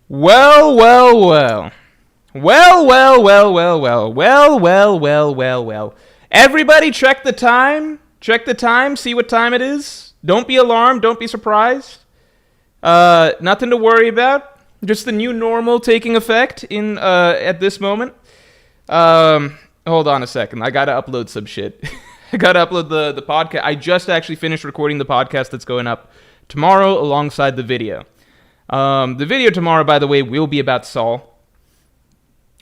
Well, well, well. Well, well, well, well, well. Well, well, well, well, well. Everybody check the time. Check the time. See what time it is. Don't be alarmed. Don't be surprised. Nothing to worry about. Just the new normal taking effect in at this moment. Hold on a second. I gotta upload some shit. I gotta upload the podcast. I just actually finished recording the podcast that's going up tomorrow alongside the video. The video tomorrow, by the way, will be about Saul.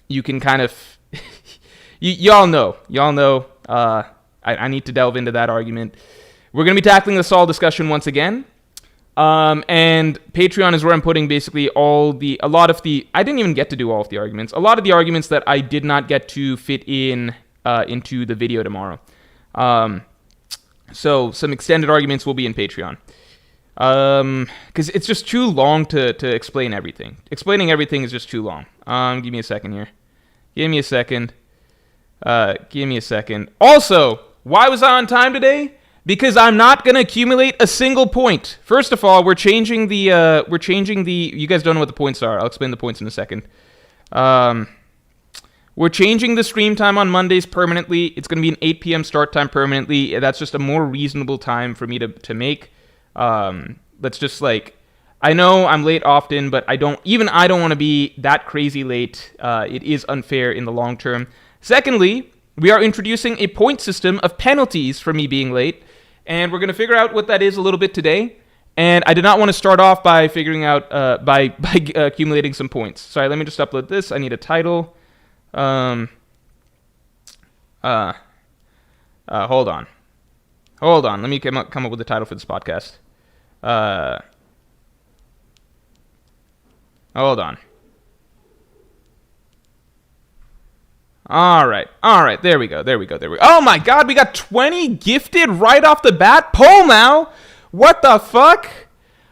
You can kind of... y'all know. I need to delve into that argument. We're going to be tackling the Saul discussion once again. And Patreon is where I'm putting basically a lot of the... I didn't even get to do all of the arguments. A lot of the arguments that I did not get to fit in into the video tomorrow. So some extended arguments will be in Patreon. Because it's just too long to explain everything. Explaining everything is just too long. Give me a second here. Give me a second. Also, why was I on time today? Because I'm not gonna accumulate a single point. First of all, we're changing the. You guys don't know what the points are. I'll explain the points in a second. We're changing the stream time on Mondays permanently. It's gonna be an 8 p.m. start time permanently. That's just a more reasonable time for me to make. That's just like, I know I'm late often, but I don't want to be that crazy late. It is unfair in the long term. Secondly, we are introducing a point system of penalties for me being late, and we're going to figure out what that is a little bit today. And I did not want to start off by figuring out, by accumulating some points. Sorry, let me just upload this. I need a title. Hold on. Let me come up with a title for this podcast. Hold on. All right. There we go. Oh my God, we got 20 gifted right off the bat. Polmow, what the fuck?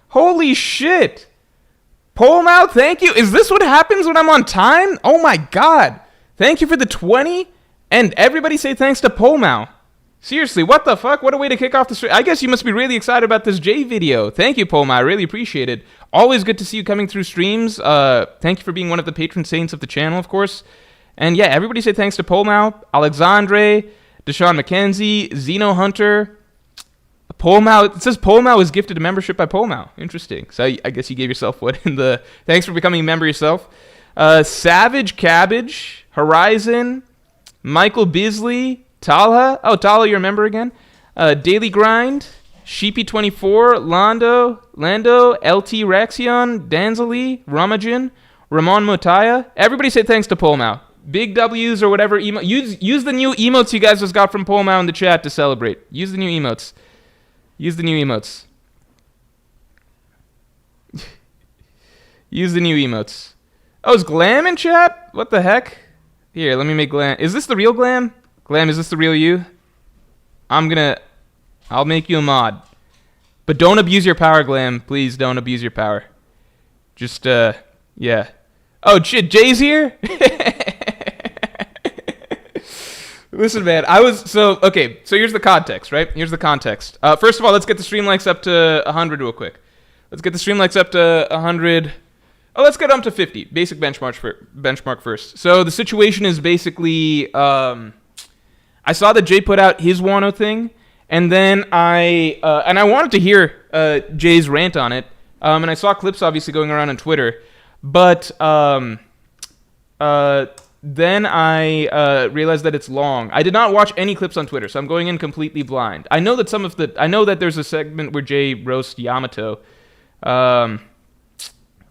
Holy shit. Polmow, thank you. Is this what happens when I'm on time? Oh my God. Thank you for the 20. And everybody say thanks to Polmow. Seriously, what the fuck? What a way to kick off the stream. I guess you must be really excited about this J video. Thank you, Polma. I really appreciate it. Always good to see you coming through streams. Thank you for being one of the patron saints of the channel, of course. And yeah, everybody say thanks to Polmow, Alexandre, Deshaun McKenzie, Zeno Hunter, Polmow. It says Polmow is gifted a membership by Polmow. Interesting. So I guess you gave yourself what in the... Thanks for becoming a member yourself. Savage Cabbage, Horizon, Michael Bisley, Talha. Oh, Talha, you're a member again. Daily Grind, Sheepy24, Lando, LT Rexion, Danzali, Ramajin, Ramon Motaya. Everybody say thanks to Polmow. Big W's or whatever. Use the new emotes you guys just got from Polmow in the chat to celebrate. Use the new emotes. Use the new emotes. Oh, is Glam in chat? What the heck? Here, let me make Glam. Is this the real Glam? Glam, is this the real you? I'll make you a mod. But don't abuse your power, Glam. Please don't abuse your power. Just, yeah. Oh, shit, Jay's here? Listen, man, so here's the context, right? Here's the context. First of all, let's get the stream likes up to 100 real quick. Let's get the stream likes up to 100. Oh, let's get them to 50. Basic benchmark first. So the situation is basically, I saw that Jay put out his Wano thing, and then I wanted to hear Jay's rant on it, and I saw clips obviously going around on Twitter, but then I realized that it's long. I did not watch any clips on Twitter, so I'm going in completely blind. I know that there's a segment where Jay roasts Yamato,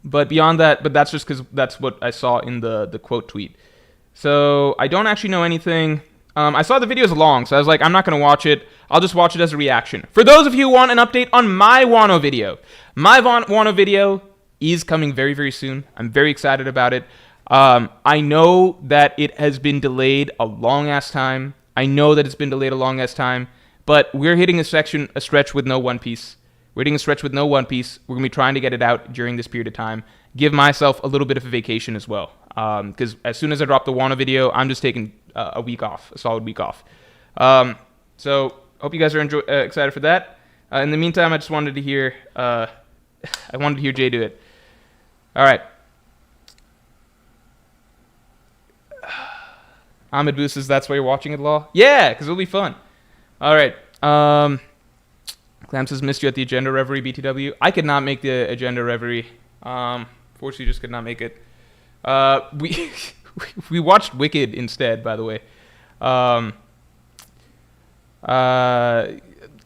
but beyond that, but that's just because that's what I saw in the quote tweet. So I don't actually know anything. I saw the video is long, so I was like, I'm not going to watch it. I'll just watch it as a reaction. For those of you who want an update on my Wano video, my Wano video is coming very, very soon. I'm very excited about it. I know that it has been delayed a long-ass time. But we're hitting a stretch with no One Piece. We're going to be trying to get it out during this period of time. Give myself a little bit of a vacation as well. Because as soon as I drop the Wano video, I'm just taking a solid week off. So hope you guys are excited for that. In the meantime, I just wanted to hear Jay do it. All right. Ahmed Boo says that's why you're watching it, lol. Yeah, because it'll be fun. All right. Clam says missed you at the Agenda Reverie, BTW. I could not make the Agenda Reverie. Fortunately, just could not make it. We we watched Wicked instead, by the way.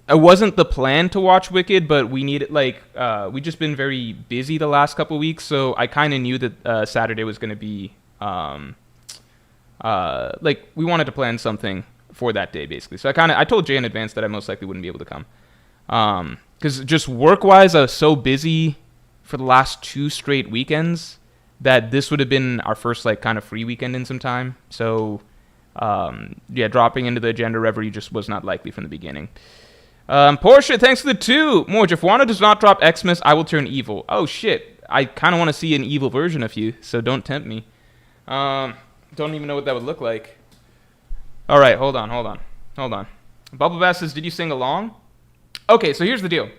It wasn't the plan to watch Wicked, but we needed we just been very busy the last couple of weeks, so I kind of knew that Saturday was going to be we wanted to plan something for that day basically. So I told Jay in advance that I most likely wouldn't be able to come, because just work-wise I was so busy for the last 2 straight weekends that this would have been our first kind of free weekend in some time. So dropping into the Agenda Reverie just was not likely from the beginning. Portia, thanks for the 2. Morj, if Wano does not drop Xmas, I will turn evil. Oh shit, I kind of want to see an evil version of you, so don't tempt me. Don't even know what that would look like. All right, hold on. Bubble Bass says, did you sing along? Okay, so here's the deal.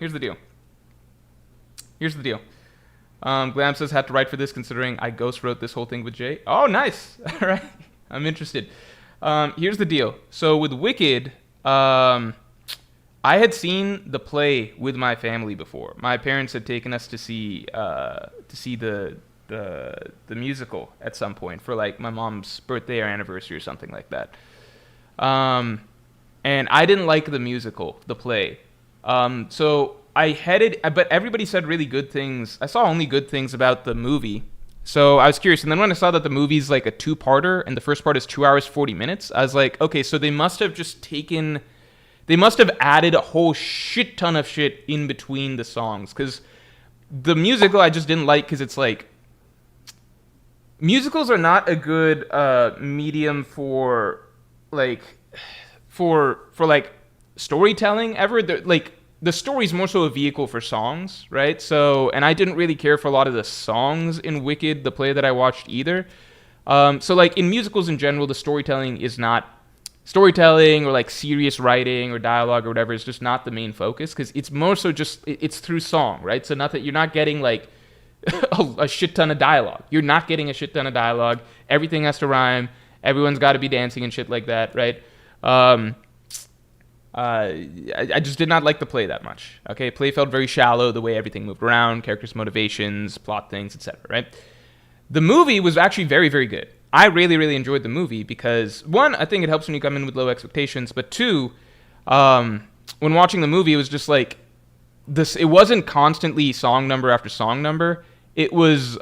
Glam says, had to write for this considering I ghost wrote this whole thing with Jay. Oh, nice. All right, I'm interested. Here's the deal. So with Wicked, I had seen the play with my family before. My parents had taken us to see the musical at some point for my mom's birthday or anniversary or something like that. And I didn't like the musical, the play. So I headed, but everybody said really good things. I saw only good things about the movie. So I was curious. And then when I saw that the movie's a 2-parter and the first part is 2 hours, 40 minutes, I was like, okay, so they must have added a whole shit ton of shit in between the songs. Because the musical I just didn't like, because it's musicals are not a good medium for storytelling ever. The story's more so a vehicle for songs, right? So, and I didn't really care for a lot of the songs in Wicked, the play that I watched, either. So in musicals in general, the storytelling is not storytelling or serious writing or dialogue or whatever. Is just not the main focus, because it's more so just it's through song, right? So not that you're not getting a shit ton of dialogue. You're not getting a shit ton of dialogue. Everything has to rhyme. Everyone's got to be dancing and shit like that, right? I just did not like the play that much. Okay, play felt very shallow, the way everything moved around, characters' motivations, plot things, etc. Right? The movie was actually very, very good. I really, really enjoyed the movie because, 1, I think it helps when you come in with low expectations, but 2, when watching the movie, it was just this. It wasn't constantly song number after song number. It was.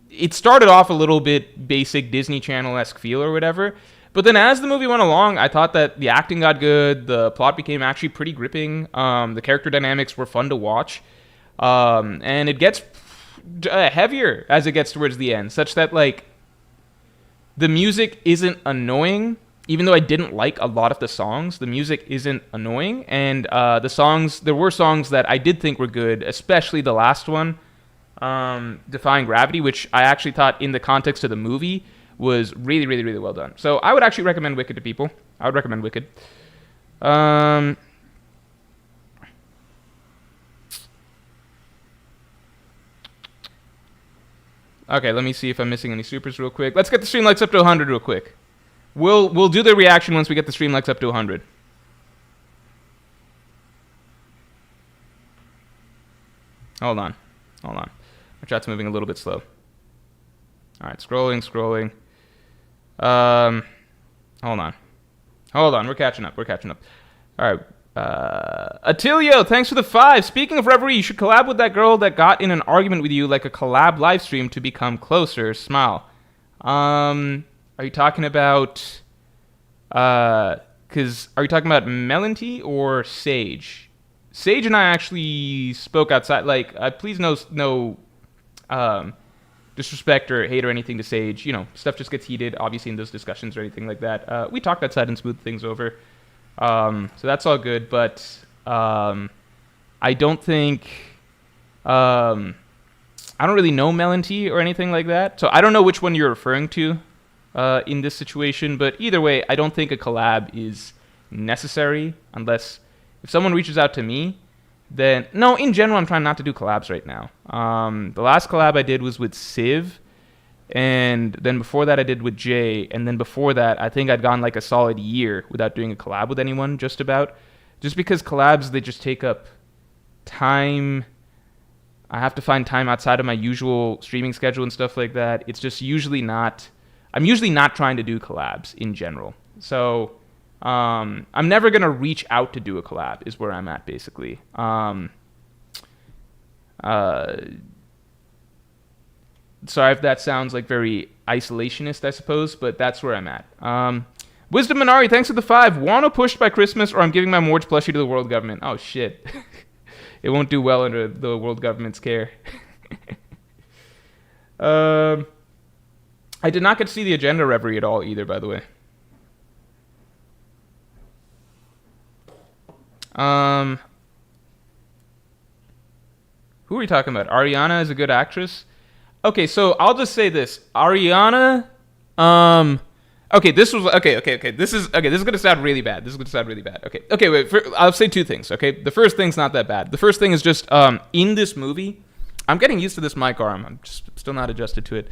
It started off a little bit basic Disney Channel-esque feel or whatever. But then as the movie went along, I thought that the acting got good, the plot became actually pretty gripping, the character dynamics were fun to watch, and it gets heavier as it gets towards the end, such that the music isn't annoying. Even though I didn't like a lot of the songs, the music isn't annoying, and there were songs that I did think were good, especially the last one, Defying Gravity, which I actually thought in the context of the movie was really, really, really well done. So I would actually recommend Wicked to people. I would recommend Wicked. Okay, let me see if I'm missing any supers real quick. Let's get the stream likes up to 100 real quick. We'll do the reaction once we get the stream likes up to 100. Hold on. My chat's moving a little bit slow. All right, scrolling. Hold on. We're catching up. All right. Atilio, thanks for the 5. Speaking of Reverie, you should collab with that girl that got in an argument with you, like a collab live stream to become closer. Smile. Are you talking about? Are you talking about Melody or Sage? Sage and I actually spoke outside. Please no disrespect or hate or anything to Sage. Stuff just gets heated, obviously, in those discussions or anything like that. We talked outside and smoothed things over. So that's all good, but I don't think... I don't really know Melody or anything like that, so I don't know which one you're referring to in this situation, but either way, I don't think a collab is necessary unless... If someone reaches out to me, then... No, in general, I'm trying not to do collabs right now. The last collab I did was with Civ, And then before that I did with Jay, and then before that I think I'd gone like a solid year without doing a collab with anyone, just because collabs, they just take up time. I have to find time outside of my usual streaming schedule and stuff like that. It's just I'm usually not trying to do collabs in general. So I'm never going to reach out to do a collab is where I'm at, basically. Sorry if that sounds like very isolationist, I suppose, but that's where I'm at. Wisdom Minari, thanks for the 5. Wano pushed by Christmas, or I'm giving my Morj plushie to the world government. Oh, shit. It won't do well under the world government's care. I did not get to see the agenda reverie at all either, by the way. Who are we talking about? Ariana is a good actress. Okay, so I'll just say this. Ariana, okay, this is gonna sound really bad. Okay, wait. I'll say two things. Okay, the first thing's not that bad. The first thing is just in this movie, I'm getting used to this mic arm. I'm just still not adjusted to it.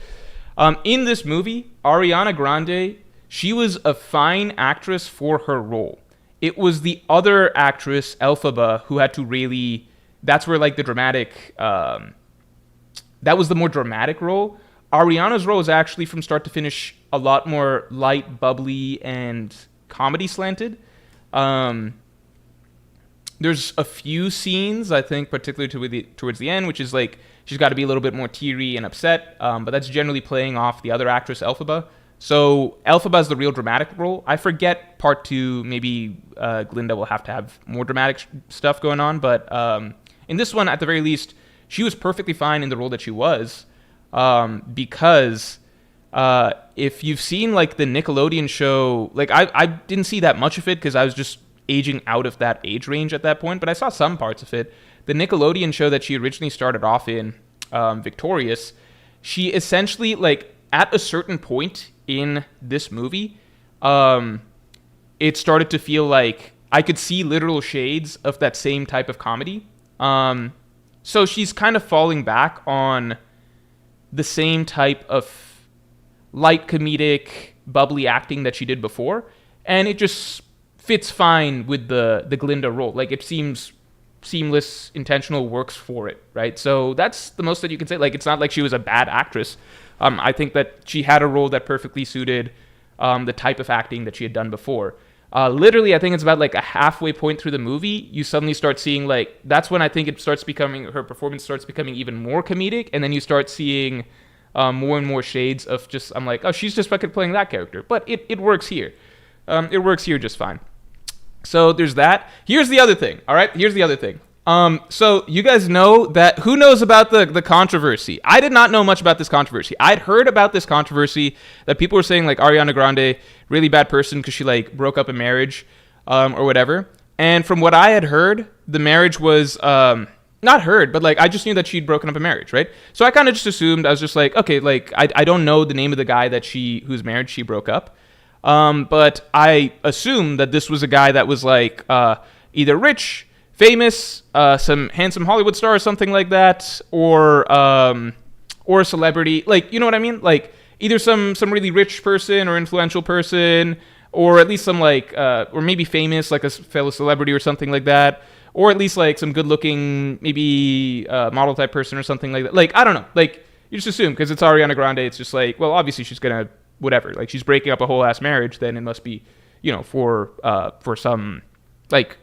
In this movie, Ariana Grande, she was a fine actress for her role. It was the other actress, Elphaba, who had to really. That's where like the dramatic. That was the more dramatic role. Ariana's role is actually from start to finish a lot more light, bubbly, and comedy slanted. There's a few scenes, I think, particularly towards the end, which is like she's got to be a little bit more teary and upset, but that's generally playing off the other actress, Elphaba. So Elphaba is the real dramatic role. I forget part 2, maybe Glinda will have to have more dramatic stuff going on, but in this one, at the very least, she was perfectly fine in the role that she was. Because if you've seen like the Nickelodeon show, like I didn't see that much of it because I was just aging out of that age range at that point, but I saw some parts of it. The Nickelodeon show that she originally started off in, Victorious, she essentially, like, at a certain point in this movie, it started to feel like I could see literal shades of that same type of comedy. So she's kind of falling back on the same type of light comedic, bubbly acting that she did before, and it just fits fine with the Glinda role. Like, it seems seamless, intentional, works for it, right? So that's the most that you can say. Like, it's not like she was a bad actress. I think that she had a role that perfectly suited the type of acting that she had done before. Literally, I think it's about like a halfway point through the movie, you suddenly start seeing, like, that's when I think her performance starts becoming even more comedic, and then you start seeing more and more shades of just, I'm like, oh, she's just fucking playing that character. But it works here. It works here just fine. So there's that. Here's the other thing, all right? Here's the other thing. So you guys know that, who knows about the controversy? I did not know much about this controversy. I'd heard about this controversy that people were saying, like, Ariana Grande, really bad person because she, like, broke up a marriage or whatever. And from what I had heard, the marriage was, not heard, but, like, I just knew that she'd broken up a marriage, right? So I kind of just assumed, I was just like, okay, like, I don't know the name of the guy whose marriage she broke up. But I assumed that this was a guy that was, like, either rich, famous, some handsome Hollywood star or something like that, or a celebrity, like, you know what I mean? Like, either some really rich person or influential person, or at least some, like, or maybe famous, like a fellow celebrity or something like that, or at least, like, some good-looking, maybe model type person or something like that. Like, I don't know. Like, you just assume, because it's Ariana Grande, it's just like, well, obviously she's gonna, whatever. Like, she's breaking up a whole-ass marriage, then it must be, you know, for some, like,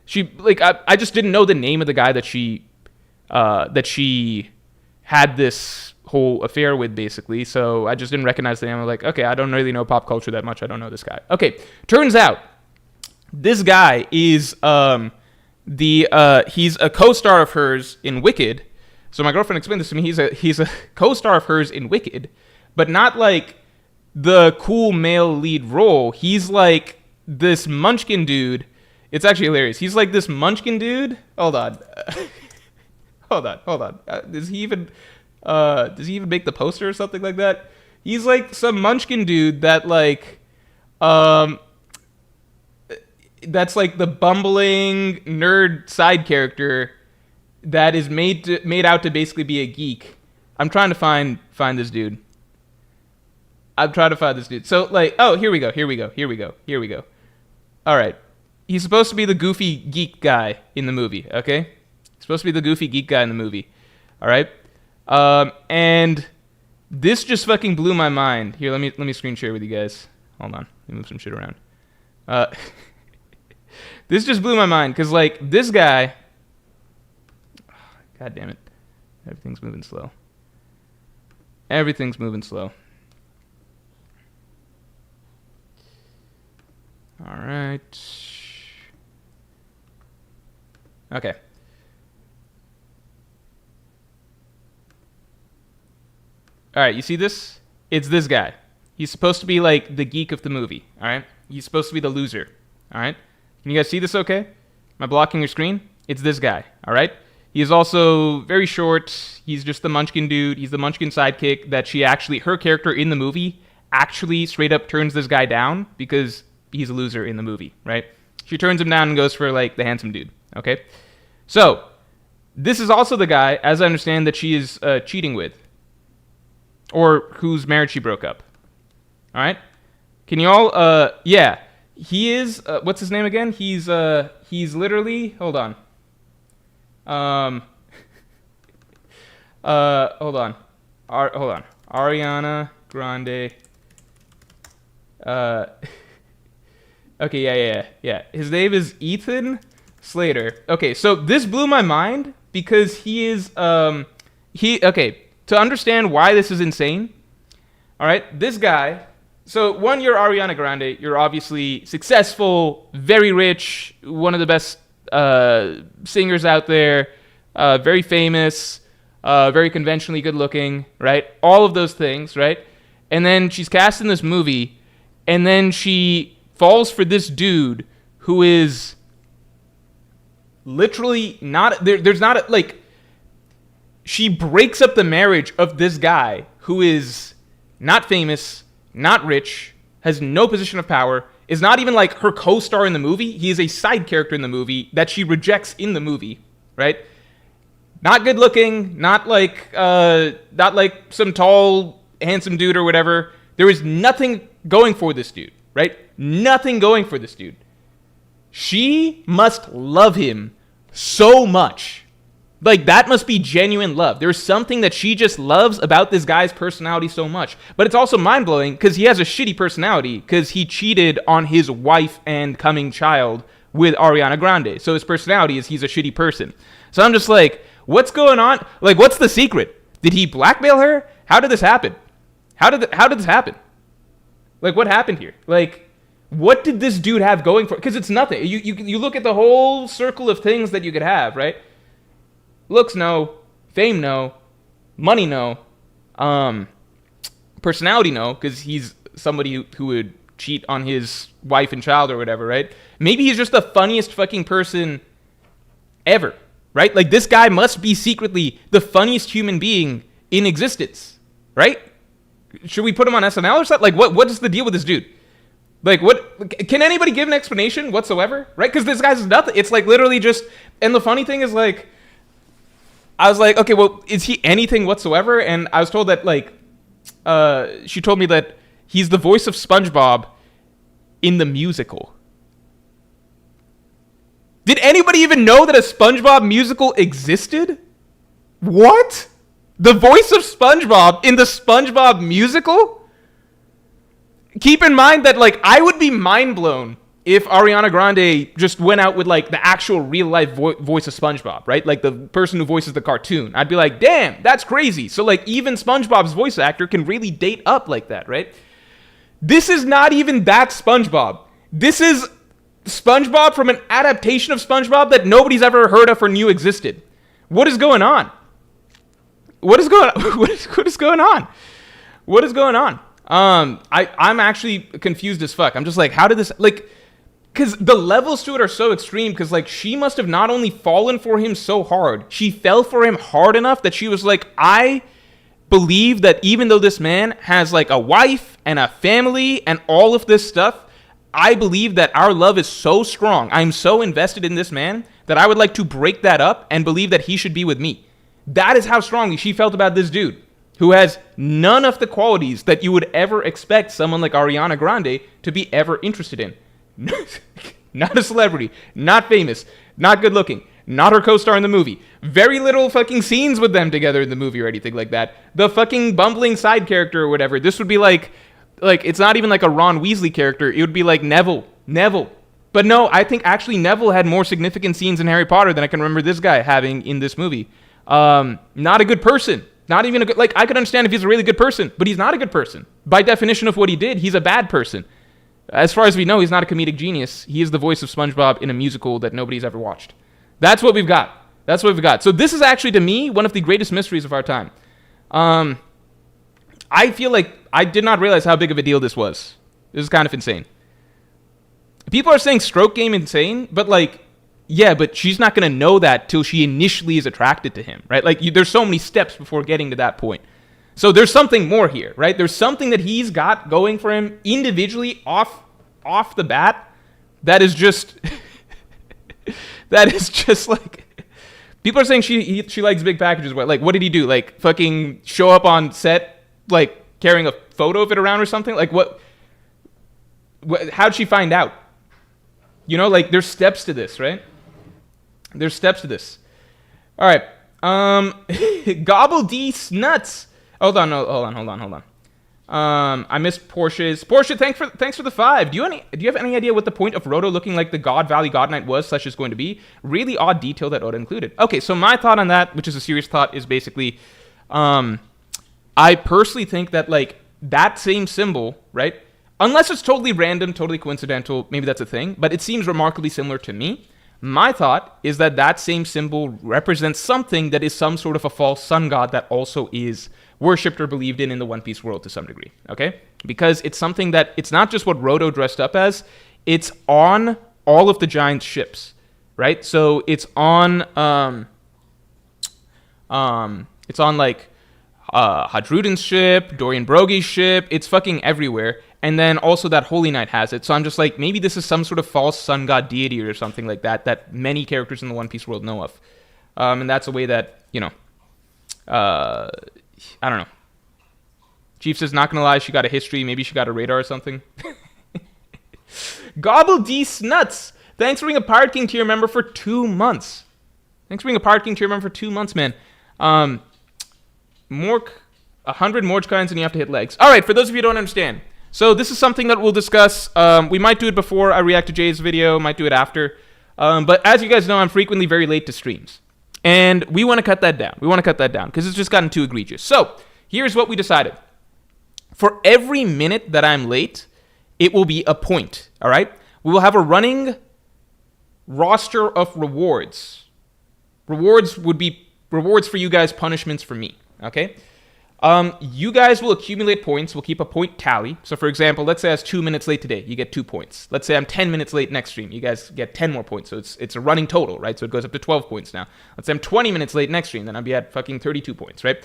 she, like, I just didn't know the name of the guy that she had this whole affair with, basically. So I just didn't recognize the name. I was like, okay, I don't really know pop culture that much. I don't know this guy. Okay, turns out this guy is he's a co-star of hers in Wicked. So my girlfriend explained this to me. He's a co-star of hers in Wicked, but not like the cool male lead role. He's like this munchkin dude. It's actually hilarious. He's like this munchkin dude. Hold on. Hold on. Does he even make the poster or something like that? He's like some munchkin dude that, like, that's like the bumbling nerd side character that is made out to basically be a geek. I'm trying to find this dude. I'm trying to find this dude. So, like, oh, here we go. All right. He's supposed to be the goofy geek guy in the movie, okay? He's supposed to be the goofy geek guy in the movie. All right? And this just fucking blew my mind. Here, let me screen share with you guys. Hold on. Let me move some shit around. This just blew my mind because, like, this guy... God damn it. Everything's moving slow. All right. Okay. All right, you see this? It's this guy. He's supposed to be like the geek of the movie, all right? He's supposed to be the loser, all right? Can you guys see this okay? Am I blocking your screen? It's this guy, all right? He is also very short. He's just the Munchkin dude. He's the Munchkin sidekick that her character in the movie actually straight up turns this guy down because he's a loser in the movie, right? She turns him down and goes for, like, the handsome dude, okay? So, this is also the guy, as I understand, that she is cheating with. Or whose marriage she broke up. All right? Can you all, yeah. He is, what's his name again? He's literally, hold on. Hold on. Ariana Grande. Okay, yeah. His name is Ethan Slater. Okay, so this blew my mind because he is, okay, to understand why this is insane, all right, this guy, so one, you're Ariana Grande, you're obviously successful, very rich, one of the best singers out there, very famous, very conventionally good looking, right, all of those things, right, and then she's cast in this movie, and then she falls for this dude who is literally not, there's not, like, she breaks up the marriage of this guy who is not famous, not rich, has no position of power, is not even like her co-star in the movie. He is a side character in the movie that she rejects in the movie, right? Not good looking, not like some tall, handsome dude or whatever. There is nothing going for this dude, right? Nothing going for this dude. She must love him so much. Like, that must be genuine love. There's something that she just loves about this guy's personality so much. But it's also mind-blowing because he has a shitty personality because he cheated on his wife and coming child with Ariana Grande. So his personality is he's a shitty person. So I'm just like, what's going on? Like, what's the secret? Did he blackmail her? How did this happen? How did this happen? Like, what happened here? Like, what did this dude have going for? Because it's nothing. You look at the whole circle of things that you could have, right? Looks, no. Fame, no. Money, no. Personality, no, because he's somebody who would cheat on his wife and child or whatever, right? Maybe he's just the funniest fucking person ever, right? Like, this guy must be secretly the funniest human being in existence, right? Should we put him on SNL or something? Like, what is the deal with this dude? Like, what? Can anybody give an explanation whatsoever, right? Because this guy's nothing. It's like literally just, and the funny thing is, like, I was like, okay, well, is he anything whatsoever? And I was told that, like, she told me that he's the voice of SpongeBob in the musical. Did anybody even know that a SpongeBob musical existed? What? The voice of SpongeBob in the SpongeBob musical? Keep in mind that, like, I would be mind blown if Ariana Grande just went out with, like, the actual real-life voice of SpongeBob, right? Like, the person who voices the cartoon. I'd be like, damn, that's crazy. So, like, even SpongeBob's voice actor can really date up like that, right? This is not even that SpongeBob. This is SpongeBob from an adaptation of SpongeBob that nobody's ever heard of or knew existed. What is going on? What is going on? What is going on? What is going on? I'm actually confused as fuck. I'm just like, how did this, like, because the levels to it are so extreme, because, like, she must have not only fallen for him so hard, she fell for him hard enough that she was like, I believe that even though this man has, like, a wife and a family and all of this stuff, I believe that our love is so strong, I'm so invested in this man, that I would like to break that up and believe that he should be with me. That is how strongly she felt about this dude, who has none of the qualities that you would ever expect someone like Ariana Grande to be ever interested in. Not a celebrity, not famous, not good looking, not her co-star in the movie. Very little fucking scenes with them together in the movie or anything like that. The fucking bumbling side character or whatever. This would be like it's not even like a Ron Weasley character. It would be like Neville. But no, I think actually Neville had more significant scenes in Harry Potter than I can remember this guy having in this movie. Not a good person. Not even a good, like, I could understand if he's a really good person, but he's not a good person. By definition of what he did, he's a bad person. As far as we know, he's not a comedic genius. He is the voice of SpongeBob in a musical that nobody's ever watched. That's what we've got. So this is actually, to me, one of the greatest mysteries of our time. I feel like I did not realize how big of a deal this was. This is kind of insane. People are saying stroke game insane, but like, yeah, but she's not going to know that till she initially is attracted to him, right? Like, there's so many steps before getting to that point. So there's something more here, right? There's something that he's got going for him individually off the bat that is just like, people are saying she likes big packages. But like, what did he do? Like, fucking show up on set like carrying a photo of it around or something? Like, what how'd she find out? You know, like, there's steps to this, right? There's steps to this. All right. Gobble D nuts. Hold on. I missed Porsche's. Porsche, thanks for the 5. Do you have any idea what the point of Roto looking like the God Valley God Knight was / is going to be? Really odd detail that Oda included. Okay, so my thought on that, which is a serious thought, is basically, I personally think that, like, that same symbol, right? Unless it's totally random, totally coincidental, maybe that's a thing, but it seems remarkably similar to me. My thought is that same symbol represents something that is some sort of a false sun god that also is worshipped or believed in the One Piece world to some degree, okay? Because it's something that, it's not just what Roto dressed up as, it's on all of the giant ships, right? So it's on, like, Hadruden's ship, Dorian Brogy's ship, it's fucking everywhere. And then also that Holy Knight has it. So I'm just like, maybe this is some sort of false sun god deity or something like that many characters in the One Piece world know of. And that's a way that, you know, I don't know. Chief says, not gonna lie, she got a history. Maybe she got a radar or something. Gobble D Snuts. Thanks for being a Pirate King tier member for 2 months. Man. Mork, 100 Morj coins and you have to hit legs. All right, for those of you who don't understand. So this is something that we'll discuss. We might do it before I react to Jay's video, might do it after. But as you guys know, I'm frequently very late to streams. And we want to cut that down. Because it's just gotten too egregious. So here's what we decided. For every minute that I'm late, it will be a point, all right? We will have a running roster of rewards. Rewards would be rewards for you guys, punishments for me, okay? You guys will accumulate points. We'll keep a point tally. So, for example, let's say I was 2 minutes late today. You get 2 points. Let's say I'm 10 minutes late next stream. You guys get 10 more points. So it's a running total, right? So it goes up to 12 points now. Let's say I'm 20 minutes late next stream. Then I'll be at fucking 32 points, right?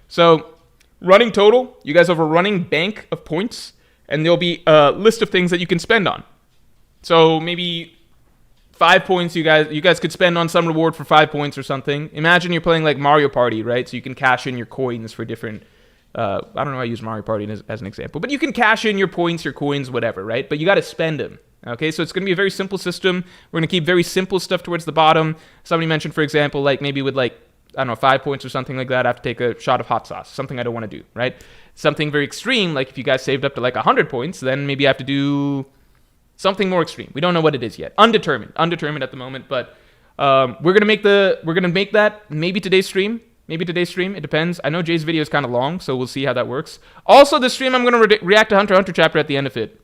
So running total, you guys have a running bank of points. And there'll be a list of things that you can spend on. So maybe 5 points you guys could spend on some reward for 5 points or something. Imagine you're playing like Mario Party, right? So you can cash in your coins for different, I don't know, I use Mario Party as an example, but you can cash in your points, your coins, whatever, right? But you got to spend them, okay? So it's going to be a very simple system. We're going to keep very simple stuff towards the bottom. Somebody mentioned, for example, like maybe with like, I don't know, 5 points or something like that, I have to take a shot of hot sauce, something I don't want to do, right? Something very extreme, like if you guys saved up to like 100 points, then maybe I have to do something more extreme. We don't know what it is yet. Undetermined at the moment, but we're gonna make that maybe today's stream. It depends. I know Jay's video is kind of long, so we'll see how that works. Also, this stream I'm gonna react to Hunter x Hunter chapter at the end of it.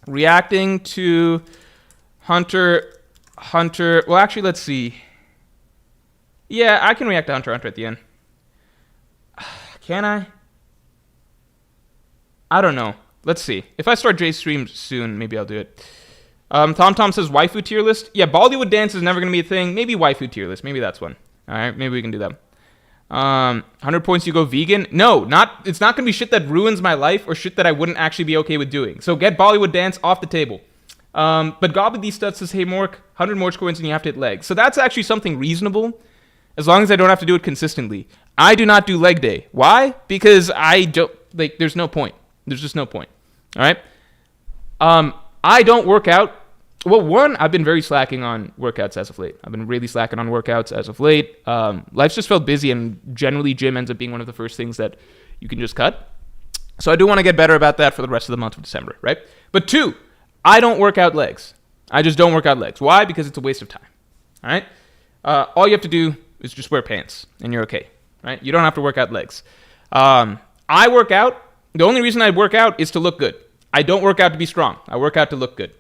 Reacting to Hunter. Well, actually, let's see. Yeah, I can react to Hunter x Hunter at the end. Can I? I don't know. Let's see. If I start Jay's stream soon, maybe I'll do it. Tom says waifu tier list. Yeah, Bollywood dance is never going to be a thing. Maybe waifu tier list. Maybe that's one. All right, maybe we can do that. 100 points you go vegan. No, it's not going to be shit that ruins my life or shit that I wouldn't actually be okay with doing. So get Bollywood dance off the table. But Gobbly Stuff says, hey, Mork, 100 Morj coins and you have to hit legs. So that's actually something reasonable. as long as I don't have to do it consistently. I do not do leg day. Why? Because I don't, like, there's no point. There's just no point. All right? I don't work out. Well, one, I've been very slacking on workouts as of late. I've been really slacking on workouts as of late. Life's just felt busy, and generally gym ends up being one of the first things that you can just cut. So I do want to get better about that for the rest of the month of December, right? But two, I don't work out legs. I just don't work out legs. Why? Because it's a waste of time. All right? All you have to do is just wear pants, and you're okay. Right? You don't have to work out legs. I work out. The only reason I work out is to look good. I don't work out to be strong. I work out to look good.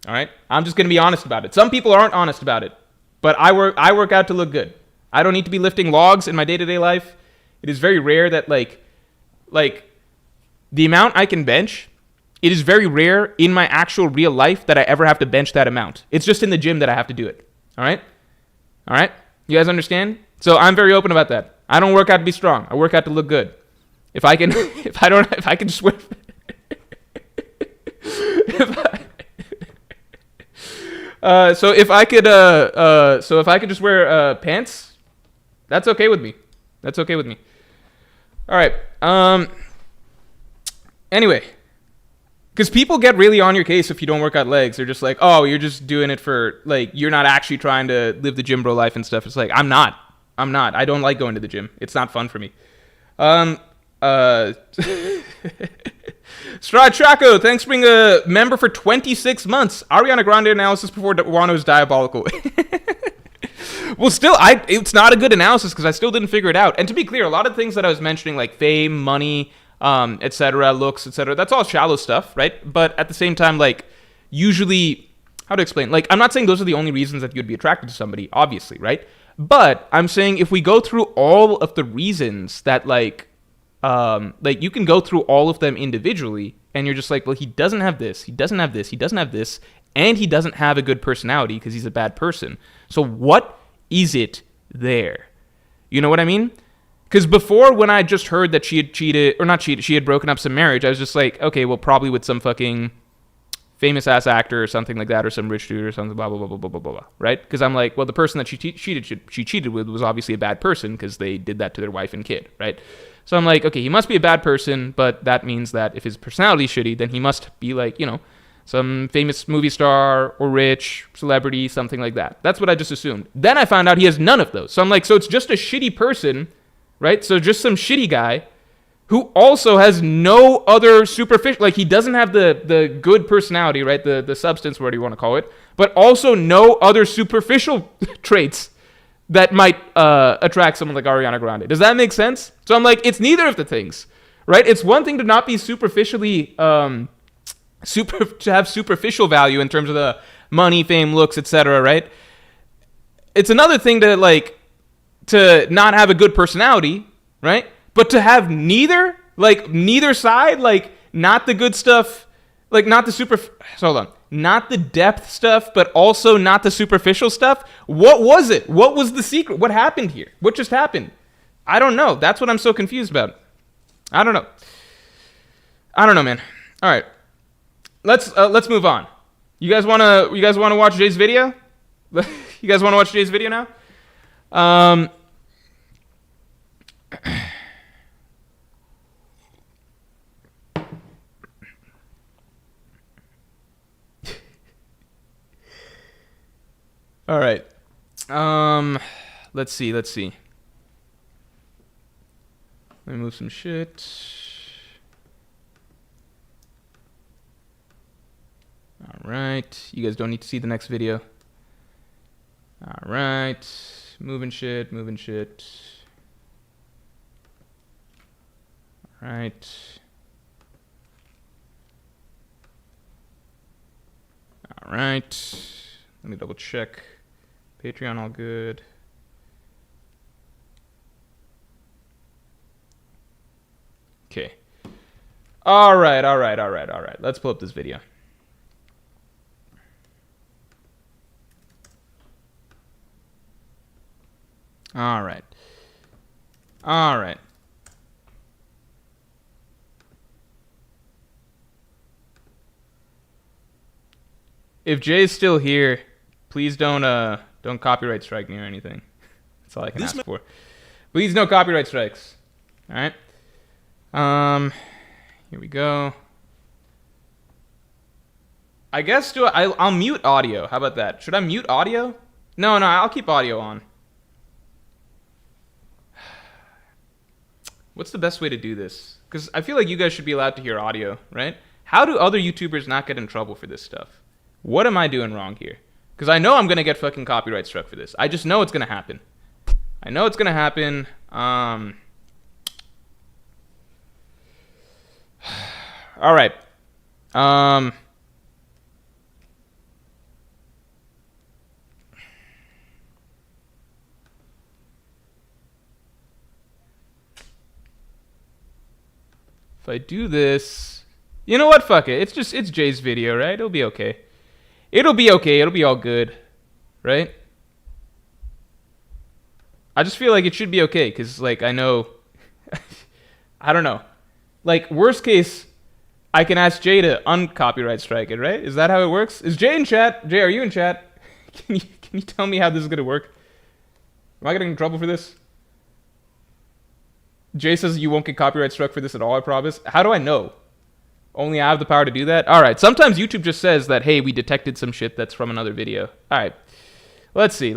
All right? I'm just going to be honest about it. Some people aren't honest about it, but I work out to look good. I don't need to be lifting logs in my day-to-day life. It is very rare that like the amount I can bench, it is very rare in my actual real life that I ever have to bench that amount. It's just in the gym that I have to do it. All right? All right? You guys understand? So I'm very open about that. I don't work out to be strong. I work out to look good. If I can, if I can swear. So if I could just wear pants, that's okay with me. That's okay with me. All right. Anyway, because people get really on your case if you don't work out legs. They're just like, oh, you're just doing it for, like, you're not actually trying to live the gym bro life and stuff. It's like, I'm not. I don't like going to the gym. It's not fun for me. Stride Chaco, thanks for being a member for 26 months. Ariana Grande analysis before Wano is diabolical. Well, still, it's not a good analysis because I still didn't figure it out. And to be clear, a lot of things that I was mentioning, like fame, money, etc., looks, etc., that's all shallow stuff, right? But at the same time, like, usually, how to explain? Like, I'm not saying those are the only reasons that you'd be attracted to somebody, obviously, right? But I'm saying if we go through all of the reasons that, like you can go through all of them individually, and you're just like, well, he doesn't have this, he doesn't have this, he doesn't have this, and he doesn't have a good personality because he's a bad person. So what is it there? You know what I mean? Because before, when I just heard that she had cheated, or not cheated, she had broken up some marriage, I was just like, okay, well, probably with some fucking famous-ass actor or something like that, or some rich dude or something, blah, blah, blah, blah, blah, blah, blah, right? Because I'm like, well, the person that she cheated with was obviously a bad person because they did that to their wife and kid, right? So I'm like, okay, he must be a bad person, but that means that if his personality is shitty, then he must be like, you know, some famous movie star or rich celebrity, something like that. That's what I just assumed. Then I found out he has none of those. So I'm like, so it's just a shitty person, right? So just some shitty guy who also has no other superficial, like he doesn't have the good personality, right? The substance, whatever you want to call it, but also no other superficial traits that might attract someone like Ariana Grande. Does that make sense? So I'm like, it's neither of the things, right? It's one thing to not be superficially, to have superficial value in terms of the money, fame, looks, etc., right? It's another thing to, like, to not have a good personality, right? But to have neither, like, neither side, like, not the good stuff, like, not the hold on. Not the depth stuff, but also not the superficial stuff. What was it? What was the secret? What happened here? What just happened? I don't know. That's what I'm so confused about. I don't know, man. All right. Let's move on. You guys want to watch Jay's video? You guys want to watch Jay's video now? All right. Let's see. Let me move some shit. All right. You guys don't need to see the next video. All right. Moving shit. All right. All right. Let me double check. Patreon all good. Okay. All right. Let's pull up this video. All right. If Jay's still here, please don't copyright strike me or anything. all I can ask for. Please, no copyright strikes. All right. Here we go. I guess I'll mute audio. How about that? Should I mute audio? No, I'll keep audio on. What's the best way to do this? Because I feel like you guys should be allowed to hear audio, right? How do other YouTubers not get in trouble for this stuff? What am I doing wrong here? Because I know I'm going to get fucking copyright struck for this. I just know it's going to happen. I know it's going to happen. All right. If I do this, you know what? Fuck it. It's Jay's video, right? It'll be okay. It'll be okay. It'll be all good, right? I just feel like it should be okay because, like, I know, I don't know. Like, worst case, I can ask Jay to uncopyright strike it, right? Is that how it works? Is Jay in chat? Jay, are you in chat? Can you tell me how this is gonna work? Am I getting in trouble for this? Jay says you won't get copyright struck for this at all, I promise. How do I know? Only I have the power to do that? All right. Sometimes YouTube just says that, hey, we detected some shit that's from another video. All right. Let's see.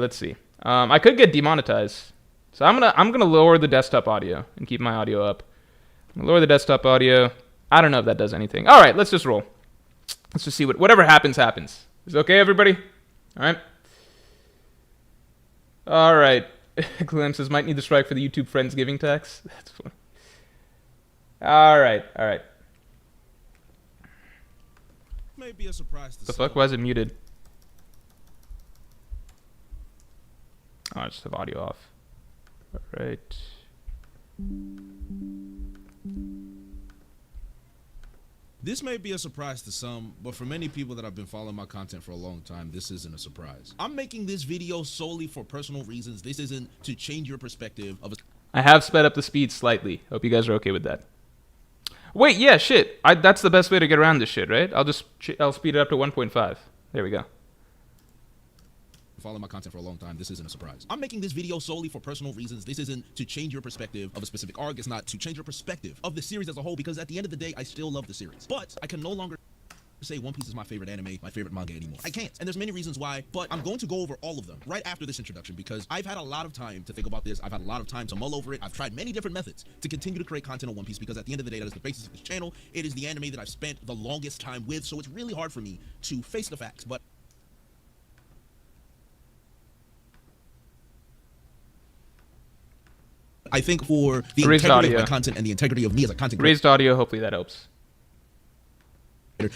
I could get demonetized. So I'm gonna lower the desktop audio and keep my audio up. I'm gonna lower the desktop audio. I don't know if that does anything. All right. Let's just roll. Let's just see whatever happens. Is it okay, everybody? All right. All right. Clem says might need the strike for the YouTube Friendsgiving tax. That's fun. All right. May be a surprise to the fuck? Why is it muted? Oh, I just have audio off. All right. This may be a surprise to some, but for many people that have been following my content for a long time, this isn't a surprise. I'm making this video solely for personal reasons. This isn't to change your perspective of I have sped up the speed slightly. Hope you guys are okay with that. Wait, yeah, shit. That's the best way to get around this shit, right? I'll speed it up to 1.5. There we go. Following my content for a long time, this isn't a surprise. I'm making this video solely for personal reasons. This isn't to change your perspective of a specific arc. It's not to change your perspective of the series as a whole, because at the end of the day, I still love the series. But I can no longer say One Piece is my favorite anime, my favorite manga anymore. I can't, and there's many reasons why, but I'm going to go over all of them right after this introduction because I've had a lot of time to think about this. I've had a lot of time to mull over it. I've tried many different methods to continue to create content on One Piece because at the end of the day, that is the basis of this channel. It is the anime that I've spent the longest time with, so it's really hard for me to face the facts, but I think for the integrity of my content and the integrity of me as a content creator. Raised audio, hopefully that helps.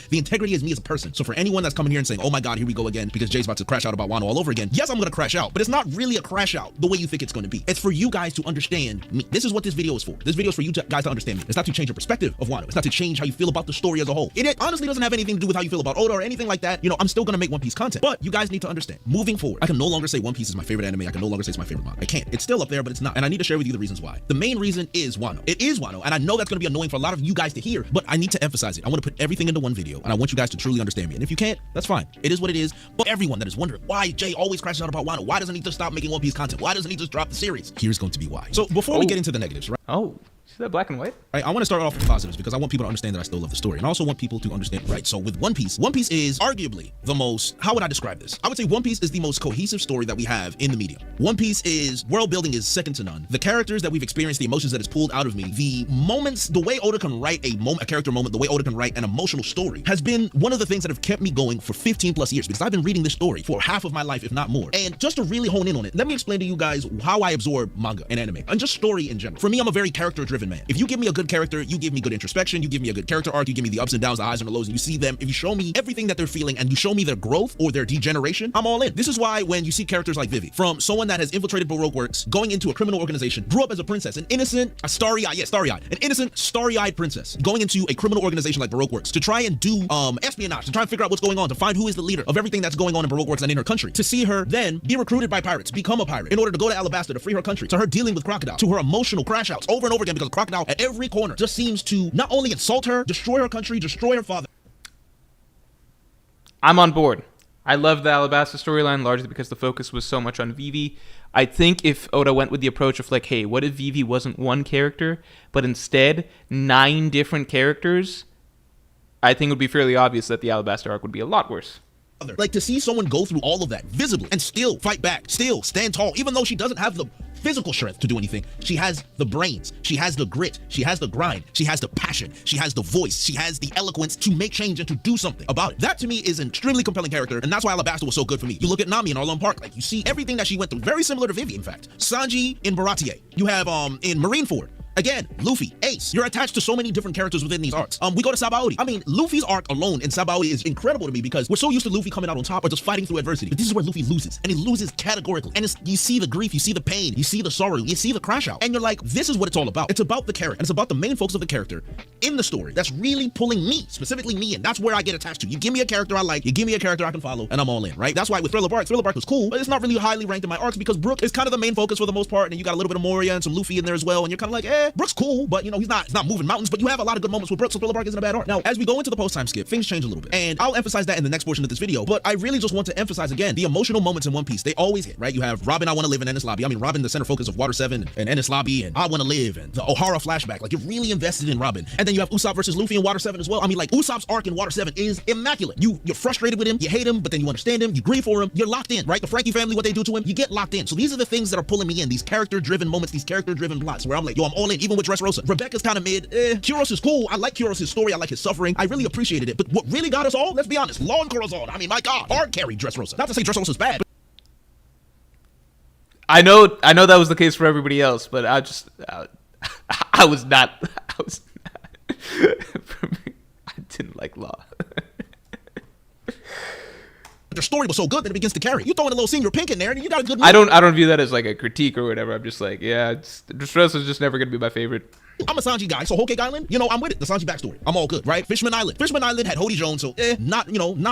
The integrity is me as a person. So for anyone that's coming here and saying, oh my God, here we go again, because Jay's about to crash out about Wano all over again. Yes, I'm going to crash out, but it's not really a crash out the way you think it's going to be. It's for you guys to understand me. This is what this video is for. This video is for you guys to understand me. It's not to change your perspective of Wano. It's not to change how you feel about the story as a whole. It honestly doesn't have anything to do with how you feel about Oda or anything like that. You know, I'm still going to make One Piece content, but you guys need to understand, moving forward, I can no longer say One Piece is my favorite anime. I can no longer say it's my favorite manga. I can't. It's still up there, but it's not. And I need to share with you the reasons why. The main reason is Wano. It is Wano. And I know that's going to be annoying for a lot of you guys to hear, but I need to emphasize it. I want to put everything into one video, and I want you guys to truly understand me. And if you can't, that's fine. It is what it is. But everyone that is wondering why Jay always crashes out about Wano, why doesn't he just stop making One Piece content? Why doesn't he just drop the series? Here's going to be why. So before we get into the negatives, right? Oh, see that black and white? Right, I want to start off with the positives because I want people to understand that I still love the story. And I also want people to understand, right? So with One Piece is arguably the most, how would I describe this? I would say One Piece is the most cohesive story that we have in the medium. One Piece is, world building is second to none. The characters that we've experienced, the emotions that it's pulled out of me, the moments, the way Oda can write a character moment, the way Oda can write an emotional story has been one of the things that have kept me going for 15 plus years because I've been reading this story for half of my life, if not more. And just to really hone in on it, let me explain to you guys how I absorb manga and anime and just story in general. For me, I'm a very character driven man. If you give me a good character, you give me good introspection, you give me a good character arc, you give me the ups and downs, the highs and the lows, and you see them. If you show me everything that they're feeling and you show me their growth or their degeneration, I'm all in. This is why when you see characters like Vivi, from someone that has infiltrated Baroque Works, going into a criminal organization, grew up as a princess, an innocent, an innocent, starry-eyed princess, going into a criminal organization like Baroque Works to try and do espionage, to try and figure out what's going on, to find who is the leader of everything that's going on in Baroque Works and in her country, to see her then be recruited by pirates, become a pirate in order to go to Alabasta to free her country, to her dealing with Crocodile, to her emotional crash outs over and over again because Crocodile at every corner just seems to not only insult her, destroy her country, destroy her father. I'm on board. I love the Alabasta storyline largely because the focus was so much on Vivi. I think if Oda went with the approach of like, hey, what if Vivi wasn't one character, but instead 9 different characters, I think it would be fairly obvious that the Alabasta arc would be a lot worse. Like, to see someone go through all of that visibly and still fight back, still stand tall, even though she doesn't have the physical strength to do anything, she has the brains, she has the grit, she has the grind, she has the passion, she has the voice, she has the eloquence to make change and to do something about it. That to me is an extremely compelling character, and that's why Alabasta was so good for me. You look at Nami in Arlong Park, like, you see everything that she went through, very similar to Vivi, in fact. Sanji in Baratie. You have in Marineford, again, Luffy, Ace. You're attached to so many different characters within these arcs. We go to Sabaody. I mean, Luffy's arc alone in Sabaody is incredible to me because we're so used to Luffy coming out on top or just fighting through adversity. But this is where Luffy loses, and he loses categorically. And you see the grief, you see the pain, you see the sorrow, you see the crash out. And you're like, this is what it's all about. It's about the character, and it's about the main focus of the character in the story that's really pulling me, specifically me, and that's where I get attached to. You give me a character I like, you give me a character I can follow, and I'm all in, right? That's why with Thriller Bark was cool, but it's not really highly ranked in my arcs because Brook is kind of the main focus for the most part, and you got a little bit of Moria and some Luffy in there as well, and you're kind of like, Brook's cool, but you know, he's not moving mountains, but you have a lot of good moments with Brook, so Thriller Bark isn't a bad arc. Now, as we go into the post-time skip, things change a little bit, and I'll emphasize that in the next portion of this video, but I really just want to emphasize again, the emotional moments in One Piece, they always hit, right? You have Robin, I Want to Live in Enies Lobby. I mean, Robin, the center focus of Water 7 and Enies Lobby, and I Want to Live, and the Ohara flashback, like, you're really invested in Robin. And then you have Usopp versus Luffy in Water 7 as well. I mean, like, Usopp's arc in Water 7 is immaculate. You're frustrated with him, you hate him, but then you understand him, you grieve for him, you're locked in, right? The Frankie family, what they do to him, you get locked in. So these are the things that are pulling me in, these character-driven moments, these character-driven plots, where I'm like, yo, I'm all in, even with Dressrosa. Rebecca's kind of mid, Kyros is cool, I like Kyros' story, I like his suffering, I really appreciated it, but what really got us all, let's be honest, Law and Corazon, I mean, my God, hard carry Dressrosa. Not to say Dressrosa's bad, but I know that was the case for everybody else, but I was not, for me, I didn't like Law. their story was so good that it begins to carry. You throw in a little Senior Pink in there, and you got a good. I don't view that as like a critique or whatever. I'm just like, yeah, Dressrosa is just never gonna be my favorite. I'm a Sanji guy, so Whole Cake Island, you know, I'm with it. The Sanji backstory, I'm all good, right? Fishman Island had Hody Jones, so not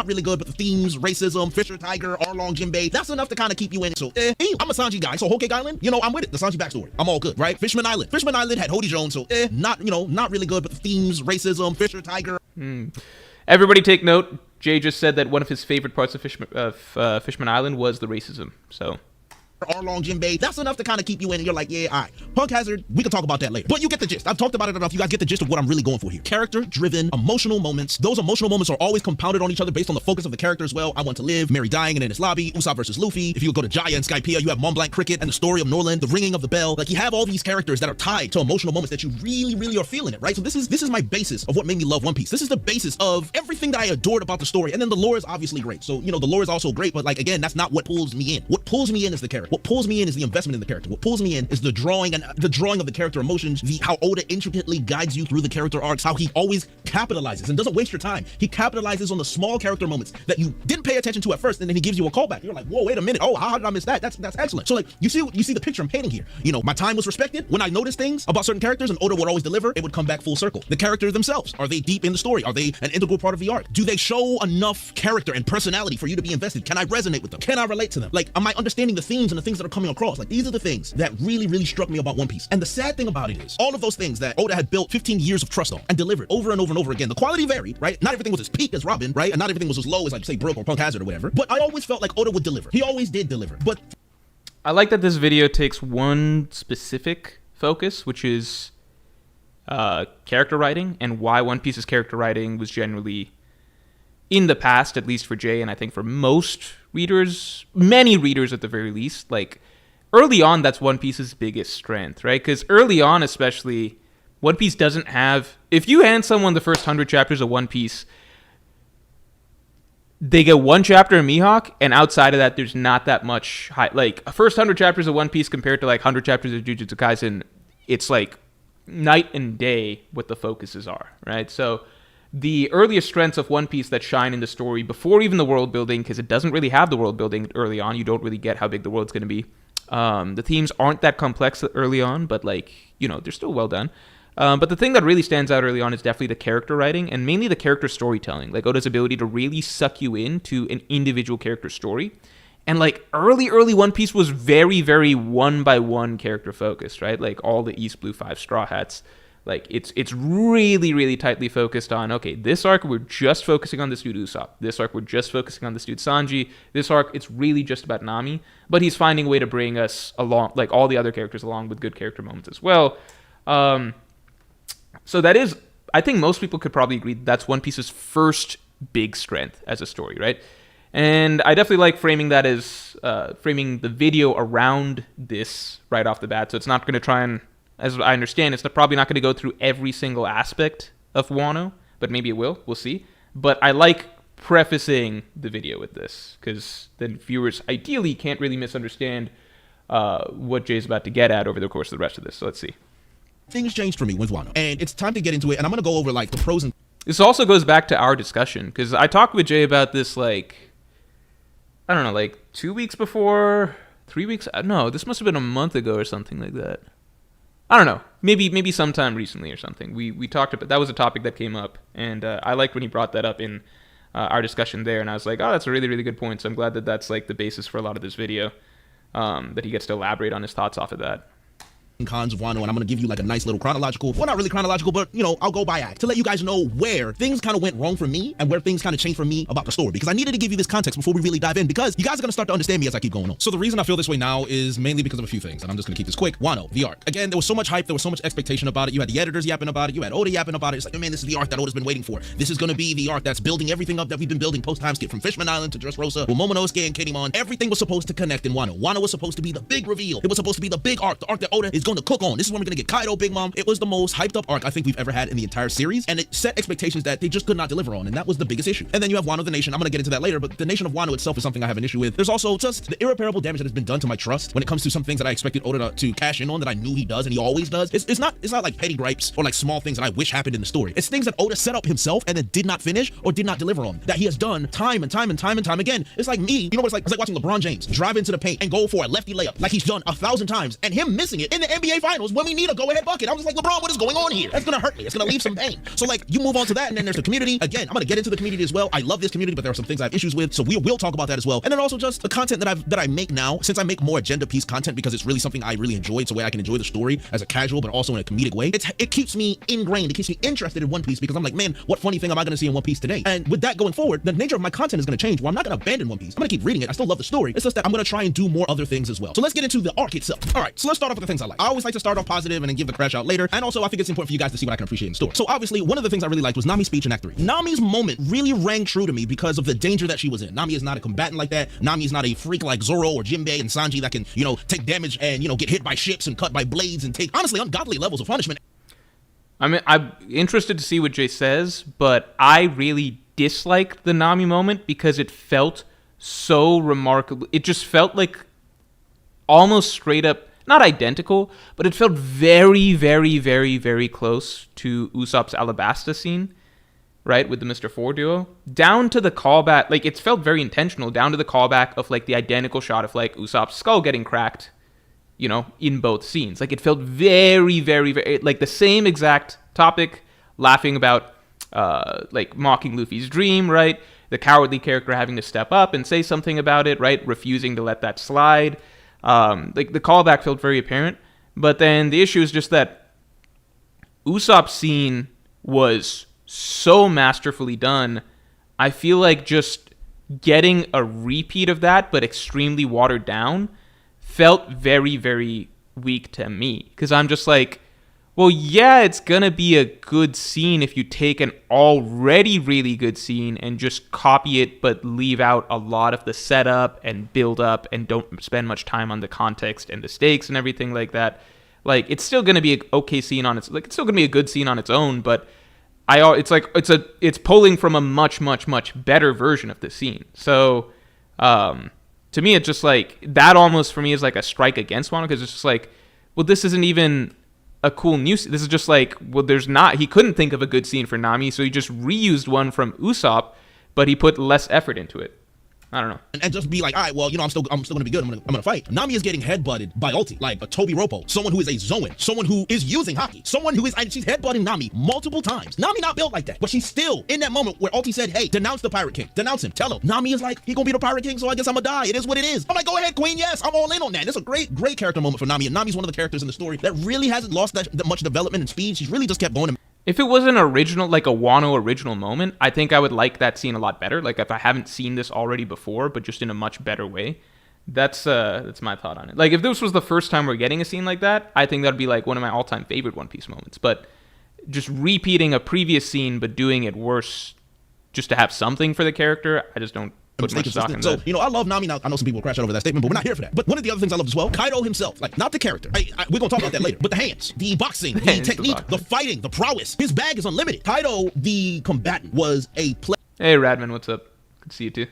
really good, but the themes, racism, Fisher Tiger, Arlong Jinbei, that's enough to kind of keep you in. So I'm a Sanji guy, so Whole Cake Island, you know, I'm with it. The Sanji backstory, I'm all good, right? Fishman Island had Hody Jones, so not really good, but the themes, racism, Fisher Tiger. Everybody take note. Jay just said that one of his favorite parts of Fishman Island was the racism. So. Arlong Jinbei, that's enough to kind of keep you in, and you're like, yeah, all right. Punk Hazard, we can talk about that later. But you get the gist. I've talked about it enough. You guys get the gist of what I'm really going for here. Character-driven, emotional moments. Those emotional moments are always compounded on each other based on the focus of the character as well. I Want to Live, Mary dying in Enies Lobby, Usopp versus Luffy. If you go to Jaya and Skypiea, you have Mont Blanc Cricket and the story of Norland, the ringing of the bell. Like, you have all these characters that are tied to emotional moments that you really, really are feeling it, right? So this is my basis of what made me love One Piece. This is the basis of everything that I adored about the story. And then the lore is obviously great. So, you know, the lore is also great, but like, again, that's not what pulls me in. What pulls me in is the character. What pulls me in is the investment in the character. What pulls me in is the drawing of the character emotions, how Oda intricately guides you through the character arcs, how he always capitalizes and doesn't waste your time. He capitalizes on the small character moments that you didn't pay attention to at first, and then he gives you a callback. You're like, whoa, wait a minute. Oh, how did I miss that? That's excellent. So like, you see the picture I'm painting here. You know, my time was respected. When I noticed things about certain characters and Oda would always deliver, it would come back full circle. The characters themselves, are they deep in the story? Are they an integral part of the arc? Do they show enough character and personality for you to be invested? Can I resonate with them? Can I relate to them? Like, am I understanding the themes and the things that are coming across? Like, these are the things that really, really struck me about One Piece. And the sad thing about it is, all of those things that Oda had built 15 years of trust on and delivered over and over and over again, the quality varied, right? Not everything was as peak as Robin, right? And not everything was as low as, like, say, Brook or Punk Hazard or whatever. But I always felt like Oda would deliver. He always did deliver. But I like that this video takes one specific focus, which is character writing, and why One Piece's character writing was generally, in the past, at least for Jay, and I think for most readers, many readers at the very least, like, early on, that's One Piece's biggest strength, right? Because early on, especially, One Piece doesn't have... If you hand someone the first 100 chapters of One Piece, they get one chapter in Mihawk, and outside of that, there's not that much... Like, first 100 chapters of One Piece compared to, like, 100 chapters of Jujutsu Kaisen, it's, like, night and day what the focuses are, right? So the earliest strengths of One Piece that shine in the story before even the world building, because it doesn't really have the world building early on, you don't really get how big the world's going to be. The themes aren't that complex early on, but, like, you know, they're still well done. But the thing that really stands out early on is definitely the character writing, and mainly the character storytelling. Like, Oda's ability to really suck you into an individual character story. And, like, early One Piece was very, very one-by-one character focused, right? Like, all the East Blue 5 Straw Hats. Like it's really, really tightly focused on, okay, this arc we're just focusing on this dude Usopp. This arc we're just focusing on this dude Sanji. This arc it's really just about Nami. But he's finding a way to bring us along, like all the other characters along with good character moments as well. So that is, I think most people could probably agree that's One Piece's first big strength as a story, right? And I definitely like framing that as framing the video around this right off the bat. So it's not going to try and, as I understand, it's probably not going to go through every single aspect of Wano, but maybe it will. We'll see. But I like prefacing the video with this, because then viewers ideally can't really misunderstand what Jay's about to get at over the course of the rest of this. So let's see. Things changed for me with Wano, and it's time to get into it, and I'm going to go over like the pros and... This also goes back to our discussion, because I talked with Jay about this, like, I don't know, like 2 weeks before, 3 weeks? No, this must have been a month ago or something like that. I don't know, maybe sometime recently or something. We talked about, that was a topic that came up, and I liked when he brought that up in our discussion there, and I was like, oh, that's a really, really good point, so I'm glad that that's like the basis for a lot of this video, that he gets to elaborate on his thoughts off of that. Cons of Wano, and I'm gonna give you like a nice little chronological, well, not really chronological, but you know, I'll go by act to let you guys know where things kind of went wrong for me and where things kind of changed for me about the story, because I needed to give you this context before we really dive in, because you guys are gonna start to understand me as I keep going on. So the reason I feel this way now is mainly because of a few things, and I'm just gonna keep this quick. Wano, the arc. Again, there was so much hype, there was so much expectation about it. You had the editors yapping about it, you had Oda yapping about it. It's like, man, this is the arc that Oda's been waiting for. This is gonna be the arc that's building everything up that we've been building post-time skip, from Fishman Island to Dressrosa, with Momonosuke and Kinemon. Everything was supposed to connect in Wano. Wano was supposed to be the big reveal. It was supposed to be the big arc, the arc that Oda is gonna cook on. This is when we're gonna get Kaido, Big Mom. It was the most hyped up arc I think we've ever had in the entire series, and it set expectations that they just could not deliver on, and that was the biggest issue. And then you have Wano the Nation. I'm gonna get into that later, but the Nation of Wano itself is something I have an issue with. There's also just the irreparable damage that has been done to my trust when it comes to some things that I expected Oda to cash in on, that I knew he does and he always does. It's not like petty gripes or like small things that I wish happened in the story. It's things that Oda set up himself and then did not finish or did not deliver on, that he has done time and time and time and time again. It's like me, you know what it's like? It's like watching LeBron James drive into the paint and go for a lefty layup like he's done 1,000 times, and him missing it in the NBA Finals when we need a go-ahead bucket. I was like, LeBron, what is going on here? That's gonna hurt me. It's gonna leave some pain. So like, you move on to that, and then there's the community. Again, I'm gonna get into the community as well. I love this community, but there are some things I have issues with, so we will talk about that as well. And then also just the content that I make now, since I make more agenda piece content because it's really something I really enjoy. It's a way I can enjoy the story as a casual, but also in a comedic way. It keeps me ingrained. It keeps me interested in One Piece, because I'm like, man, what funny thing am I gonna see in One Piece today? And with that going forward, the nature of my content is gonna change. Well, I'm not gonna abandon One Piece. I'm gonna keep reading it. I still love the story. It's just that I'm gonna try and do more other things as well. So let's get into the arc itself. All right, so let's start off with the things I like. I always like to start off positive and then give the crash out later. And also, I think it's important for you guys to see what I can appreciate in the story. So obviously, one of the things I really liked was Nami's speech in Act 3. Nami's moment really rang true to me because of the danger that she was in. Nami is not a combatant like that. Nami is not a freak like Zoro or Jinbei and Sanji that can, you know, take damage and, you know, get hit by ships and cut by blades and take, honestly, ungodly levels of punishment. I mean, I'm interested to see what Jay says, but I really dislike the Nami moment because it felt so remarkable. It just felt like almost straight up, not identical, but it felt very, very, very, very close to Usopp's Alabasta scene, right, with the Mr. 4 duo. Down to the callback, like, it felt very intentional, down to the callback of, like, the identical shot of, like, Usopp's skull getting cracked, you know, in both scenes. Like, it felt very, very, very, like, the same exact topic, laughing about, like, mocking Luffy's dream, right? The cowardly character having to step up and say something about it, right? Refusing to let that slide. Like, the callback felt very apparent. But then the issue is just that Usopp's scene was so masterfully done. I feel like just getting a repeat of that, but extremely watered down, felt very, very weak to me. Because I'm just like, well, yeah, it's gonna be a good scene if you take an already really good scene and just copy it, but leave out a lot of the setup and build up and don't spend much time on the context and the stakes and everything like that. Like, it's still gonna be an okay scene on its, like, it's still gonna be a good scene on its own, but it's pulling from a much, much, much better version of the scene. So, to me, it's just like, that almost for me is like a strike against Wano, because it's just like, well, this isn't even a cool new scene. This is just like, well, he couldn't think of a good scene for Nami, so he just reused one from Usopp, but he put less effort into it. I don't know. And just be like, all right, well, you know, I'm still gonna be good. I'm gonna fight. Nami is getting headbutted by ulti, like a Tobi Roppo, someone who is a Zoan, someone who is using hockey, someone who is, and she's headbutting Nami multiple times. Nami not built like that, but she's still in that moment where ulti said, hey, denounce the Pirate King, denounce him, tell him. Nami is like, he gonna be the Pirate King, so I guess I'm gonna die. It is what it is. I'm like, go ahead, Queen. Yes, I'm all in on that. It's a great character moment for Nami, and Nami's one of the characters in the story that really hasn't lost that much development and speed. She's really just kept going. If it was an original, like a Wano original moment, I think I would like that scene a lot better. Like if I haven't seen this already before, but just in a much better way. That's my thought on it. Like if this was the first time we're getting a scene like that, I think that'd be like one of my all-time favorite One Piece moments. But just repeating a previous scene but doing it worse just to have something for the character, I just don't put much stock in that. So, you know, I love Nami. Now, I know some people will crash out over that statement, but we're not here for that. But one of the other things I love as well, Kaido himself, like not the character. We're gonna talk about that later. But the hands, the boxing, the technique, the fighting, the prowess. His bag is unlimited. Kaido, the combatant, was a Hey, Radman, what's up? Good to see you too.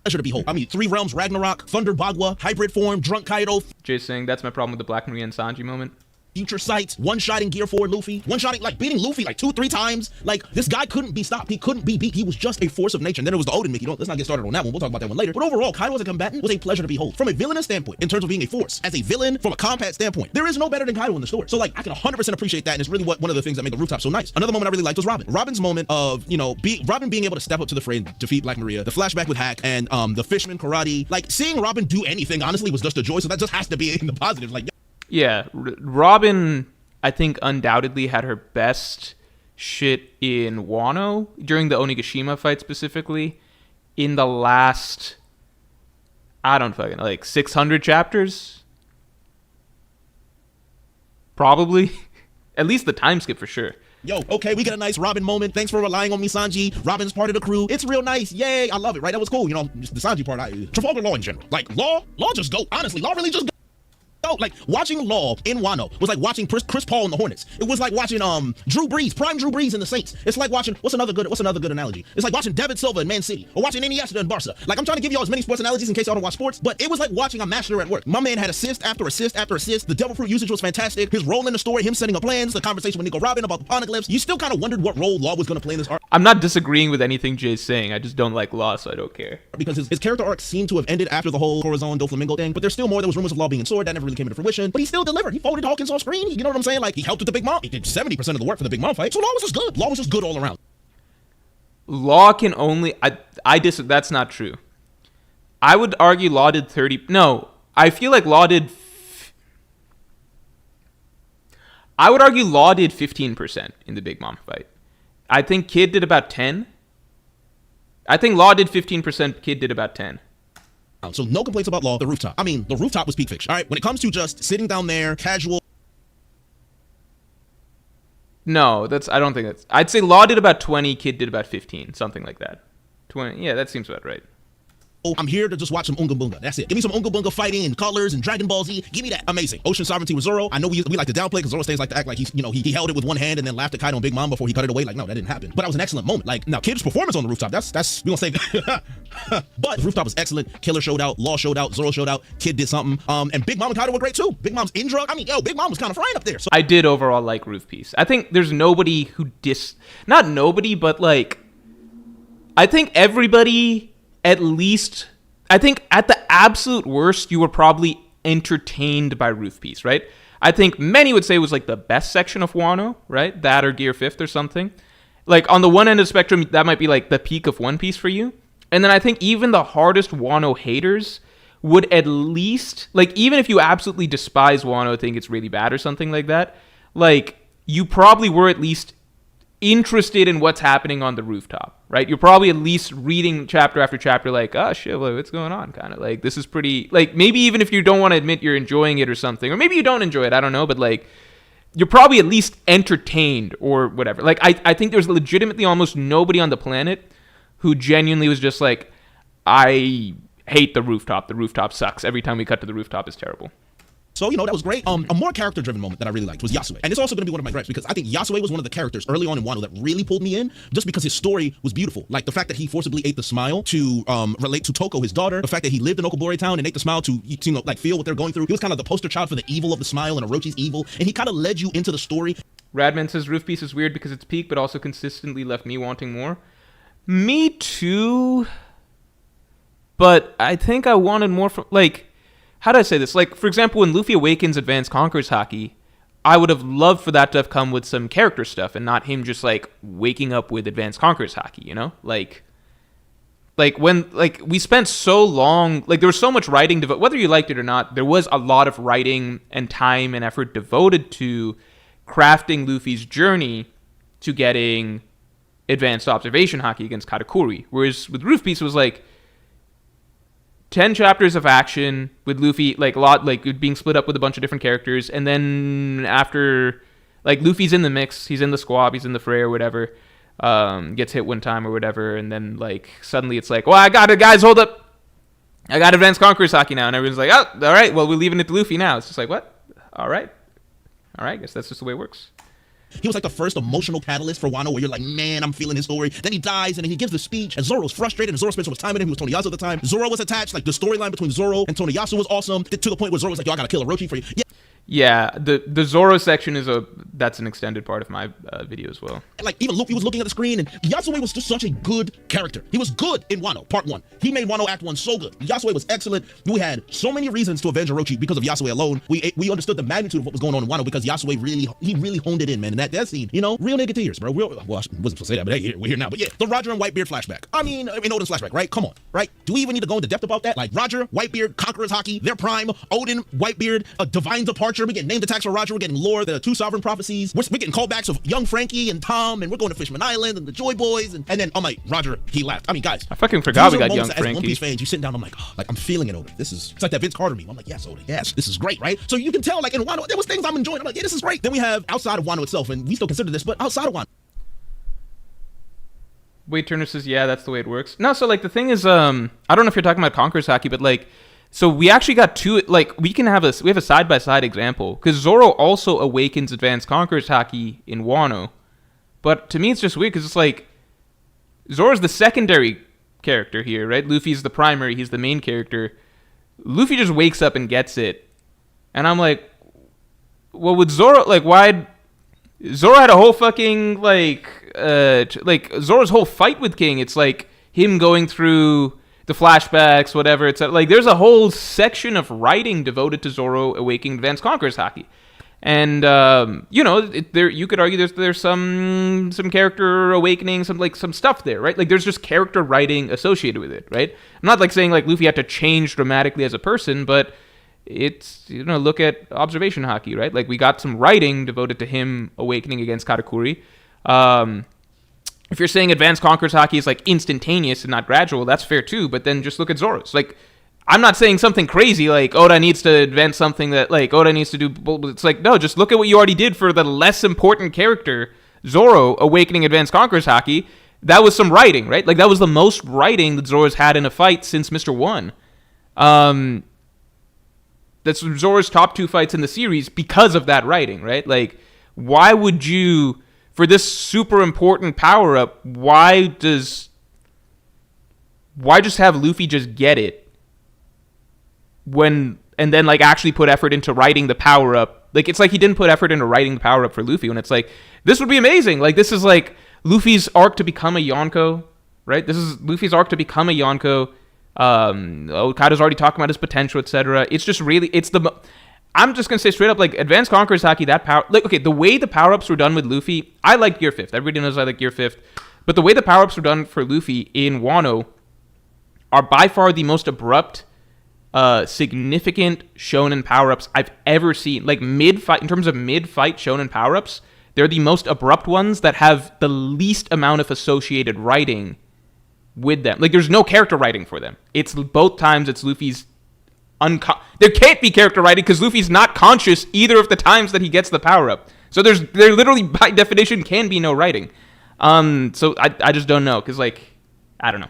pleasure to behold. I mean, Three Realms, Ragnarok, Thunder Bagua, hybrid form, drunk Kaido. Jay's saying that's my problem with the Black Maria and Sanji moment. Future sights, one-shotting Gear 4 Luffy, one-shotting, like beating Luffy like 2-3 times. Like this guy couldn't be stopped. He couldn't be beat. He was just a force of nature. And then it was the Oden Mickey. Let's not get started on that one. We'll talk about that one later. But overall, Kaido as a combatant was a pleasure to behold. From a villainous standpoint, in terms of being a force, as a villain, from a combat standpoint, there is no better than Kaido in the story. So like, I can 100% appreciate that, and it's really one of the things that made the Rooftop so nice. Another moment I really liked was Robin. Robin's moment of, you know, Robin being able to step up to the fray and defeat Black Maria, the flashback with Hack, and the Fishman karate. Like seeing Robin do anything, honestly, was just a joy. So that just has to be in the positive. Like, yeah, Robin, I think undoubtedly had her best shit in Wano during the Onigashima fight specifically. In the last, I don't fucking like 600 chapters, probably. At least the time skip for sure. Yo, okay, we get a nice Robin moment. Thanks for relying on me, Sanji. Robin's part of the crew. It's real nice. Yay, I love it, right? That was cool. You know, just the Sanji part. Trafalgar Law in general. Like, Law just go. Honestly, Law really just go. Like watching Law in Wano was like watching Chris Paul in the Hornets. It was like watching Drew Brees, prime Drew Brees in the Saints. It's like watching what's another good analogy? It's like watching David Silva in Man City or watching Iniesta in Barca. Like I'm trying to give y'all as many sports analogies in case y'all don't watch sports, but it was like watching a master at work. My man had assist after assist after assist. The Devil Fruit usage was fantastic. His role in the story, him setting up plans, the conversation with Nico Robin about the poneglyphs. You still kind of wondered what role Law was going to play in this arc. I'm not disagreeing with anything Jay's saying. I just don't like Law, so I don't care. Because his character arc seemed to have ended after the whole Corazon Doflamingo thing, but there's still more. There was rumors of Law being in Sword that never really came into fruition, but he still delivered. He folded Hawkins on screen. You know what I'm saying? Like he helped with the Big Mom. He did 70% of the work for the Big Mom fight. So Law was just good. Law was just good all around. Law can only that's not true. I would argue Law did 30. No, I feel like Law did. I would argue Law did 15% in the Big Mom fight. I think Kid did about 10. I think Law did 15%. Kid did about 10. So no complaints about Law. The Rooftop. I mean, the Rooftop was peak fiction. All right, when it comes to just sitting down there, casual. No, I don't think that's. I'd say Law did about 20, Kid did about 15, something like that. 20. Yeah, that seems about right. I'm here to just watch some Unga Bunga. That's it. Give me some Unga Bunga fighting and colors and Dragon Ball Z. Give me that. Amazing. Ocean Sovereignty with Zoro. I know we like to downplay because Zoro stays like to act like he held it with one hand and then laughed at Kaido and Big Mom before he cut it away. Like, no, that didn't happen. But that was an excellent moment. Like, now Kid's performance on the Rooftop, that's we gonna say that. But the Rooftop was excellent. Killer showed out, Law showed out, Zoro showed out, Kid did something. And Big Mom and Kaido were great too. Big Mom's in drug. I mean, yo, Big Mom was kind of frying up there. So I did overall like Roof Piece. I think there's nobody who not nobody, but like I think everybody at least. I think at the absolute worst, you were probably entertained by Roof Piece, right? I think many would say it was like the best section of Wano, right? That or Gear 5th or something. Like on the one end of the spectrum, that might be like the peak of One Piece for you. And then I think even the hardest Wano haters would at least, like even if you absolutely despise Wano, think it's really bad or something like that, like you probably were at least interested in what's happening on the rooftop, right? You're probably at least reading chapter after chapter like, oh shit, what's going on? Kind of like, this is pretty, like maybe even if you don't want to admit you're enjoying it or something, or maybe you don't enjoy it, I don't know, but like you're probably at least entertained or whatever. Like I think there's legitimately almost nobody on the planet who genuinely was just like, I hate the rooftop sucks, every time we cut to the rooftop is terrible. So, you know, that was great. A more character-driven moment that I really liked was Yasue. And it's also going to be one of my gripes because I think Yasue was one of the characters early on in Wano that really pulled me in just because his story was beautiful. Like the fact that he forcibly ate the smile to relate to Toko, his daughter. The fact that he lived in Okobore Town and ate the smile to, you know, like feel what they're going through. He was kind of the poster child for the evil of the smile and Orochi's evil. And he kind of led you into the story. Radman says Roof Piece is weird because it's peak, but also consistently left me wanting more. Me too. but I think I wanted more from, like, how do I say this? Like, for example, when Luffy awakens Advanced Conquerors Haki, I would have loved for that to have come with some character stuff and not him just, like, waking up with Advanced Conquerors Haki, you know? Like when, like, we spent so long, like, there was so much writing, whether you liked it or not, there was a lot of writing and time and effort devoted to crafting Luffy's journey to getting Advanced Observation Haki against Katakuri. Whereas with Roof Beast, it was, like, 10 chapters of action with Luffy, like, a lot, like, being split up with a bunch of different characters, and then after, like, Luffy's in the mix, he's in the squab, he's in the fray or whatever, gets hit one time or whatever, and then, like, suddenly it's like, well, I got it, guys, hold up, I got Advanced Conquerors Haki now, and everyone's like, oh, all right, well, we're leaving it to Luffy now. It's just like, what? All right, I guess that's just the way it works. He was like the first emotional catalyst for Wano, where you're like, man, I'm feeling his story. Then he dies, and then he gives the speech, and Zoro's frustrated, and Zoro spent so much time with him. He was Toniyasu at the time. Zoro was attached. Like, the storyline between Zoro and Toniyasu was awesome, to the point where Zoro was like, yo, I gotta kill Orochi for you. Yeah, the Zoro section that's an extended part of my video as well. Like, even Luffy was looking at the screen, and Yasue was just such a good character. He was good in Wano, part 1. He made Wano Act 1 so good. Yasue was excellent. We had so many reasons to avenge Orochi because of Yasue alone. We understood the magnitude of what was going on in Wano because Yasue really honed it in, man. And that scene, you know, real nigga tears, bro. Well, I wasn't supposed to say that, but hey, we're here now. But yeah, the Roger and Whitebeard flashback. I mean Oden's flashback, right? Come on, right? Do we even need to go into depth about that? Like, Roger, Whitebeard, Conquerors Haki, their prime, Oden, Whitebeard, a divine departure. We get named attacks for Roger, we're getting lore, the 2 sovereign prophecies. We're getting callbacks of young Frankie and Tom, and we're going to Fishman Island and the Joy Boys, and then, oh my, Roger, he left. I mean, guys, I fucking forgot we got young Frankie. As One Piece fans, you sitting down, I'm like, oh, like, I'm feeling it, Oden. It's like that Vince Carter meme. I'm like, yes, Oden, yes, this is great, right? So you can tell, like, in Wano, there was things I'm enjoying. I'm like, yeah, this is great. Then we have outside of Wano itself, and we still consider this, but outside of Wano. Wade Turner says, yeah, that's the way it works. No, so, like, the thing is, I don't know if you're talking about Conquerors Haki, but, like, so we actually got two, like, we have a side-by-side example, because Zoro also awakens Advanced Conquerors Haki in Wano, but to me it's just weird, because it's like, Zoro's the secondary character here, right? Luffy's the primary, he's the main character. Luffy just wakes up and gets it, and I'm like, well, with Zoro, like, why... Zoro had a whole fucking, like, Zoro's whole fight with King, it's like, him going through the flashbacks, whatever. It's like there's a whole section of writing devoted to Zoro awakening Advanced Conquerors Haki, and you know, there you could argue there's some character awakening, some stuff there, right? Like there's just character writing associated with it, right? I'm not like saying like Luffy had to change dramatically as a person, but it's, you know, look at Observation Haki, right? Like we got some writing devoted to him awakening against Katakuri. If you're saying Advanced Conquerors Haki is like instantaneous and not gradual, that's fair too, but then just look at Zoro's. Like, I'm not saying something crazy like Oda needs to advance something that like Oda needs to do. It's like, no, just look at what you already did for the less important character, Zoro, awakening Advanced Conquerors Haki. That was some writing, right? Like, that was the most writing that Zoro's had in a fight since Mr. 1. That's Zoro's top 2 fights in the series because of that writing, right? Like, why would you... For this super important power-up, why just have Luffy just get it and then like actually put effort into writing the power-up? Like, it's like he didn't put effort into writing the power-up for Luffy when it's like, this would be amazing. Like, this is like Luffy's arc to become a Yonko, right? This is Luffy's arc to become a Yonko. Okada's already talking about his potential, etc. It's just really, I'm just going to say straight up, like, Advanced Conquerors Haki, that power... Like, okay, the way the power-ups were done with Luffy... I like Gear 5th. Everybody knows I like Gear 5th. But the way the power-ups were done for Luffy in Wano are by far the most abrupt, significant shonen power-ups I've ever seen. Like, mid-fight... In terms of mid-fight shonen power-ups, they're the most abrupt ones that have the least amount of associated writing with them. Like, there's no character writing for them. It's both times it's Luffy's... There can't be character writing because Luffy's not conscious either of the times that he gets the power up. So there literally by definition can be no writing. So I just don't know because, like, I don't know.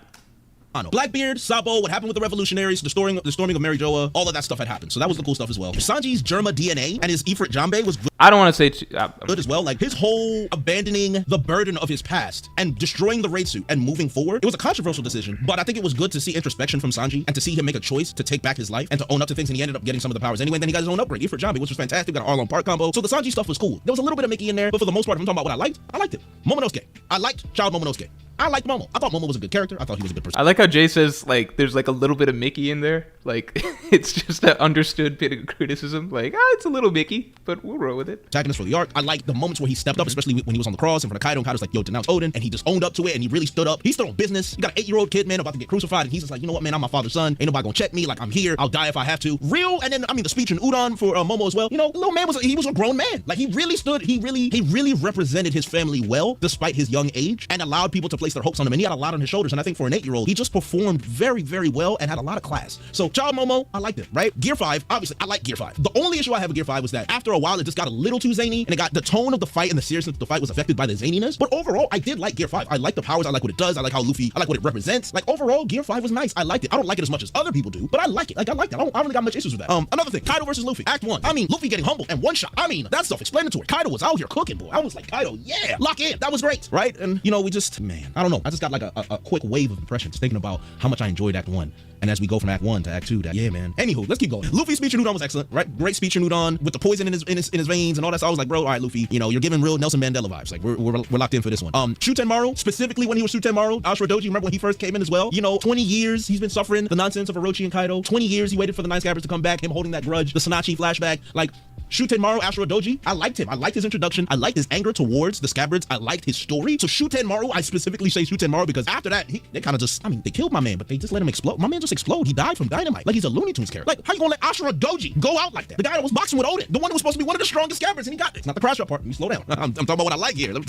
Blackbeard, Sabo, what happened with the revolutionaries, the storming of Mary Joa, all of that stuff had happened. So that was the cool stuff as well. Sanji's Germa DNA and his Ifrit Jambe was good. I don't want to say good as well. Like, his whole abandoning the burden of his past and destroying the raid suit and moving forward. It was a controversial decision, but I think it was good to see introspection from Sanji and to see him make a choice to take back his life and to own up to things. And he ended up getting some of the powers anyway. And then he got his own upgrade, Ifrit Jambe, which was fantastic. Got an Arlong Park combo. So the Sanji stuff was cool. There was a little bit of Mickey in there, but for the most part, if I'm talking about what I liked it. Momonosuke. I liked Child Momonosuke. I liked Momo. I thought Momo was a good character. I thought he was a good person. I like how Jay says, like, there's, like, a little bit of Mickey in there. Like, it's just an understood bit of criticism. Like, it's a little Mickey, but we'll roll with it. Attacking us for the arc. I like the moments where he stepped up, especially when he was on the cross in front of Kaido, and Kaido's like, yo, denounce Oden, and he just owned up to it, and he really stood up. He stood on business. You got an 8-year-old kid, man, about to get crucified, and he's just like, you know what, man, I'm my father's son. Ain't nobody gonna check me. Like, I'm here. I'll die if I have to. Real, and then, I mean, the speech in Udon for Momo as well. You know, the little man was a grown man. Like, he really represented his family well, despite his young age, and allowed people to place their hopes on him, and he had a lot on his shoulders, and I think for an 8-year-old, he just performed very, very well and had a lot of class. So, Child Momo, I liked it, right? Gear 5, obviously, I like Gear 5. The only issue I have with Gear 5 was that after a while, it just got a little too zany, and the tone of the fight and the seriousness of the fight was affected by the zaniness, but overall, I did like Gear 5. I like the powers, I like what it does, I like how Luffy, I like what it represents. Like, overall, Gear 5 was nice. I liked it. I don't like it as much as other people do, but I like it. Like, I like it. I don't really got much issues with that. Another thing, Kaido versus Luffy, Act 1. I mean, Luffy getting humbled and one shot. I mean, that's self-explanatory. Kaido was out here cooking, boy. I was like, Kaido, yeah, lock in. That was great, right? And, you know, we just, man, I don't know. I just got like a quick wave of impressions thinking about how much I enjoyed Act 1. And as we go from Act 1 to Act 2, yeah, man. Anywho, let's keep going. Luffy's speech in Udon was excellent, right? Great speech in Udon with the poison in his veins and all that. So I was like, bro, all right, Luffy, you know, you're giving real Nelson Mandela vibes. Like, we're locked in for this one. Shutenmaru, specifically when he was Shutenmaru, Ashura Doji, remember when he first came in as well? You know, 20 years he's been suffering the nonsense of Orochi and Kaido. 20 years he waited for the Nine Scabbards to come back, him holding that grudge, the Sanachi flashback. Like, Shutenmaru, Ashura Doji, I liked him. I liked his introduction. I liked his anger towards the Scabbards. I liked his story. So Shutenmaru, I specifically say Shutenmaru because after that, they kind of just, I mean, they killed my man, but they just let him explode. My man just exploded. He died from dynamite. Like, he's a Looney Tunes character. Like, how you gonna let Ashura Doji go out like that? The guy that was boxing with Oden, the one that was supposed to be one of the strongest Scabbards, and he got it. It's not the crash out part. Let me slow down. I'm talking about what I like here. I'm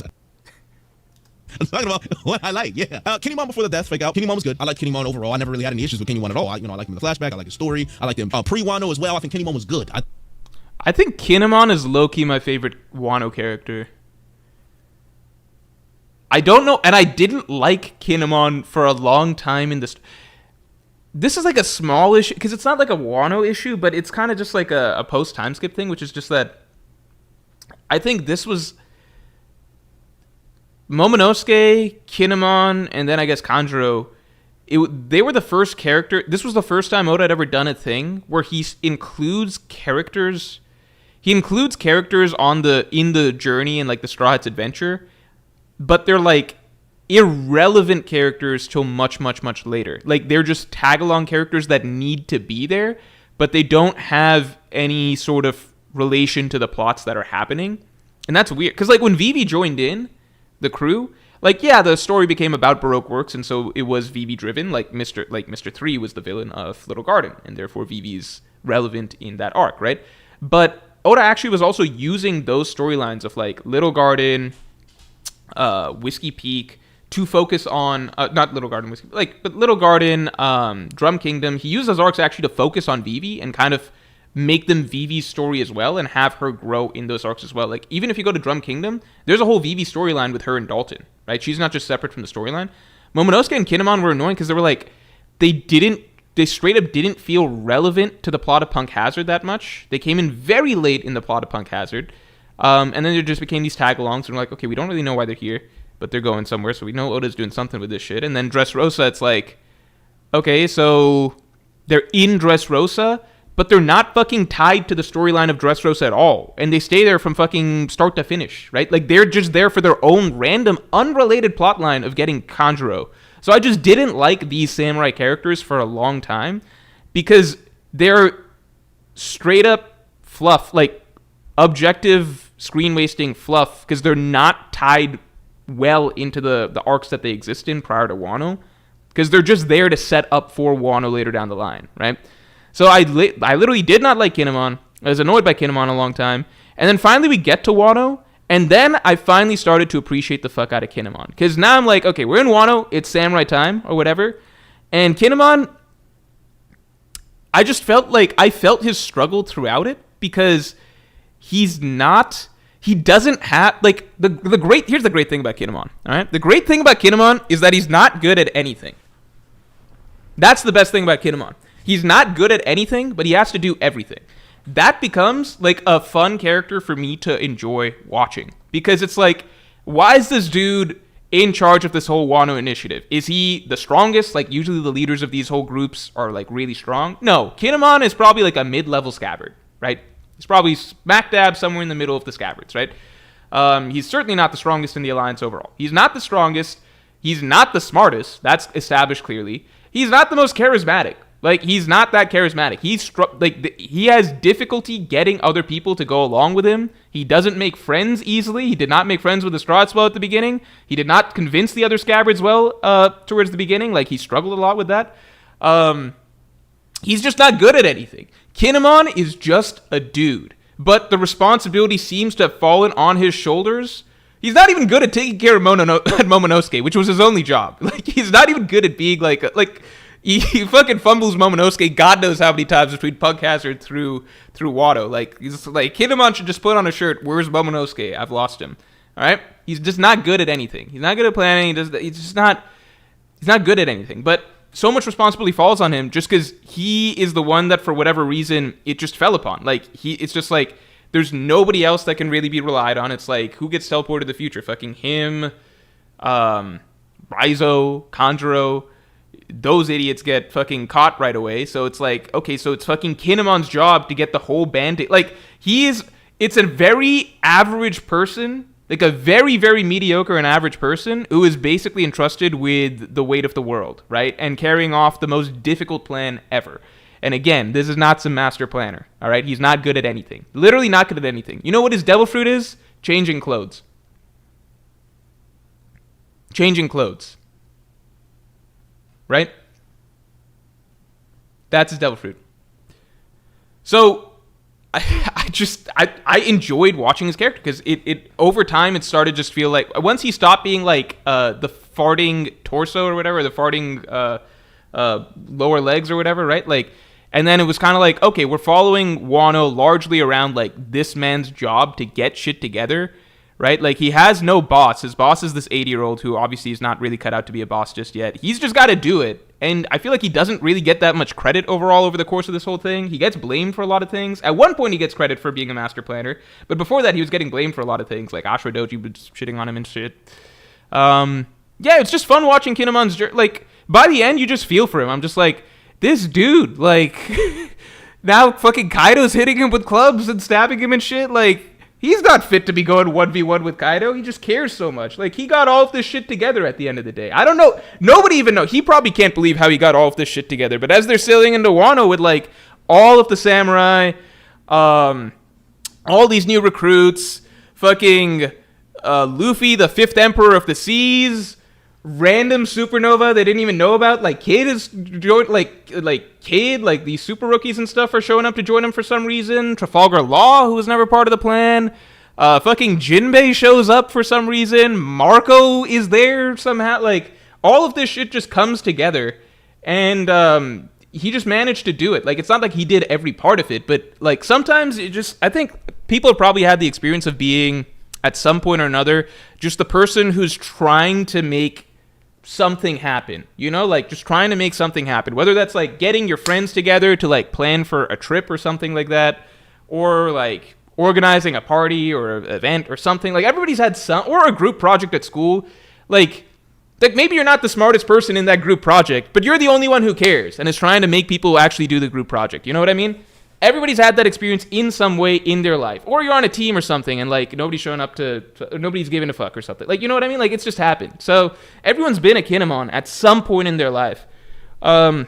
talking about what I like, yeah. Kinemon before the death, fake out. Kinemon's good. I like Kinemon overall. I never really had any issues with Kinemon at all. I like him in the flashback. I like his story. I like him pre-Wano as well. I think Kinemon was good. I think Kinemon is low-key my favorite Wano character. I don't know, and I didn't like Kinemon for a long time in this. This is like a small issue, because it's not like a Wano issue, but it's kind of just like a post-time skip thing, which is just that I think this was Momonosuke, Kinemon, and then I guess Kanjuro. They were the first character. This was the first time Oda had ever done a thing where he includes characters. He includes characters in the journey and like the Straw Hats adventure, but they're like irrelevant characters till much, much, much later. Like, they're just tag-along characters that need to be there, but they don't have any sort of relation to the plots that are happening. And that's weird, because like when Vivi joined in the crew, like, yeah, the story became about Baroque works, and so it was Vivi driven. Like Mr. 3 was the villain of Little Garden, and therefore Vivi's relevant in that arc, right? But Oda actually was also using those storylines of like Little Garden, Whiskey Peak to focus on not Little Garden, but Little Garden, Drum Kingdom. He used those arcs actually to focus on Vivi and kind of make them Vivi's story as well and have her grow in those arcs as well. Like, even if you go to Drum Kingdom, there's a whole Vivi storyline with her and Dalton, right? She's not just separate from the storyline. Momonosuke and Kinemon were annoying because they were like, they straight up didn't feel relevant to the plot of Punk Hazard that much. They came in very late in the plot of Punk Hazard. And then there just became these tag-alongs, and we're like, okay, we don't really know why they're here, but they're going somewhere, so we know Oda's doing something with this shit. And then Dressrosa, it's like, okay, so they're in Dressrosa, but they're not fucking tied to the storyline of Dressrosa at all. And they stay there from fucking start to finish, right? Like, they're just there for their own random, unrelated plotline of getting Kanjuro. So I just didn't like these samurai characters for a long time because they're straight up fluff, like objective screen wasting fluff, because they're not tied well into the arcs that they exist in prior to Wano, because they're just there to set up for Wano later down the line, right? So I literally did not like Kinemon. I was annoyed by Kinemon a long time. And then finally we get to Wano, and then I finally started to appreciate the fuck out of Kinemon. Because now I'm like, okay, we're in Wano, it's samurai time, or whatever. And Kinemon, I just felt like, I felt his struggle throughout it, because he doesn't have, like, here's the great thing about Kinemon, alright? The great thing about Kinemon is that he's not good at anything. That's the best thing about Kinemon. He's not good at anything, but he has to do everything. That becomes like a fun character for me to enjoy watching, because it's like, why is this dude in charge of this whole Wano initiative? Is he the strongest? Like, usually the leaders of these whole groups are like really strong. No, Kinemon is probably like a mid-level scabbard, right? He's probably smack dab somewhere in the middle of the scabbards, right? He's certainly not the strongest in the alliance overall. He's not the strongest. He's not the smartest. That's established clearly. He's not the most charismatic. Like, he's not that charismatic. He has difficulty getting other people to go along with him. He doesn't make friends easily. He did not make friends with the Strahd well at the beginning. He did not convince the other Scabbards well towards the beginning. Like, he struggled a lot with that. He's just not good at anything. Kinemon is just a dude, but the responsibility seems to have fallen on his shoulders. He's not even good at taking care of Momonosuke, which was his only job. Like, he's not even good at being like he fucking fumbles Momonosuke God knows how many times between Punk Hazard through Wano. Like, he's like, Kinemon should just put on a shirt, "Where's Momonosuke? I've lost him." All right? He's just not good at anything. He's not good at planning. He's not good at anything. But so much responsibility falls on him just because he is the one that, for whatever reason, it just fell upon. Like, it's just like, there's nobody else that can really be relied on. It's like, who gets teleported to the future? Fucking him, Raizo, Kanjuro. Those idiots get fucking caught right away. So it's like, okay, so it's fucking Kinemon's job to get the whole band. Like, it's a very average person, like a very, very mediocre and average person who is basically entrusted with the weight of the world, right? And carrying off the most difficult plan ever. And again, this is not some master planner, all right? He's not good at anything. Literally not good at anything. You know what his devil fruit is? Changing clothes. Changing clothes. Right? That's his devil fruit. So, I enjoyed watching his character because it over time it started just feel like, once he stopped being like the farting torso or whatever, the farting lower legs or whatever, right? Like, and then it was kind of like, okay, we're following Wano largely around like this man's job to get shit together, right? Like, he has no boss. His boss is this 80-year-old who obviously is not really cut out to be a boss just yet. He's just got to do it. And I feel like he doesn't really get that much credit overall over the course of this whole thing. He gets blamed for a lot of things. At one point, he gets credit for being a master planner. But before that, he was getting blamed for a lot of things. Like, Ashura Doji was shitting on him and shit. Yeah, it's just fun watching Kinemon's journey. Like, by the end, you just feel for him. I'm just like, this dude, like, now fucking Kaido's hitting him with clubs and stabbing him and shit. Like, he's not fit to be going 1v1 with Kaido. He just cares so much. Like, he got all of this shit together at the end of the day. I don't know. Nobody even knows. He probably can't believe how he got all of this shit together. But as they're sailing into Wano with, like, all of the samurai, all these new recruits, fucking Luffy, the 5th Emperor of the Seas, random supernova they didn't even know about, like Kid is joined, like Kid, like these super rookies and stuff are showing up to join him for some reason. Trafalgar Law, who was never part of the plan, fucking Jinbei shows up for some reason. Marco is there somehow. Like, all of this shit just comes together, and he just managed to do it. Like, it's not like he did every part of it, but like sometimes it just, I think people have probably had the experience of being at some point or another just the person who's trying to make something happen, you know, like just trying to make something happen, whether that's like getting your friends together to like plan for a trip or something like that, or like organizing a party or an event or something. Like, everybody's had some, or a group project at school. Like maybe you're not the smartest person in that group project, but you're the only one who cares and is trying to make people actually do the group project. You know what I mean? Everybody's had that experience in some way in their life. Or you're on a team or something and like nobody's showing up nobody's giving a fuck or something. Like, you know what I mean? Like, it's just happened. So everyone's been a Kinemon at some point in their life. Yeah,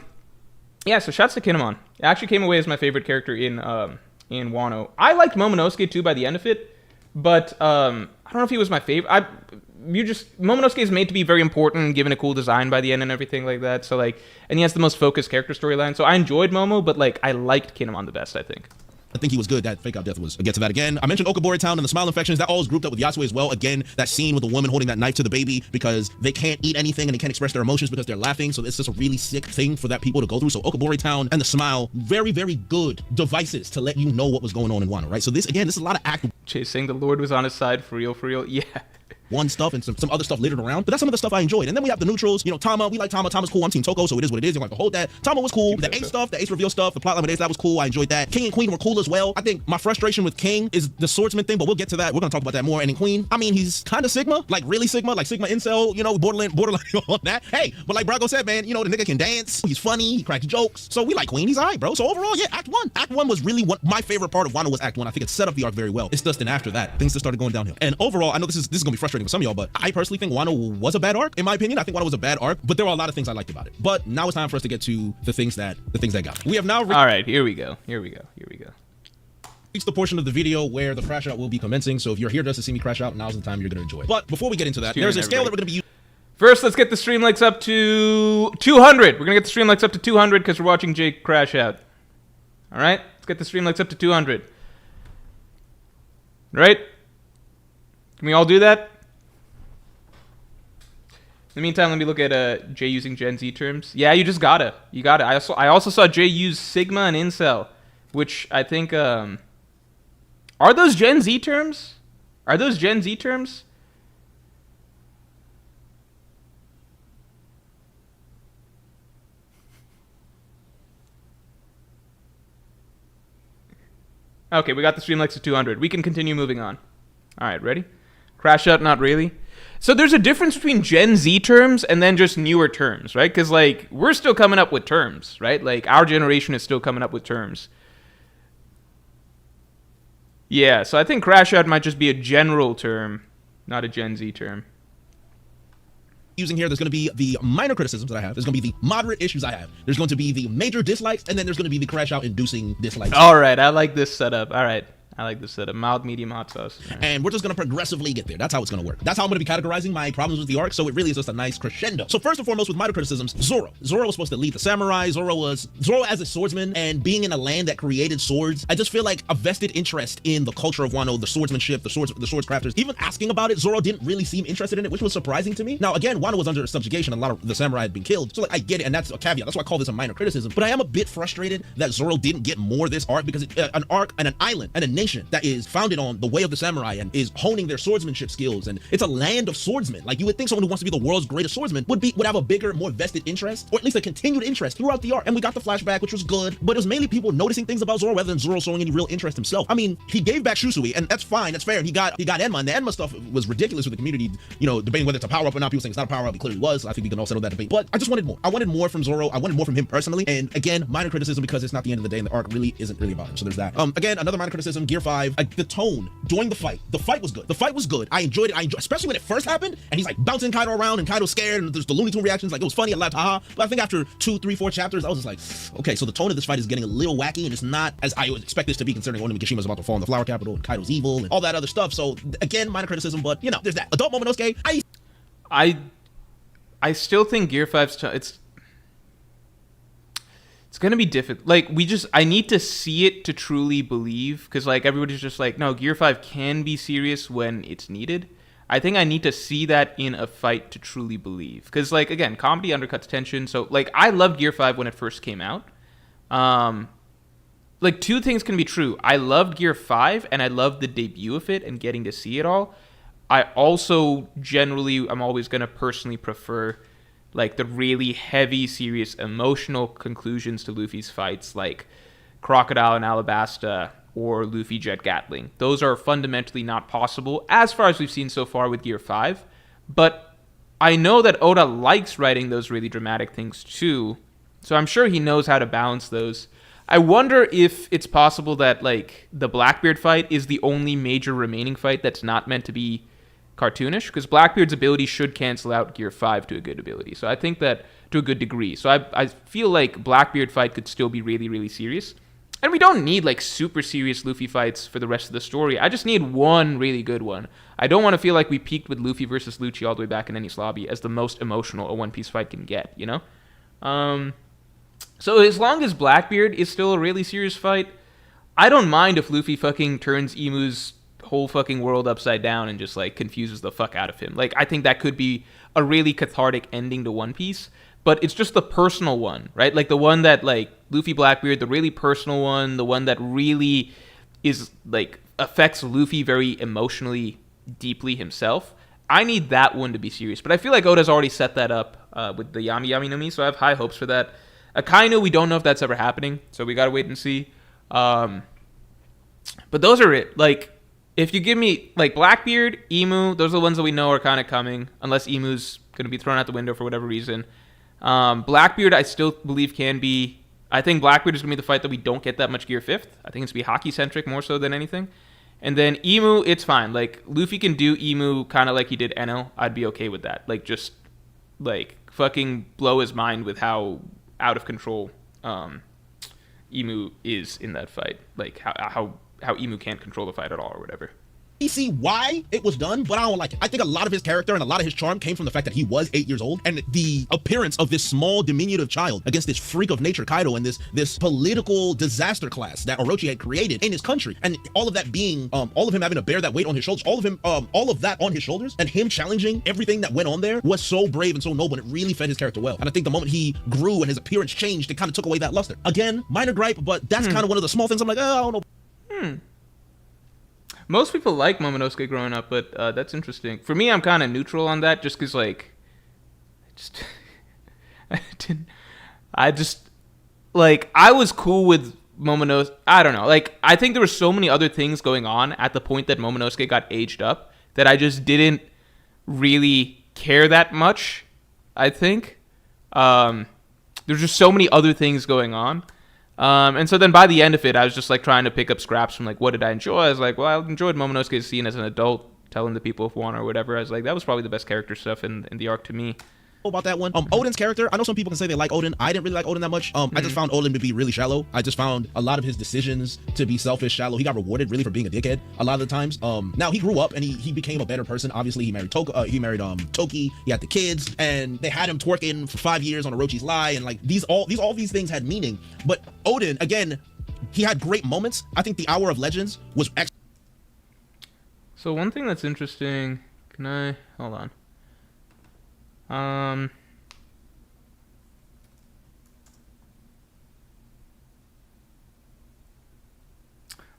so shouts to Kinemon. It actually came away as my favorite character in Wano. I liked Momonosuke too by the end of it, but I don't know if he was my favorite. Momonosuke is made to be very important and given a cool design by the end and everything like that. So like, and he has the most focused character storyline. So I enjoyed Momo, but like, I liked Kinemon the best, I think. I think he was good. That fake out death was, I'll get to that again. I mentioned Okabori Town and the smile infections. That all is grouped up with Yasue as well. Again, that scene with the woman holding that knife to the baby because they can't eat anything and they can't express their emotions because they're laughing. So it's just a really sick thing for that people to go through. So Okabori Town and the smile, very, very good devices to let you know what was going on in Wano, right? So this, again, this is a lot of act. Chase saying the Lord was on his side for real, for real. Yeah. One stuff and some other stuff littered around, but that's some of the stuff I enjoyed. And then we have the neutrals, you know, Tama, we like Tama. Tama's cool. I'm Team Toko, so it is what it is. You're like, hold that. Tama was cool. The Ace stuff, the Ace reveal stuff, the plotline with Ace, that was cool. I enjoyed that. King and Queen were cool as well. I think my frustration with King is the swordsman thing, but we'll get to that. We're gonna talk about that more. And in Queen, I mean, he's kind of Sigma, like really Sigma, like Sigma incel, you know, borderline on that. Hey, but like Brago said, man, you know, the nigga can dance. He's funny. He cracks jokes. So we like Queen. He's all right, bro. So overall, yeah, Act 1. Act 1 was really what my favorite part of Wano was. Act 1. I think it set up the arc very well. It's just then after that, things just started going downhill. And overall, I know this is gonna be frustrating frustrating for some of y'all, but I personally think Wano was a bad arc. In my opinion, I think Wano was a bad arc, but there were a lot of things I liked about it. But now it's time for us to get to the things that got me. We have now all right, here we go. Reached the portion of the video where the crash out will be commencing. So if you're here just to see me crash out, now's the time you're gonna enjoy it. But before we get into that, there's a scale that we're gonna be using. First, let's get the stream likes up to 200. We're gonna get the stream likes up to 200 because we're watching Jake crash out. All right, let's get the stream likes up to 200. Right? Can we all do that? In the meantime, let me look at Jay using Gen Z terms. Yeah, you just gotta. You gotta. I also saw Jay use Sigma and Incel, which I think are those Gen Z terms? Are those Gen Z terms? Okay, we got the stream likes to 200. We can continue moving on. All right, ready? Crash out, not really. So there's a difference between Gen Z terms and then just newer terms, right? Because, like, we're still coming up with terms, right? Like, our generation is still coming up with terms. Yeah, so I think crash out might just be a general term, not a Gen Z term. Using here, there's going to be the minor criticisms that I have. There's going to be the moderate issues I have. There's going to be the major dislikes, and then there's going to be the crash out inducing dislikes. All right, I like this setup. All right. I like this setup. Mild, medium, hot sauce. Right. And we're just going to progressively get there. That's how it's going to work. That's how I'm going to be categorizing my problems with the arc, so it really is just a nice crescendo. So first and foremost, with minor criticisms, Zoro. Zoro was supposed to lead the samurai. Zoro as a swordsman, and being in a land that created swords, I just feel like a vested interest in the culture of Wano, the swordsmanship, the swords crafters. Even asking about it, Zoro didn't really seem interested in it, which was surprising to me. Now, again, Wano was under subjugation. A lot of the samurai had been killed, so like I get it, and that's a caveat. That's why I call this a minor criticism. But I am a bit frustrated that Zoro didn't get more of this arc, because an arc and an island and a nation that is founded on the way of the samurai and is honing their swordsmanship skills, and it's a land of swordsmen. Like, you would think someone who wants to be the world's greatest swordsman would have a bigger, more vested interest, or at least a continued interest throughout the arc. And we got the flashback, which was good, but it was mainly people noticing things about Zoro rather than Zoro showing any real interest himself. I mean, he gave back Shusui, and that's fine, that's fair, and he got Enma, and the Enma stuff was ridiculous with the community, you know, debating whether it's a power up or not. People saying it's not a power up. It clearly was. I think we can all settle that debate. But I just wanted more. I wanted more from Zoro. I wanted more from him personally. And again, minor criticism, because it's not the end of the day, and the arc really isn't really about him. So there's that. Again, another minor criticism, Gear 5, the tone during the fight. The fight was good. The fight was good. I enjoyed it. Especially when it first happened, and he's like bouncing Kaido around, and Kaido's scared, and there's the Looney Tunes reactions. Like, it was funny. I laughed, haha. But I think after 2, 3, 4 chapters, I was just like, okay, so the tone of this fight is getting a little wacky, and it's not as I would expect this to be, considering Oden Mikishima's about to fall in the Flower Capital, and Kaido's evil, and all that other stuff. So again, minor criticism, but you know, there's that. Adult moment, okay. I still think Gear 5's it's gonna be difficult. Like, I need to see it to truly believe, because like everybody's just like, no, Gear 5 can be serious when it's needed. I think I need to see that in a fight to truly believe, because like, again, comedy undercuts tension. So like, I loved Gear 5 when it first came out. Like, two things can be true. I loved Gear 5 and I loved the debut of it and getting to see it all. I also generally, I'm always going to personally prefer like the really heavy, serious, emotional conclusions to Luffy's fights, like Crocodile and Alabasta or Luffy Jet Gatling. Those are fundamentally not possible as far as we've seen so far with Gear 5. But I know that Oda likes writing those really dramatic things too, so I'm sure he knows how to balance those. I wonder if it's possible that like the Blackbeard fight is the only major remaining fight that's not meant to be cartoonish, because Blackbeard's ability should cancel out Gear 5 to a good ability. So I think that to a good degree. So I feel like Blackbeard fight could still be really, really serious. And we don't need like super serious Luffy fights for the rest of the story. I just need one really good one. I don't want to feel like we peaked with Luffy versus Lucci all the way back in Enies Lobby as the most emotional a One Piece fight can get, you know? So as long as Blackbeard is still a really serious fight, I don't mind if Luffy fucking turns Imu's whole fucking world upside down and just like confuses the fuck out of him. Like, I think that could be a really cathartic ending to One Piece, but it's just the personal one, right? Like the one that like Luffy Blackbeard, the really personal one, the one that really is like affects Luffy very emotionally deeply himself. I need that one to be serious, but I feel like Oda's already set that up with the Yami Yami no Mi, so I have high hopes for that. Akainu, we don't know if that's ever happening, so we gotta wait and see. But those are it. Like, if you give me like Blackbeard, Emu, those are the ones that we know are kind of coming, unless Emu's going to be thrown out the window for whatever reason. Blackbeard, I still believe can be. I think Blackbeard is going to be the fight that we don't get that much Gear 5th. I think it's going to be hockey-centric more so than anything. And then Emu, it's fine. Like, Luffy can do Emu kind of like he did Eno. I'd be okay with that. Like, just, like, fucking blow his mind with how out of control Emu is in that fight. Like, how Emu can't control the fight at all or whatever. See why it was done, but I don't like it. I think a lot of his character and a lot of his charm came from the fact that he was 8 years old, and the appearance of this small, diminutive child against this freak of nature, Kaido, and this political disaster class that Orochi had created in his country, and all of that being, all of him having to bear that weight on his shoulders, all of that on his shoulders, and him challenging everything that went on there was so brave and so noble, and it really fed his character well. And I think the moment he grew and his appearance changed, it kind of took away that luster. Again, minor gripe, but that's kind of one of the small things I'm like, oh, I don't know. Most people like Momonosuke growing up, but that's interesting. For me, I'm kind of neutral on that, just because, like, I was cool with Momonosuke. I don't know. Like, I think there were so many other things going on at the point that Momonosuke got aged up that I just didn't really care that much, I think. There's just so many other things going on. And so then by the end of it, I was just like trying to pick up scraps from like, what did I enjoy? I was like, well, I enjoyed Momonosuke's scene as an adult, telling the people of Wano or whatever. I was like, that was probably the best character stuff in the arc to me. About that one. Oden's character, I know some people can say they like Oden. I didn't really like Oden that much. I just found Oden to be really shallow. I just found a lot of his decisions to be selfish, shallow. He got rewarded really for being a dickhead a lot of the times. Now he grew up and he became a better person. Obviously he married Toki, he had the kids, and they had him twerking for 5 years on Orochi's lie, and like all these things had meaning. But Oden, again, he had great moments. I think the Hour of Legends was excellent. So one thing that's interesting, hold on.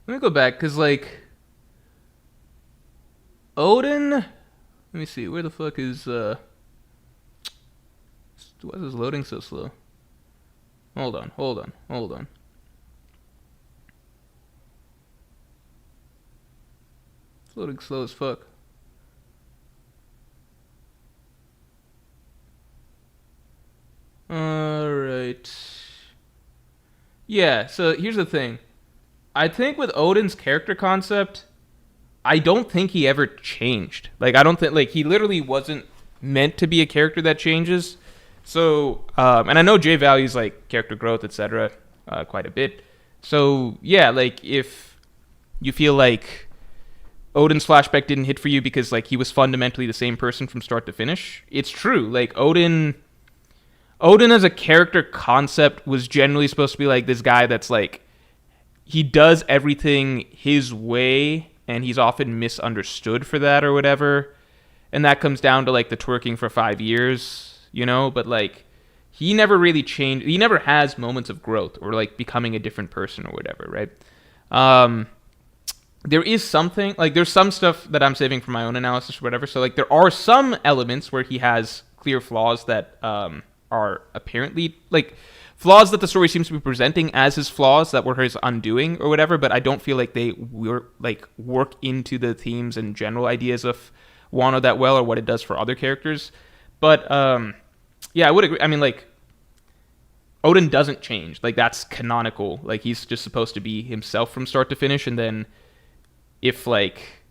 Let me go back, because, like, Oden, let me see, where the fuck is, why is this loading so slow? Hold on. It's loading slow as fuck. Alright. Yeah, so here's the thing. I think with Oden's character concept, I don't think he ever changed. Like, I don't think, like, he literally wasn't meant to be a character that changes. So, and I know Jay values, like, character growth, etc., quite a bit. So, yeah, like, if you feel like Oden's flashback didn't hit for you because, like, he was fundamentally the same person from start to finish, it's true. Like, Oden as a character concept was generally supposed to be like this guy that's like, he does everything his way and he's often misunderstood for that or whatever. And that comes down to like the twerking for 5 years, you know, but like he never really changed. He never has moments of growth or like becoming a different person or whatever, right? There is something, like there's some stuff that I'm saving for my own analysis or whatever. So like there are some elements where he has clear flaws that, are apparently like flaws that the story seems to be presenting as his flaws that were his undoing or whatever, but I don't feel like they were like work into the themes and general ideas of Wano that well or what it does for other characters. But yeah, I would agree. I mean, like Oden doesn't change. Like that's canonical. Like he's just supposed to be himself from start to finish, and then if like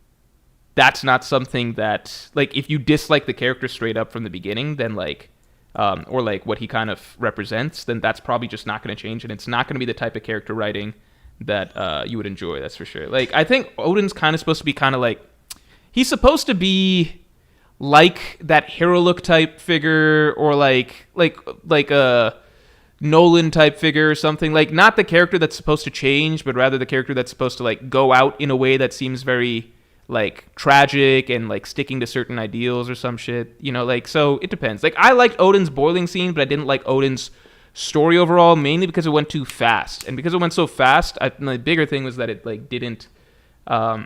that's not something that like if you dislike the character straight up from the beginning, then like or like what he kind of represents, then that's probably just not going to change, and it's not going to be the type of character writing that you would enjoy, that's for sure. Like, I think Oden's kind of supposed to be kind of like, he's supposed to be like that hero look type figure, or like a Nolan type figure or something. Like, not the character that's supposed to change, but rather the character that's supposed to like go out in a way that seems very like tragic and like sticking to certain ideals or some shit, you know, like, so it depends. Like, I liked Oden's boiling scene, but I didn't like Oden's story overall, mainly because it went too fast. And because it went so fast, the bigger thing was that it like didn't draw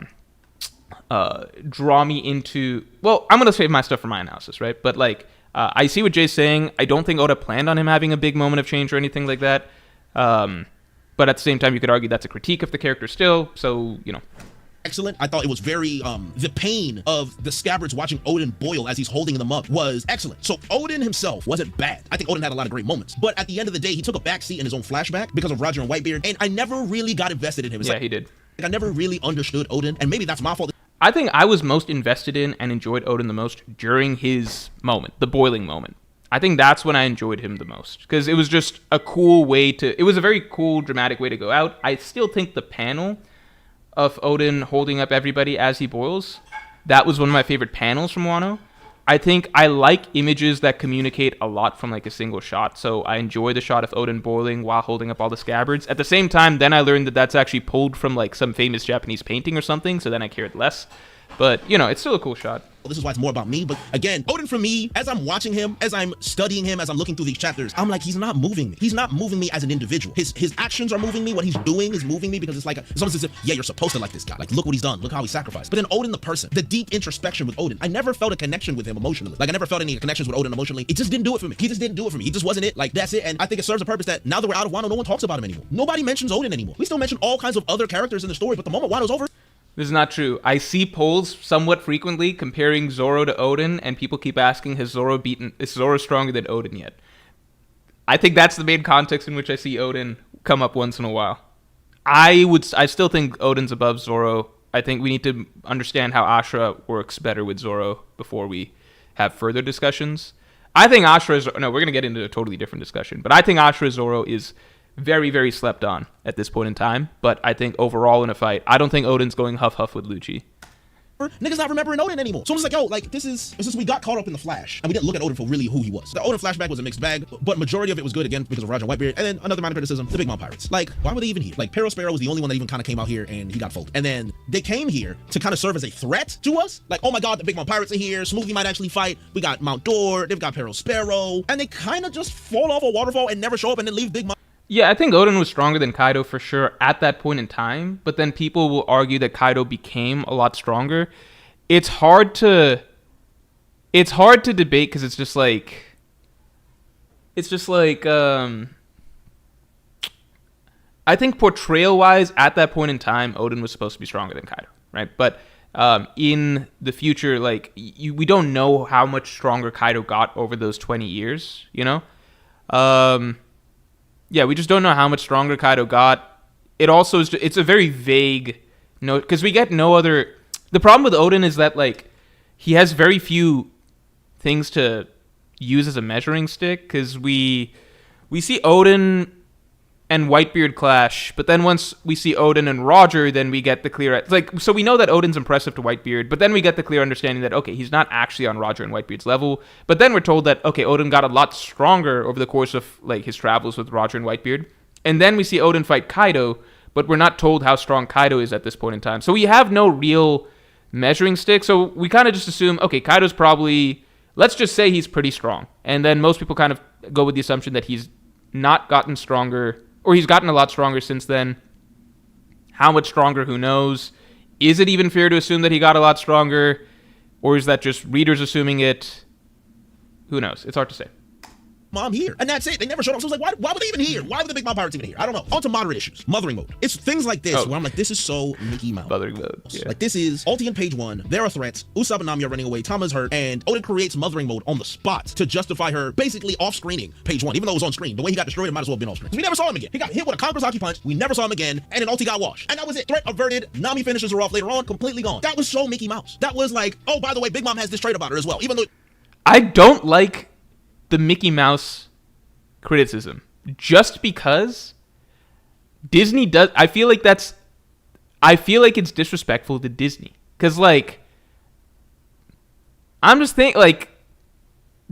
me into, well, I'm gonna save my stuff for my analysis, right? But like I see what Jay's saying. I don't think Oda planned on him having a big moment of change or anything like that, but at the same time you could argue that's a critique of the character still, so you know. Excellent. I thought it was very, the pain of the scabbards watching Oden boil as he's holding them up was excellent. So Oden himself wasn't bad. I think Oden had a lot of great moments, but at the end of the day, he took a backseat in his own flashback because of Roger and Whitebeard, and I never really got invested in him. It's yeah, like, he did. I never really understood Oden, and maybe that's my fault. I think I was most invested in and enjoyed Oden the most during his moment, the boiling moment. I think that's when I enjoyed him the most, because it was just a cool way to, it was a very cool, dramatic way to go out. I still think the panel of Oden holding up everybody as he boils, that was one of my favorite panels from Wano. I think I like images that communicate a lot from like a single shot, so I enjoy the shot of Oden boiling while holding up all the scabbards. At the same time, then I learned that that's actually pulled from like some famous Japanese painting or something, so then I cared less. But, you know, it's still a cool shot. Well, this is why it's more about me, but again, Oden for me, as I'm watching him, as I'm studying him, as I'm looking through these chapters, I'm like, he's not moving me. He's not moving me as an individual. His actions are moving me. What he's doing is moving me, because it's like, it's almost as if, yeah, you're supposed to like this guy. Like, look what he's done. Look how he sacrificed. But then Oden the person, the deep introspection with Oden, I never felt a connection with him emotionally. Like, I never felt any connections with Oden emotionally. It just didn't do it for me. He just didn't do it for me. He just wasn't it. Like, that's it. And I think it serves a purpose that now that we're out of Wano, no one talks about him anymore. Nobody mentions Oden anymore. We still mention all kinds of other characters in the story, but the moment Wano's over, this is not true. I see polls somewhat frequently comparing Zoro to Oden, and people keep asking, is Zoro stronger than Oden yet? I think that's the main context in which I see Oden come up once in a while. I still think Oden's above Zoro. I think we need to understand how Ashura works better with Zoro before we have further discussions. I think we're going to get into a totally different discussion, but I think Ashura Zoro is very, very slept on at this point in time. But I think overall in a fight, I don't think Oden's going huff with Lucci. niggas not remembering Oden anymore. So I'm just like, yo, like, this is we got caught up in the Flash, and we didn't look at Oden for really who he was. The Oden flashback was a mixed bag, but majority of it was good, again, because of Roger and Whitebeard. And then another minor criticism, the Big Mom Pirates. Like, why were they even here? Like, Peril Sparrow was the only one that even kind of came out here, and he got folded. And then they came here to kind of serve as a threat to us. Like, oh my god, the Big Mom Pirates are here, Smoothie might actually fight, we got Mount Dor, they've got Peril Sparrow, and they kind of just fall off a waterfall and never show up and then leave Big Mom. Yeah, I think Oden was stronger than Kaido for sure at that point in time, but then people will argue that Kaido became a lot stronger. It's hard to debate because it's just like I think portrayal wise at that point in time Oden was supposed to be stronger than Kaido, right? But in the future, like we don't know how much stronger Kaido got over those 20 years, you know? Yeah, we just don't know how much stronger Kaido got. It also is, it's a very vague note because we get no other. The problem with Oden is that like he has very few things to use as a measuring stick because we see Oden and Whitebeard clash, but then once we see Oden and Roger, then we get the clear so we know that Oden's impressive to Whitebeard, but then we get the clear understanding that okay, he's not actually on Roger and Whitebeard's level. But then we're told that okay, Oden got a lot stronger over the course of like his travels with Roger and Whitebeard, and then we see Oden fight Kaido, but we're not told how strong Kaido is at this point in time. So we have no real measuring stick. So we kind of just assume okay, Kaido's probably, let's just say he's pretty strong, and then most people kind of go with the assumption that he's not gotten stronger. Or he's gotten a lot stronger since then. How much stronger, who knows? Is it even fair to assume that he got a lot stronger? Or is that just readers assuming it? Who knows? It's hard to say. Mom here, and that's it. They never showed up. So I was like, why were they even here? Why were the Big Mom Pirates even here? I don't know. On to moderate issues. Mothering mode. It's things like this where I'm like, this is so Mickey Mouse. Mothering mode. Yeah. Like this is Ulti in page 1. There are threats. Usopp and Nami are running away. Tama's hurt, and Oden creates mothering mode on the spot to justify her basically off-screening page 1, even though it was on screen. The way he got destroyed, it might as well have been off-screen. We never saw him again. He got hit with a Conqueror's Haki punch. We never saw him again, and then Ulti got washed, and that was it. Threat averted. Nami finishes her off later on, completely gone. That was so Mickey Mouse. That was like, oh, by the way, Big Mom has this trait about her as well. Even though I don't like the Mickey Mouse criticism just because Disney does. I feel like it's disrespectful to Disney because like I'm just thinking like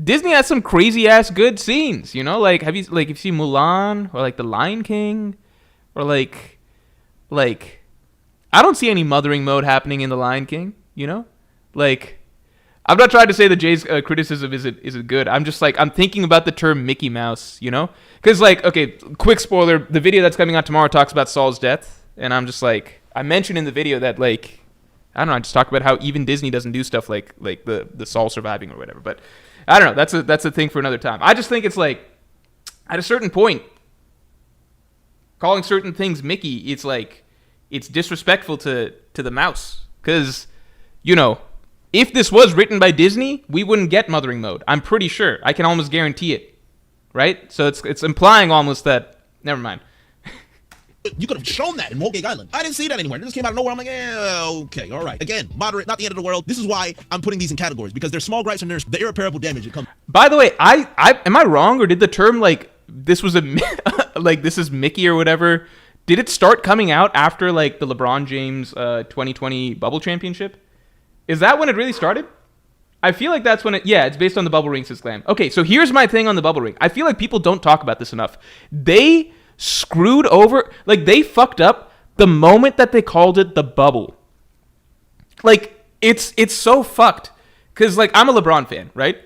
Disney has some crazy ass good scenes, you know, like have you seen Mulan or like The Lion King or like I don't see any mothering mode happening in The Lion King, you know, like I'm not trying to say that Jay's criticism isn't good. I'm just like, I'm thinking about the term Mickey Mouse, you know? Because, like, okay, quick spoiler, the video that's coming out tomorrow talks about Saul's death. And I'm just like, I mentioned in the video that, like, I don't know, I just talk about how even Disney doesn't do stuff like the Saul surviving or whatever. But I don't know, that's a thing for another time. I just think it's like, at a certain point, calling certain things Mickey, it's like, it's disrespectful to the mouse. Because, you know, if this was written by Disney, we wouldn't get mothering mode. I'm pretty sure. I can almost guarantee it. Right? So it's implying almost that... Never mind. You could have shown that in Whole Cake Island. I didn't see that anywhere. It just came out of nowhere. I'm like, okay, all right. Again, moderate, not the end of the world. This is why I'm putting these in categories, because there's small gripes and there's the irreparable damage that comes. By the way, I am I wrong, or did the term like this was a like this is Mickey or whatever? Did it start coming out after like the LeBron James 2020 bubble championship? Is that when it really started? I feel like that's when it's based on the bubble ring system. Okay, so here's my thing on the bubble ring. I feel like people don't talk about this enough. They screwed over, like they fucked up the moment that they called it the bubble. Like it's so fucked. Cause like I'm a LeBron fan, right?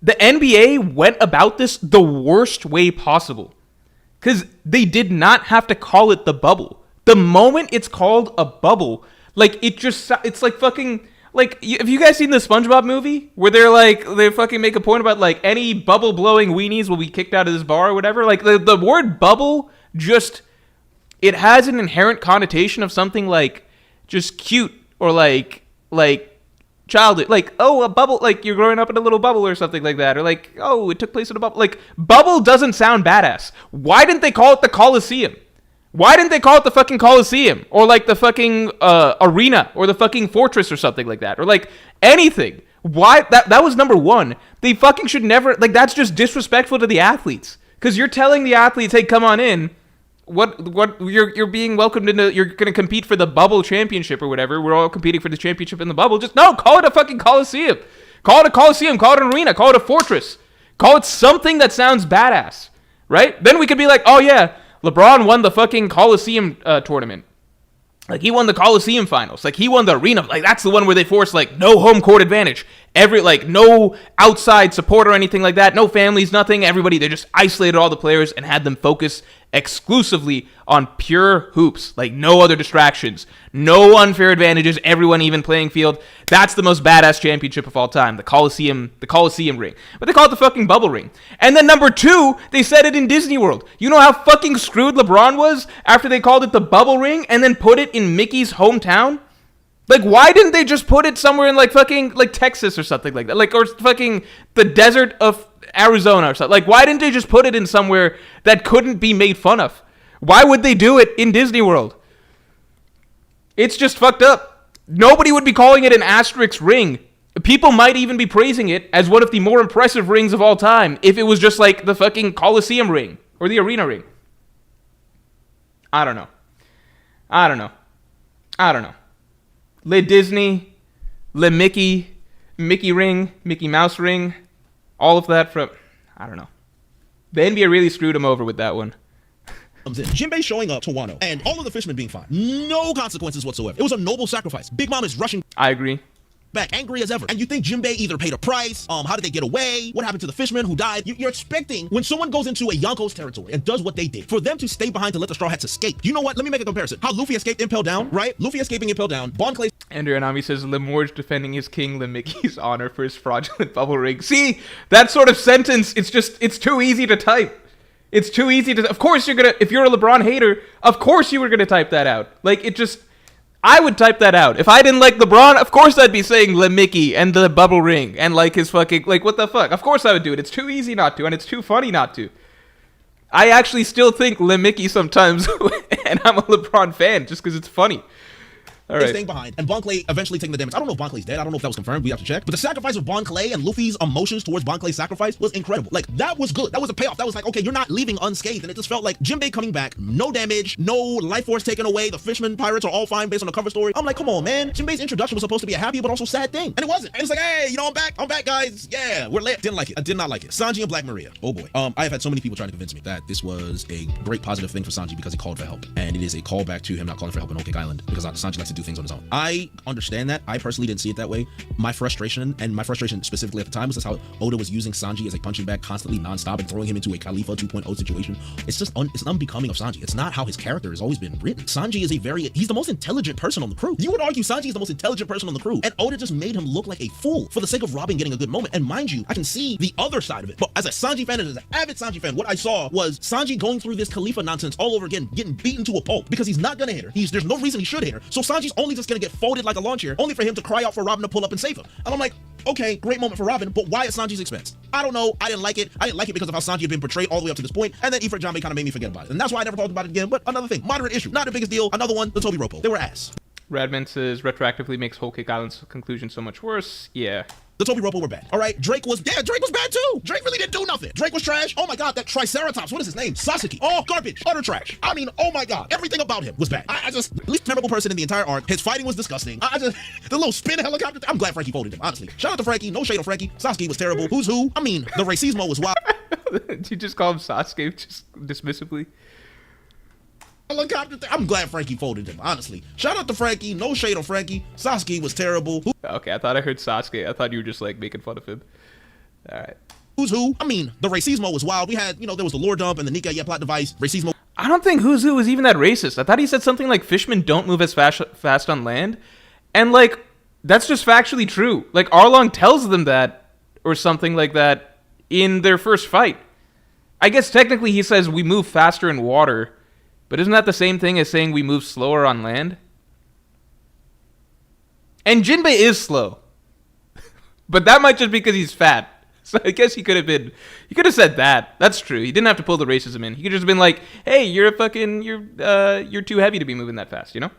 The NBA went about this the worst way possible. Cause they did not have to call it the bubble. The moment it's called a bubble, like it's like fucking, like, have you guys seen the SpongeBob movie where they fucking make a point about like any bubble blowing weenies will be kicked out of this bar or whatever? Like the word bubble just, it has an inherent connotation of something like just cute or like childish, like, oh, a bubble, like you're growing up in a little bubble or something like that, or like, oh, it took place in a bubble. Like bubble doesn't sound badass. Why didn't they call it the Coliseum? Why didn't they call it the fucking Coliseum? Or like the fucking arena or the fucking fortress or something like that? Or like anything. Why? That was number one. They fucking should never, like that's just disrespectful to the athletes. Because you're telling the athletes, hey, come on in. What you're being welcomed into, you're going to compete for the bubble championship or whatever. We're all competing for the championship in the bubble. Just no, call it a fucking Coliseum. Call it a Coliseum, call it an arena, call it a fortress. Call it something that sounds badass. Right? Then we could be like, oh yeah, LeBron won the fucking Coliseum tournament. Like, he won the Coliseum finals. Like, he won the arena. Like, that's the one where they forced, like, no home court advantage. No outside support or anything like that. No families, nothing. Everybody, they just isolated all the players and had them focus exclusively on pure hoops. Like, no other distractions. No unfair advantages. Everyone even playing field. That's the most badass championship of all time. The Coliseum ring. But they call it the fucking bubble ring. And then number two, they said it in Disney World. You know how fucking screwed LeBron was after they called it the bubble ring and then put it in Mickey's hometown? Like, why didn't they just put it somewhere in, like, fucking, like, Texas or something like that? Like, or fucking the desert of Arizona or something. Like, why didn't they just put it in somewhere that couldn't be made fun of? Why would they do it in Disney World? It's just fucked up. Nobody would be calling it an asterisk ring. People might even be praising it as one of the more impressive rings of all time if it was just, like, the fucking Coliseum ring or the arena ring. I don't know. Le Disney, Le Mickey, Mickey ring, Mickey Mouse ring, all of that from, I don't know. The NBA really screwed him over with that one. Jinbei showing up to Wano and all of the fishermen being fine. No consequences whatsoever. It was a noble sacrifice. Big Mom is rushing. I agree. Back angry as ever. And you think Jinbei either paid a price, how did they get away, what happened to the fisherman who died? You're expecting when someone goes into a Yonko's territory and does what they did, for them to stay behind to let the Straw Hats escape. You know what? Let me make a comparison. How Luffy escaped Impel Down, right? Luffy escaping Impel Down, Bon Clay. Andrea Nami says, Le Morj defending his king, Le Mickey's honor for his fraudulent bubble ring. See, that sort of sentence, it's too easy to type. It's too easy to, of course if you're a LeBron hater, of course you were gonna type that out. Like, I would type that out. If I didn't like LeBron, of course I'd be saying Le Mickey and the bubble ring and like his fucking, like, what the fuck? Of course I would do it. It's too easy not to, and it's too funny not to. I actually still think Le Mickey sometimes, and I'm a LeBron fan just because it's funny. All right. Staying behind, and Bon Clay eventually taking the damage. I don't know if Bon Clay's dead. I don't know if that was confirmed. We have to check. But the sacrifice of Bon Clay and Luffy's emotions towards Bon Clay's sacrifice was incredible. Like, that was good. That was a payoff. That was like, okay, you're not leaving unscathed. And it just felt like Jinbei coming back, no damage, no life force taken away. The fishermen pirates are all fine based on the cover story. I'm like, come on, man. Jinbei's introduction was supposed to be a happy but also sad thing, and it wasn't. And it's like, hey, I'm back, guys. Yeah, we're lit. Didn't like it. I did not like it. Sanji and Black Maria. Oh boy. I have had so many people trying to convince me that this was a great positive thing for Sanji because he called for help, and it is a callback to him not calling for help in Whole Cake Island because Sanji likes to do things on his own. I understand that. I personally didn't see it that way. My frustration specifically at the time was just how Oda was using Sanji as a punching bag constantly nonstop and throwing him into a Khalifa 2.0 situation. It's just it's unbecoming of Sanji. It's not how his character has always been written. Sanji is he's the most intelligent person on the crew. You would argue Sanji is the most intelligent person on the crew, and Oda just made him look like a fool for the sake of Robin getting a good moment. And mind you, I can see the other side of it. But as a Sanji fan and as an avid Sanji fan, what I saw was Sanji going through this Khalifa nonsense all over again, getting beaten to a pulp because he's not gonna hit her. There's no reason he should hit her. So Sanji's only just gonna get folded like a lawn chair, only for him to cry out for Robin to pull up and save him. And I'm like, okay, great moment for Robin, but why at Sanji's expense? I don't know. I didn't like it. I didn't like it because of how Sanji had been portrayed all the way up to this point, and then Ifrit Jambe kind of made me forget about it. And that's why I never talked about it again. But another thing, moderate issue. Not the biggest deal. Another one, the Tobi Roppo. They were ass. Radman says retroactively makes Whole Cake Island's conclusion so much worse. Yeah. The Tobi Roppo were bad. All right, Drake was bad too. Drake really didn't do nothing. Drake was trash. Oh my God, that Triceratops, what is his name? Sasuke. Oh, garbage, utter trash. I mean, oh my God, everything about him was bad. I just, least memorable person in the entire arc. His fighting was disgusting. The little spin helicopter. I'm glad Frankie folded him, honestly. Shout out to Frankie, no shade on Frankie. Sasuke was terrible. Who's who? I mean, the racismo was wild. Did you just call him Sasuke just dismissively? Helicopter thing. I'm glad Frankie folded him, honestly. Shout out to Frankie, no shade on Frankie. Sasuke was terrible. Okay, I thought I heard Sasuke. I thought you were just like making fun of him. All right. Who's who? I mean, the racismo was wild. We had, there was the lore dump and the Nika plot device. Racismo. I don't think Who's Who was even that racist. I thought he said something like fishmen don't move as fast on land. And like, that's just factually true. Like, Arlong tells them that or something like that in their first fight. I guess technically he says we move faster in water. But isn't that the same thing as saying we move slower on land? And Jinbei is slow. But that might just be because he's fat. So I guess he could have said that. That's true. He didn't have to pull the racism in. He could have just been like, hey, you're too heavy to be moving that fast, you know?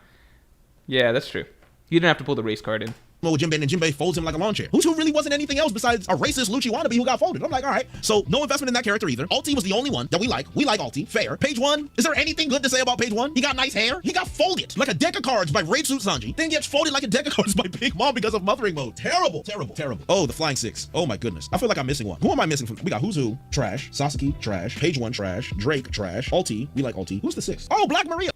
Yeah, that's true. He didn't have to pull the race card in. With Jinbei, and Jinbei folds him like a lawn chair. Who's who really wasn't anything else besides a racist Lucci wannabe who got folded. I'm like, all right. So no investment in that character either. Alti was the only one that we like. We like Alti. Fair. Page 1. Is there anything good to say about Page 1? He got nice hair. He got folded like a deck of cards by Raid Suit Sanji. Then gets folded like a deck of cards by Big Mom because of mothering mode. Terrible. Terrible. Terrible. Oh, the Flying Six. Oh my goodness. I feel like I'm missing one. Who am I missing from? We got Who's Who. Trash. Sasuke. Trash. Page 1. Trash. Drake. Trash. Alti. We like Alti. Who's the sixth? Oh, Black Maria.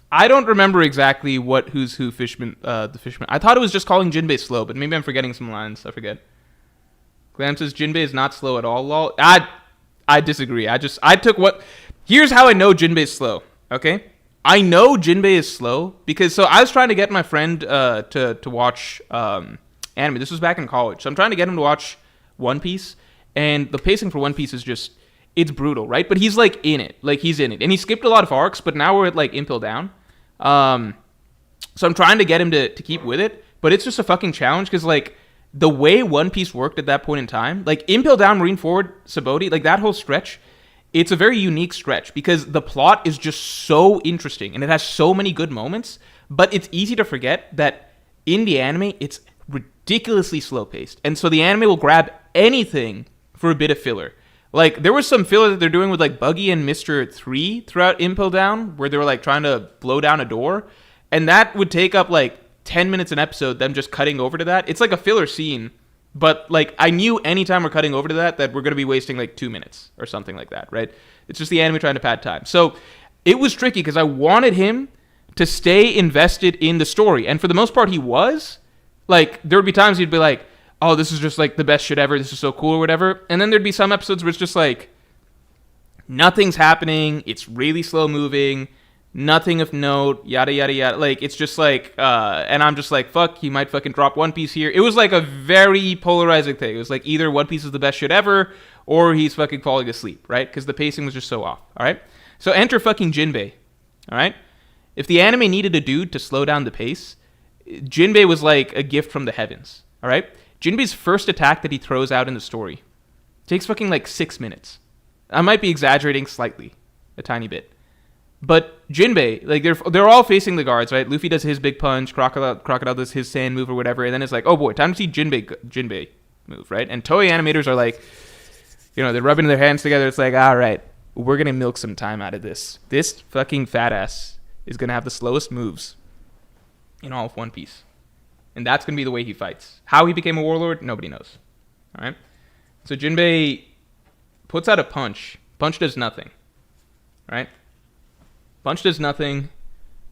I don't remember exactly what Who's Who Fishman, the Fishman. I thought it was just calling Jinbei slow, but maybe I'm forgetting some lines. I forget. Glam says Jinbei is not slow at all. Lol. I disagree. I took what. Here's how I know Jinbei's slow. Okay, I know Jinbei is slow because I was trying to get my friend to watch anime. This was back in college, so I'm trying to get him to watch One Piece, and the pacing for One Piece is just. It's brutal, right? But he's like in it. Like he's in it. And he skipped a lot of arcs, but now we're at like Impel Down. So I'm trying to get him to keep with it, but it's just a fucking challenge because like the way One Piece worked at that point in time, like Impel Down, Marineford, Sabaody, like that whole stretch, it's a very unique stretch because the plot is just so interesting and it has so many good moments, but it's easy to forget that in the anime, it's ridiculously slow paced. And so the anime will grab anything for a bit of filler. Like, there was some filler that they're doing with, like, Buggy and Mr. 3 throughout Impel Down, where they were, like, trying to blow down a door. And that would take up, like, 10 minutes an episode, them just cutting over to that. It's like a filler scene. But, like, I knew anytime we're cutting over to that we're going to be wasting, like, 2 minutes or something like that, right? It's just the anime trying to pad time. So, it was tricky because I wanted him to stay invested in the story. And for the most part, he was. Like, there would be times he'd be like, oh, this is just like the best shit ever, this is so cool or whatever. And then there'd be some episodes where it's just like, nothing's happening, it's really slow moving, nothing of note, yada, yada, yada. Like, it's just like, and I'm just like, fuck, he might fucking drop One Piece here. It was like a very polarizing thing. It was like either One Piece is the best shit ever, or he's fucking falling asleep, right? Because the pacing was just so off, all right? So enter fucking Jinbei, all right? If the anime needed a dude to slow down the pace, Jinbei was like a gift from the heavens, all right? Jinbei's first attack that he throws out in the story takes fucking like 6 minutes. I might be exaggerating slightly, a tiny bit. But Jinbei, like they're all facing the guards, right? Luffy does his big punch, Crocodile does his sand move or whatever, and then it's like, oh boy, time to see Jinbei move, right? And Toei animators are like, they're rubbing their hands together. It's like, all right, we're gonna milk some time out of this. This fucking fat ass is gonna have the slowest moves in all of One Piece. And that's going to be the way he fights. How he became a warlord, nobody knows. All right? So Jinbei puts out a punch. Punch does nothing. Right? Punch does nothing.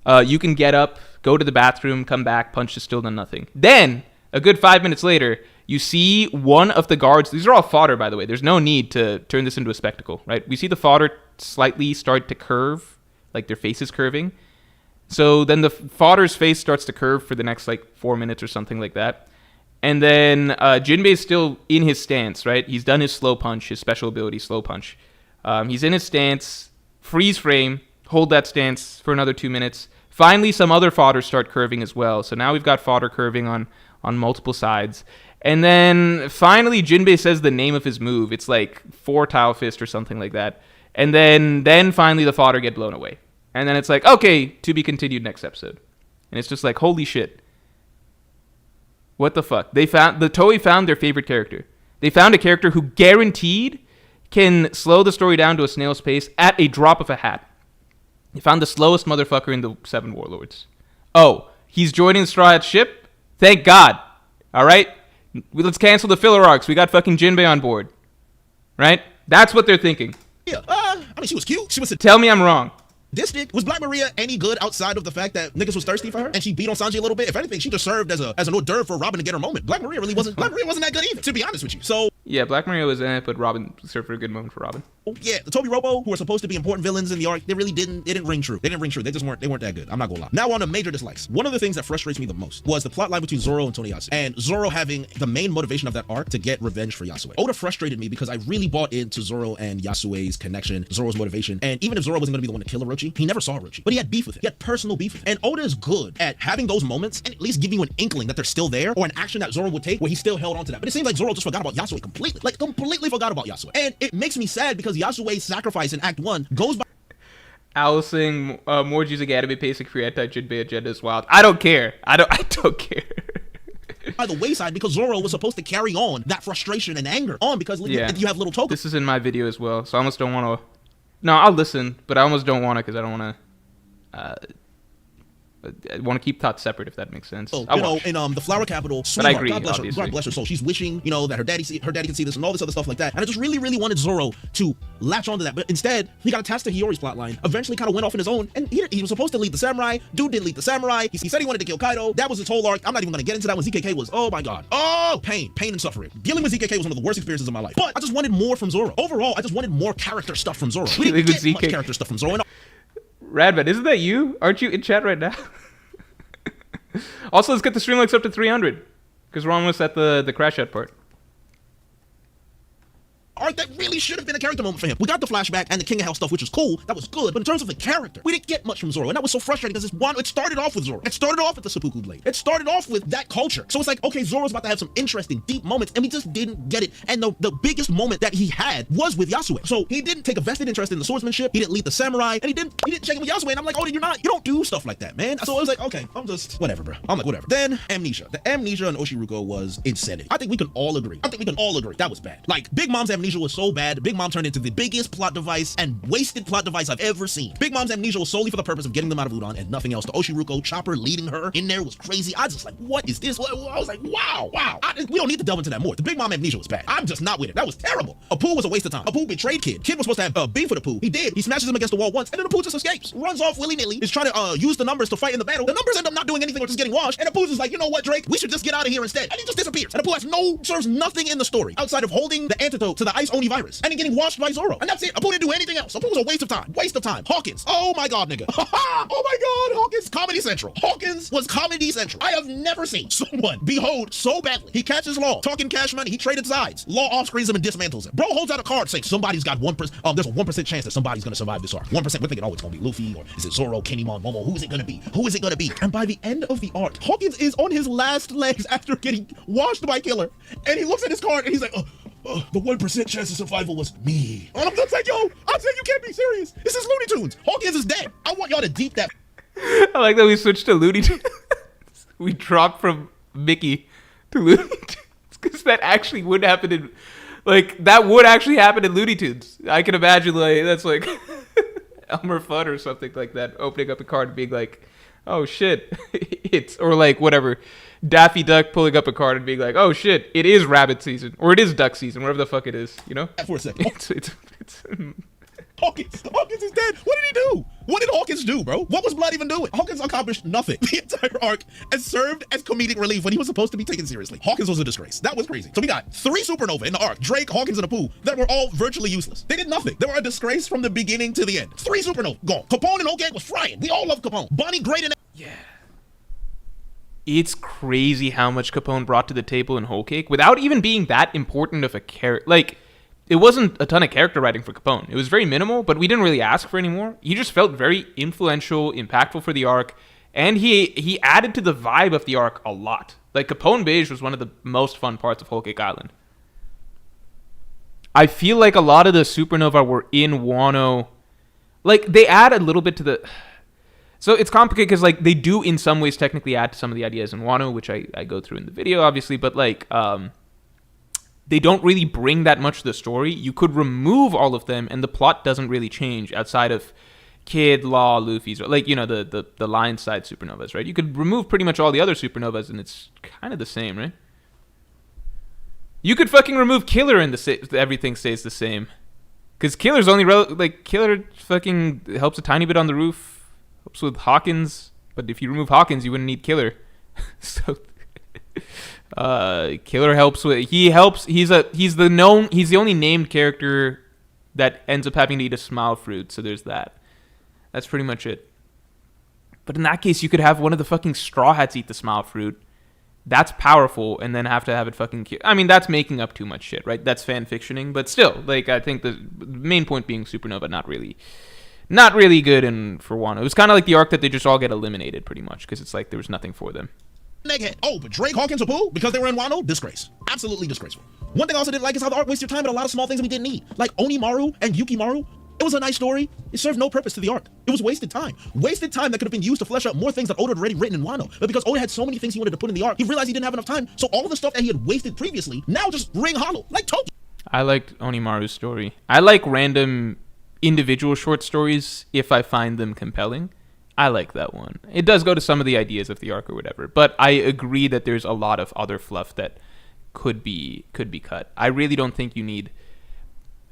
You can get up, go to the bathroom, come back. Punch has still done nothing. Then, a good 5 minutes later, you see one of the guards. These are all fodder, by the way. There's no need to turn this into a spectacle. Right? We see the fodder slightly start to curve, like their face is curving. So then the fodder's face starts to curve for the next, 4 minutes or something like that. And then Jinbei's still in his stance, right? He's done his slow punch, his special ability, slow punch. He's in his stance, freeze frame, hold that stance for another 2 minutes, Finally, some other fodder start curving as well. So now we've got fodder curving on multiple sides. And then finally, Jinbei says the name of his move. It's like 4 tile fist or something like that. And then finally the fodder get blown away. And then it's like, okay, to be continued next episode. And it's just like, holy shit. What the fuck? The Toei found their favorite character. They found a character who guaranteed can slow the story down to a snail's pace at a drop of a hat. They found the slowest motherfucker in the 7 Warlords. Oh, he's joining the Straw Hat ship? Thank God. All right? Let's cancel the filler arcs. We got fucking Jinbei on board. Right? That's what they're thinking. Yeah, I mean, she was cute. She was Tell me I'm wrong. sadistic. Was Black Maria any good outside of the fact that niggas was thirsty for her and she beat on Sanji a little bit? If anything, she just served as an hors d'oeuvre for Robin to get her moment. Black Maria wasn't that good either, to be honest with you. So yeah, Black Maria was in it, but Robin served for a good moment for Robin. yeah, the Tobi Roppo, who are supposed to be important villains in the arc, they didn't ring true. They weren't that good. I'm not gonna lie. Now on to major dislikes. One of the things that frustrates me the most was the plot line between Zoro and Toneyasu, and Zoro having the main motivation of that arc to get revenge for Yasue. Oda frustrated me because I really bought into Zoro and Yasue's connection, Zoro's motivation, and even if Zoro wasn't gonna be the one to kill Orochi, he never saw Orochi, but he had beef with him. He had personal beef with him. And Oda is good at having those moments and at least giving you an inkling that they're still there, or an action that Zoro would take where he still held on to that. But it seems like Zoro just forgot about Yasue completely. Like completely forgot about Yasue. And it makes me sad because Yasue's sacrifice in Act 1 goes by Owl saying Morj using anime pacing for anti-Jinbei agenda is wild. I don't care. I don't care. by the wayside because Zoro was supposed to carry on that frustration and anger on because you have little tokens. This is in my video as well, so I almost don't want to. No, I'll listen, but I almost don't want to because I don't want to. I want to keep thoughts separate, if that makes sense. So, in the Flower Capital, but I agree, God bless her soul. She's wishing, that her daddy can see this and all this other stuff like that. And I just really, really wanted Zoro to latch onto that. But instead, he got attached to Hiyori's plotline, eventually kind of went off on his own. And he was supposed to lead the samurai. Dude didn't lead the samurai. He said he wanted to kill Kaido. That was his whole arc. I'm not even going to get into that when ZKK was, oh my God. Oh, pain and suffering. Dealing with ZKK was one of the worst experiences of my life. But I just wanted more from Zoro. Overall, I just wanted more character stuff from Zoro. We didn't get much character stuff from Zoro. Radman, isn't that you? Aren't you in chat right now? Also, let's get the stream likes up to 300 because we're almost at the crash out part. Arc that really should have been a character moment for him. We got the flashback and the King of Hell stuff, which was cool. That was good. But in terms of the character, we didn't get much from Zoro. And that was so frustrating because it started off with Zoro. It started off with the Seppuku Blade. It started off with that culture. So it's like, okay, Zoro's about to have some interesting, deep moments, and we just didn't get it. And the biggest moment that he had was with Yasue. So he didn't take a vested interest in the swordsmanship. He didn't lead the samurai, and he didn't check in with Yasue. And I'm like, oh, you don't do stuff like that, man. So I was like, okay, I'm just whatever, bro. I'm like, whatever. Then amnesia. The amnesia in Oshiruko was insanity. I think we can all agree. That was bad. Like, Big Mom's amnesia was so bad. Big Mom turned into the biggest plot device and wasted plot device I've ever seen. Big Mom's amnesia was solely for the purpose of getting them out of Udon and nothing else. The Oshiruko Chopper leading her in there was crazy. I was just like, what is this? I was like, wow. We don't need to delve into that more. The Big Mom amnesia was bad. I'm just not with it. That was terrible. Apu was a waste of time. Apu betrayed Kid. Kid was supposed to have beef with Apu. He did. He smashes him against the wall once, and then Apu just escapes. Runs off willy-nilly. Is trying to use the numbers to fight in the battle. The numbers end up not doing anything or just getting washed. And Apu's is like, you know what, Drake? We should just get out of here instead. And he just disappears. And Apu serves nothing in the story outside of holding the antidote to the Ice Oni virus and then getting washed by Zoro. And that's it. Apu didn't do anything else. Apu was a waste of time. Hawkins. Oh my God, nigga. Oh my God. Hawkins. Comedy Central. Hawkins was Comedy Central. I have never seen someone behold so badly. He catches Law. Talking cash money. He traded sides. Law off-screens him and dismantles him. Bro holds out a card saying somebody's got 1%. There's a 1% chance that somebody's going to survive this arc. 1%. We're thinking, oh, it's going to be Luffy, or is it Zoro, Kinemon, Momo? Who is it going to be? And by the end of the arc, Hawkins is on his last legs after getting washed by Killer. And he looks at his card and he's like, the 1% chance of survival was me. And I'm just like, yo, I'm saying you can't be serious. This is Looney Tunes. Hawkins is dead. I want y'all to deep that. I like that we switched to Looney Tunes. We dropped from Mickey to Looney Tunes because that actually would happen in, Looney Tunes. I can imagine that's like Elmer Fudd or something like that, opening up a card and being like, oh shit, or like whatever. Daffy Duck pulling up a card and being like, oh shit, it is rabbit season, or it is duck season, whatever the fuck it is, For a second. It's Hawkins is dead. What did he do? What did Hawkins do, bro? What was Blood even doing? Hawkins accomplished nothing the entire arc and served as comedic relief when he was supposed to be taken seriously. Hawkins was a disgrace. That was crazy. So we got 3 supernova in the arc, Drake, Hawkins, and Apu, that were all virtually useless. They did nothing. They were a disgrace from the beginning to the end. 3 supernova gone. Capone and Old was frying. We all love Capone. Bonnie great and yeah. It's crazy how much Capone brought to the table in Whole Cake without even being that important of a character. Like, it wasn't a ton of character writing for Capone. It was very minimal, but we didn't really ask for any more. He just felt very influential, impactful for the arc, and he added to the vibe of the arc a lot. Like, Capone Beige was one of the most fun parts of Whole Cake Island. I feel like a lot of the Supernova were in Wano. Like, they add a little bit to the... So it's complicated because, like, they do in some ways technically add to some of the ideas in Wano, which I go through in the video, obviously, but, like, they don't really bring that much to the story. You could remove all of them, and the plot doesn't really change outside of Kid, Law, Luffy's, like, you know, the line side Supernovas, right? You could remove pretty much all the other Supernovas, and it's kind of the same, right? You could fucking remove Killer and everything stays the same. Because Killer's only... Killer fucking helps a tiny bit on the roof. Helps with Hawkins. But if you remove Hawkins, you wouldn't need Killer. So... Killer helps with... He helps... He's the only named character that ends up having to eat a smile fruit. So there's that. That's pretty much it. But in that case, you could have one of the fucking Straw Hats eat the smile fruit. That's powerful, and then have to have it fucking... I mean, that's making up too much shit, right? That's fan fictioning, but still, like, I think the main point being Supernova not really good for Wano. It was kind of like the arc that they just all get eliminated, pretty much, because it's like there was nothing for them. Oh, but Drake, Hawkins, Apu, because they were in Wano? Disgrace. Absolutely disgraceful. One thing I also didn't like is how the arc wasted your time with a lot of small things that we didn't need. Like Onimaru and Yukimaru. It was a nice story. It served no purpose to the arc. It was wasted time. Wasted time that could have been used to flesh out more things that Oda had already written in Wano. But because Oda had so many things he wanted to put in the arc, he realized he didn't have enough time. So all of the stuff that he had wasted previously now just ring hollow, like Tobi. I liked Onimaru's story. I like random individual short stories if I find them compelling. I like that one. It does go to some of the ideas of the arc or whatever, but I agree that there's a lot of other fluff that could be cut. I really don't think you need...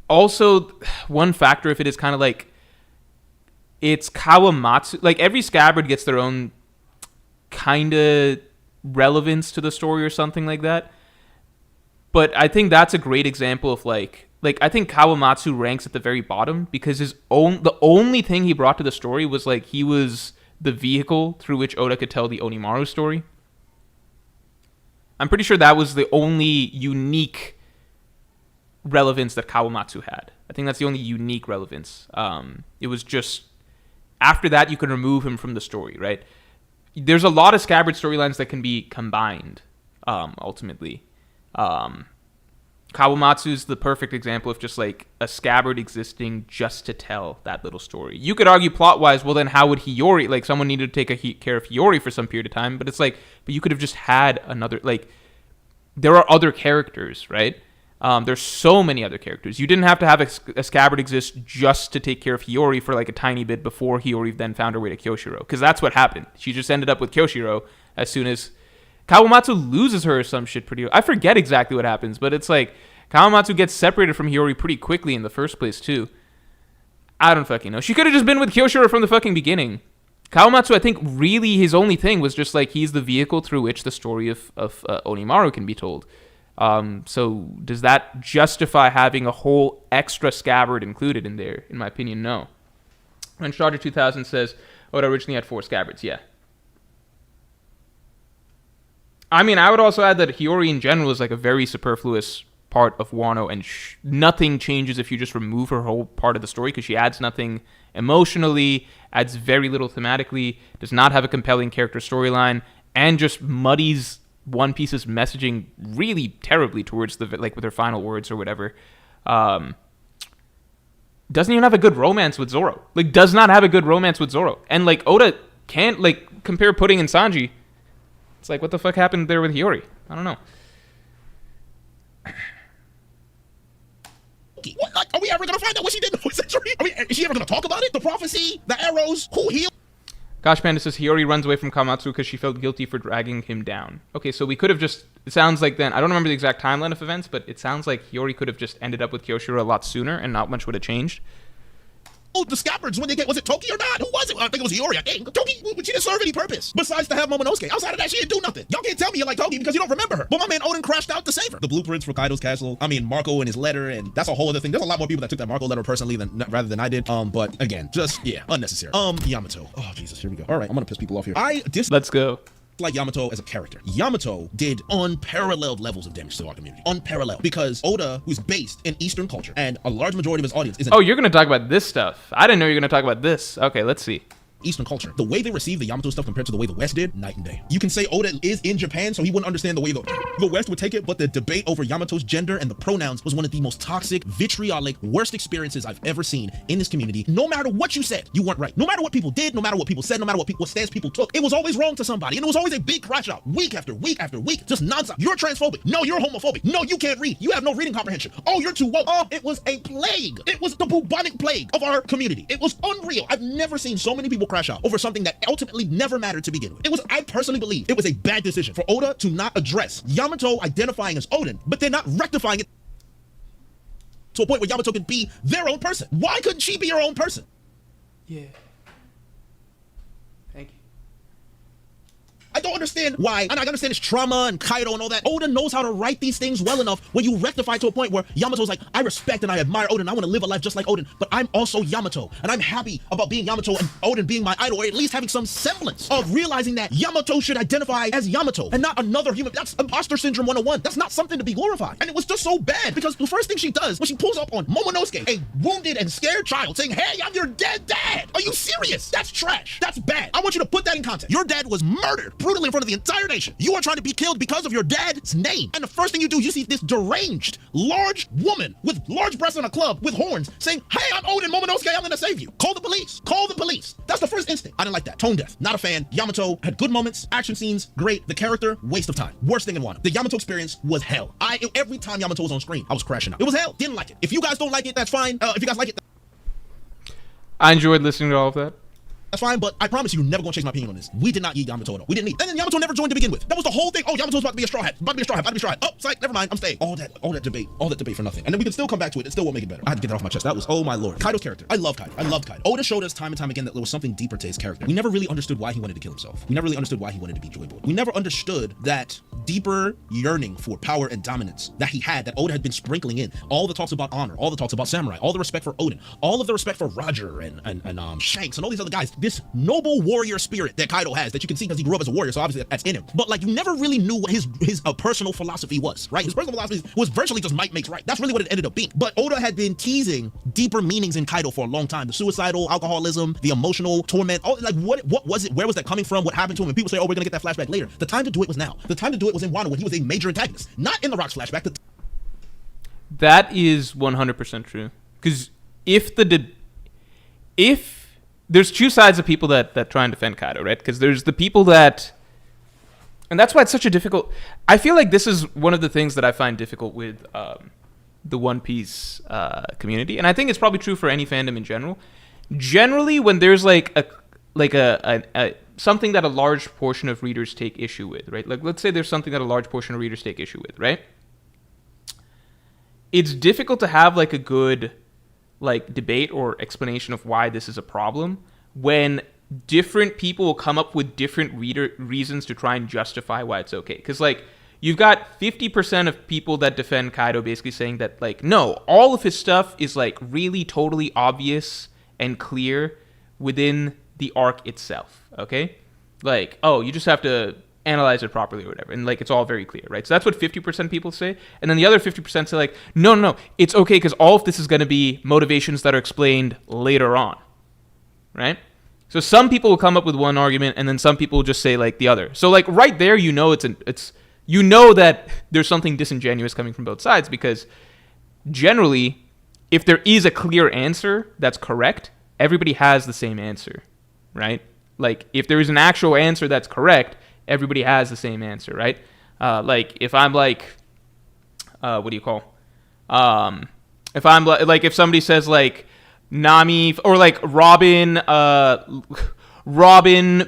Also, one factor if it is kind of like, it's Kawamatsu. Like, every scabbard gets their own kind of relevance to the story or something like that. But I think that's a great example of, like I think Kawamatsu ranks at the very bottom because the only thing he brought to the story was, like, he was the vehicle through which Oda could tell the Onimaru story. I'm pretty sure that was the only unique relevance that Kawamatsu had. I think that's the only unique relevance. It was just... After that, you can remove him from the story, right? There's a lot of scabbard storylines that can be combined, ultimately. Kawamatsu's the perfect example of just, like, a scabbard existing just to tell that little story. You could argue plot-wise, well, then how would Hiyori... Like, someone needed to take care of Hiyori for some period of time, but it's like... But you could have just had another... Like, there are other characters, right? There's so many other characters. You didn't have to have a scabbard exist just to take care of Hiyori for, like, a tiny bit before Hiyori then found her way to Kyoshiro. Because that's what happened. She just ended up with Kyoshiro as soon as... Kawamatsu loses her or some shit pretty... I forget exactly what happens, but it's like... Kawamatsu gets separated from Hiyori pretty quickly in the first place, too. I don't fucking know. She could have just been with Kyoshiro from the fucking beginning. Kawamatsu, I think, really his only thing was just, like, he's the vehicle through which the story of Onimaru can be told. So does that justify having a whole extra scabbard included in there? In my opinion, no. And Charger 2000 says, Oda originally had 4 scabbards. Yeah. I mean, I would also add that Hiyori in general is, like, a very superfluous part of Wano, and nothing changes if you just remove her whole part of the story, because she adds nothing emotionally, adds very little thematically, does not have a compelling character storyline, and just muddies One Piece's messaging really terribly towards the, like, with her final words or whatever. Doesn't even have a good romance with Zoro. Like, does not have a good romance with Zoro. And, like, Oda can't, like, compare Pudding and Sanji. It's like, what the fuck happened there with Hiyori? I don't know. What, like, are we ever going to find out what she did in the 4th century? Is she ever going to talk about it? The prophecy? The arrows? Who healed? Gosh Panda says Hiyori runs away from Kawamatsu because she felt guilty for dragging him down. Okay, so we could have just... It sounds like then... I don't remember the exact timeline of events, but it sounds like Hiyori could have just ended up with Kyoshiro a lot sooner and not much would have changed. Oh, the scabbards, when they get... Was it Toki or not? Who was it? I think it was Hiyori, I think. Toki, she didn't serve any purpose. Besides to have Momonosuke. Outside of that, she didn't do nothing. Y'all can't tell me you like Toki because you don't remember her. But my man Oden crashed out to save her. The blueprints for Kaido's castle. I mean, Marco and his letter, and that's a whole other thing. There's a lot more people that took that Marco letter personally rather than I did. But again, just, yeah, unnecessary. Yamato. Oh, Jesus, here we go. All right, I'm gonna piss people off here. Let's go. like Yamato as a character. Yamato did unparalleled levels of damage to our community. Unparalleled. Because Oda, who's based in Eastern culture, and a large majority of his audience is Oh, you're going to talk about this stuff. I didn't know you were going to talk about this. Okay, let's see. Eastern culture. The way they receive the Yamato stuff compared to the way the West did, night and day. You can say Oda is in Japan, so he wouldn't understand the way the West would take it, but the debate over Yamato's gender and the pronouns was one of the most toxic, vitriolic, worst experiences I've ever seen in this community. No matter what you said, you weren't right. No matter what people did, no matter what people said, no matter what stance people took, it was always wrong to somebody, and it was always a big crash out, week after week after week, just nonstop. You're transphobic. No, you're homophobic. No, you can't read. You have no reading comprehension. Oh, you're too woke. Oh, it was a plague. It was the bubonic plague of our community. It was unreal. I've never seen so many people crash out over something that ultimately never mattered to begin with. I personally believe it was a bad decision for Oda to not address Yamato identifying as Oden, but then not rectifying it to a point where Yamato could be their own person. Why couldn't she be her own person? Yeah. Thank you. I don't understand why, and I understand it's trauma and Kaido and all that. Oda knows how to write these things well enough where you rectify to a point where Yamato's like, I respect and I admire Oden, I want to live a life just like Oden, but I'm also Yamato, and I'm happy about being Yamato and Oden being my idol, or at least having some semblance of realizing that Yamato should identify as Yamato and not another human. That's imposter syndrome 101. That's not something to be glorified. And it was just so bad, because the first thing she does when she pulls up on Momonosuke, a wounded and scared child, saying, hey, I'm your dead dad. Are you serious? That's trash. That's bad. I want you to put that in context. Your dad was murdered brutally in front of the entire nation. You are trying to be killed because of your dad's name. And the first thing you do, you see this deranged, large woman with large breasts in a club with horns saying, hey, I'm Oden Momonosuke, I'm gonna save you. Call the police. Call the police. That's the first instinct. I didn't like that. Tone deaf. Not a fan. Yamato had good moments, action scenes, great. The character, waste of time. Worst thing in Wano. The Yamato experience was hell. Every time Yamato was on screen, I was crashing out. It was hell. Didn't like it. If you guys don't like it, that's fine. If you guys like it, I enjoyed listening to all of that. that's fine, but I promise you're never gonna change my opinion on this. We did not eat Yamato at all. We didn't eat. And then Yamato never joined to begin with. That was the whole thing. Oh, Yamato's about to be a straw hat. About to be a straw hat. About to be a straw hat. Oh, psych, never mind. I'm staying. All that debate for nothing. And then we can still come back to it. It still won't make it better. I had to get that off my chest. That was, oh my lord. Kaido's character. I love Kaido. I love Kaido. Oda showed us time and time again that there was something deeper to his character. We never really understood why he wanted to kill himself. We never really understood why he wanted to be Joy Boy. We never understood that deeper yearning for power and dominance that he had, that Oda had been sprinkling in. All the talks about honor, all the talks about samurai, all the respect for Oden, all of the respect for Roger and Shanks and all these other guys. This noble warrior spirit that Kaido has, that you can see because he grew up as a warrior, so obviously that's in him. But like, you never really knew what his personal philosophy was, right? His personal philosophy was virtually just might makes right. That's really what it ended up being. But Oda had been teasing deeper meanings in Kaido for a long time. The suicidal, alcoholism, the emotional torment, all, like what was it? Where was that coming from? What happened to him? And people say, oh, we're gonna get that flashback later. The time to do it was now. The time to do it was in Wano when he was a major antagonist, not in the Rock's flashback. That is 100% true. Because if there's two sides of people that try and defend Kaido, right? Because there's the people that, and that's why it's such a difficult. I feel like this is one of the things that I find difficult with the One Piece community, and I think it's probably true for any fandom in general. Generally, when there's like a something that a large portion of readers take issue with, right? Like, let's say there's something that a large portion of readers take issue with, right? It's difficult to have like a good like debate or explanation of why this is a problem when different people will come up with different reasons to try and justify why it's okay. Because like, you've got 50% of people that defend Kaido basically saying that like, no, all of his stuff is like really totally obvious and clear within the arc itself, okay? Like, oh, you just have to analyze it properly or whatever, and like, it's all very clear, right? So that's what 50% people say. And then the other 50% say like, no, it's okay because all of this is going to be motivations that are explained later on, right? So some people will come up with one argument, and then some people will just say like the other. So like right there, you know, you know that there's something disingenuous coming from both sides, because generally, if there is a clear answer that's correct, everybody has the same answer, right? Like, if there is an actual answer that's correct, everybody has the same answer, right? Like, if I'm like, what do you call? If I'm like, if somebody says like Nami or like Robin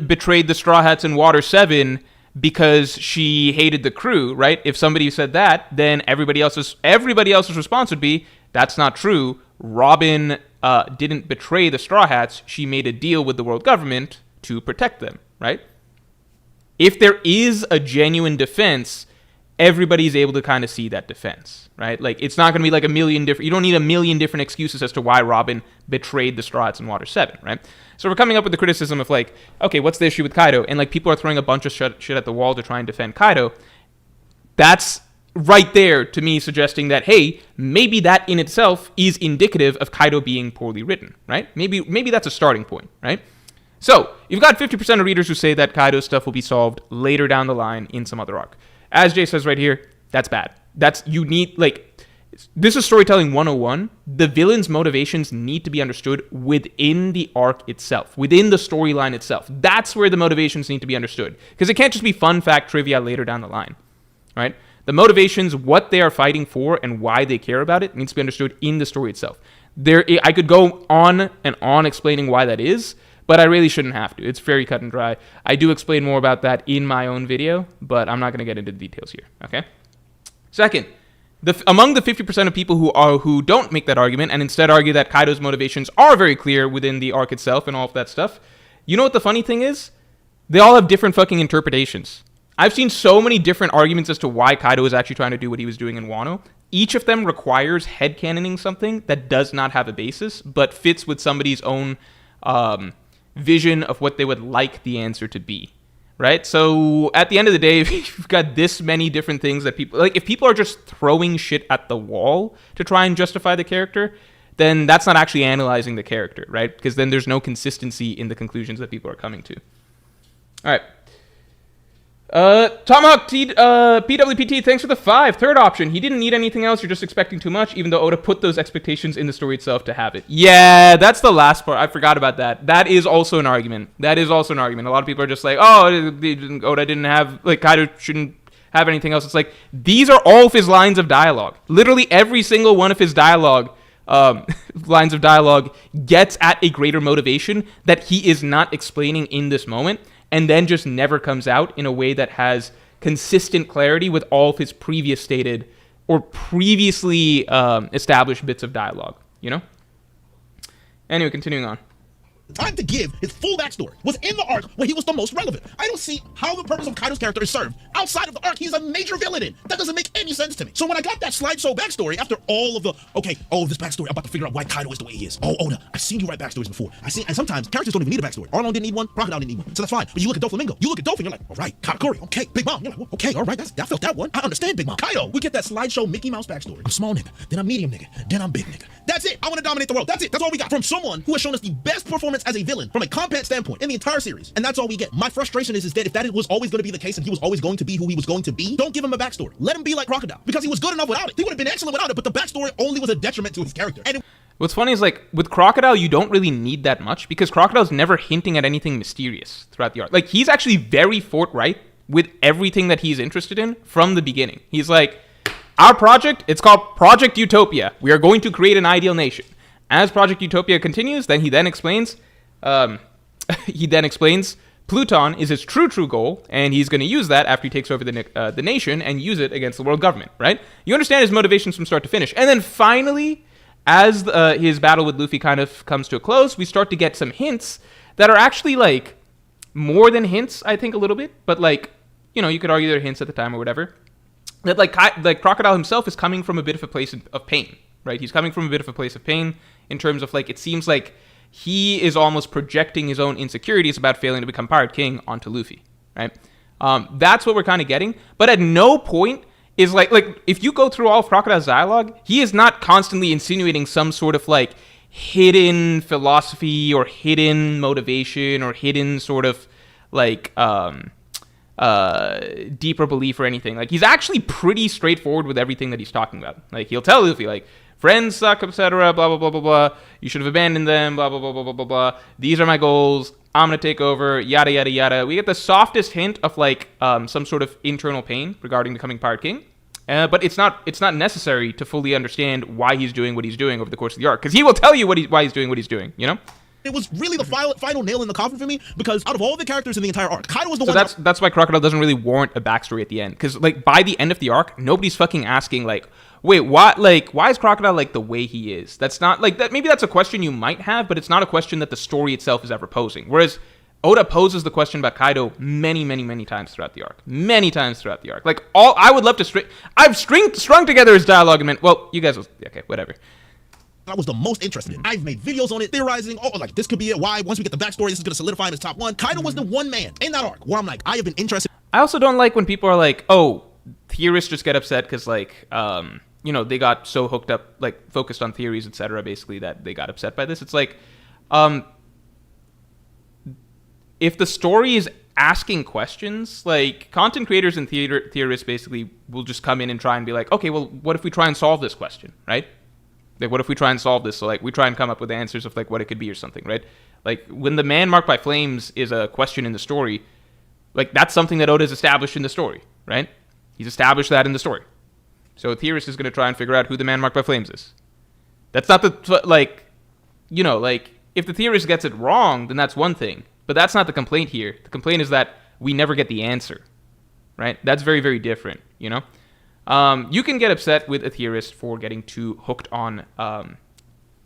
betrayed the Straw Hats in Water 7 because she hated the crew, right? If somebody said that, then everybody else's response would be, that's not true. Robin didn't betray the Straw Hats. She made a deal with the world government to protect them, right? If there is a genuine defense, everybody's able to kind of see that defense, right? Like, it's not going to be like a million different... You don't need a million different excuses as to why Robin betrayed the Straw Hats in Water 7, right? So we're coming up with the criticism of, like, okay, what's the issue with Kaido? And, like, people are throwing a bunch of shit at the wall to try and defend Kaido. That's right there, to me, suggesting that, hey, maybe that in itself is indicative of Kaido being poorly written, right? Maybe that's a starting point, right? So, you've got 50% of readers who say that Kaido's stuff will be solved later down the line in some other arc. As Jay says right here, that's bad. You need, like, this is storytelling 101. The villain's motivations need to be understood within the arc itself, within the storyline itself. That's where the motivations need to be understood. Because it can't just be fun fact trivia later down the line, right? The motivations, what they are fighting for, and why they care about it needs to be understood in the story itself. I could go on and on explaining why that is, but I really shouldn't have to. It's very cut and dry. I do explain more about that in my own video, but I'm not going to get into the details here, okay? Second, among the 50% of people who don't make that argument and instead argue that Kaido's motivations are very clear within the arc itself and all of that stuff, you know what the funny thing is? They all have different fucking interpretations. I've seen so many different arguments as to why Kaido is actually trying to do what he was doing in Wano. Each of them requires headcanoning something that does not have a basis, but fits with somebody's own vision of what they would like the answer to be, right? So at the end of the day, if you've got this many different things that people... Like, if people are just throwing shit at the wall to try and justify the character, then that's not actually analyzing the character, right? Because then there's no consistency in the conclusions that people are coming to. All right. Tomahawk PWPT, thanks for the 5. Third option, he didn't need anything else. You're just expecting too much, even though Oda put those expectations in the story itself to have it. Yeah, that's the last part. I forgot about that. That is also an argument. A lot of people are just like, oh, Oda didn't have, like, Kaido shouldn't have anything else. It's like, these are all of his lines of dialogue. Literally every single one of his dialogue, lines of dialogue gets at a greater motivation that he is not explaining in this moment, and then just never comes out in a way that has consistent clarity with all of his previous stated or previously established bits of dialogue, you know? Anyway, continuing on. Time to give his full backstory was in the arc where he was the most relevant. I don't see how the purpose of Kaido's character is served outside of the arc he's a major villain in. That doesn't make any sense to me. So when I got that slideshow backstory after all of the, this backstory, I'm about to figure out why Kaido is the way he is. Oh, Oda, I've seen you write backstories before. And sometimes characters don't even need a backstory. Arlong didn't need one, Crocodile didn't need one. So that's fine. But you look at Doflamingo, you look at Dolphin, you're like, all right, Katakuri, okay, Big Mom, you're like, okay, all right, I felt that one. I understand Big Mom. Kaido, we get that slideshow Mickey Mouse backstory. I'm small nigga, then I'm medium nigga, then I'm big nigga. That's it. I want to dominate the world. That's it. That's all we got from someone who has shown us the best performance as a villain from a combat standpoint in the entire series. And that's all we get. My frustration is that if that was always going to be the case and he was always going to be who he was going to be, don't give him a backstory. Let him be like Crocodile, because he was good enough without it. He would have been excellent without it, but the backstory only was a detriment to his character. What's funny is, like, with Crocodile, you don't really need that much because Crocodile's never hinting at anything mysterious throughout the arc. Like, he's actually very forthright with everything that he's interested in from the beginning. He's like, our project, it's called Project Utopia. We are going to create an ideal nation. As Project Utopia continues, he then explains Pluton is his true goal, and he's going to use that after he takes over the nation and use it against the world government, right? You understand his motivations from start to finish. And then finally, as his battle with Luffy kind of comes to a close, we start to get some hints that are actually, like, more than hints, I think, a little bit. But, like, you know, you could argue they're hints at the time or whatever. That, like Crocodile himself is coming from a bit of a place of pain, right? He's coming from a bit of a place of pain in terms of, like, it seems like he is almost projecting his own insecurities about failing to become Pirate King onto Luffy, right? That's what we're kind of getting. But at no point is, like, if you go through all of Crocodile's dialogue, he is not constantly insinuating some sort of, like, hidden philosophy or hidden motivation or hidden sort of, like, deeper belief or anything. Like, he's actually pretty straightforward with everything that he's talking about. Like, he'll tell Luffy, like, friends suck, etc., blah, blah, blah, blah, blah. You should have abandoned them, blah, blah, blah, blah, blah, blah, blah. These are my goals. I'm going to take over, yada, yada, yada. We get the softest hint of, like, some sort of internal pain regarding becoming Pirate King. But it's not necessary to fully understand why he's doing what he's doing over the course of the arc. Because he will tell you why he's doing what he's doing, you know? It was really the final nail in the coffin for me, because out of all the characters in the entire arc, Kaido was the one. So that's why Crocodile doesn't really warrant a backstory at the end. Because, like, by the end of the arc, nobody's fucking asking, like, wait, what? Like, why is Crocodile, like, the way he is? That's not, like, that. Maybe that's a question you might have, but it's not a question that the story itself is ever posing. Whereas Oda poses the question about Kaido many times throughout the arc. Many times throughout the arc. Like, I would love to I've strung together his dialogue and well, you guys will, okay, whatever. I was the most interested in. I've made videos on it, theorizing, oh, like, this could be it. Why? Once we get the backstory, this is going to solidify in his top 1. Kaido was the one man in that arc where I'm like, I have been interested. I also don't like when people are like, oh, theorists just get upset because, like, you know, they got so hooked up, like, focused on theories, etc., basically, that they got upset by this. It's like, if the story is asking questions, like, content creators and theorists basically will just come in and try and be like, okay, well, what if we try and solve this question, right? Like, what if we try and solve this? So, like, we try and come up with answers of, like, what it could be or something, right? Like, when the man marked by flames is a question in the story, like, that's something that Oda's established in the story, right? He's established that in the story. So a theorist is going to try and figure out who the man marked by flames is. That's not the, like, you know, like, if the theorist gets it wrong, then that's one thing. But that's not the complaint here. The complaint is that we never get the answer, right? That's very different, you know? You can get upset with a theorist for getting too hooked on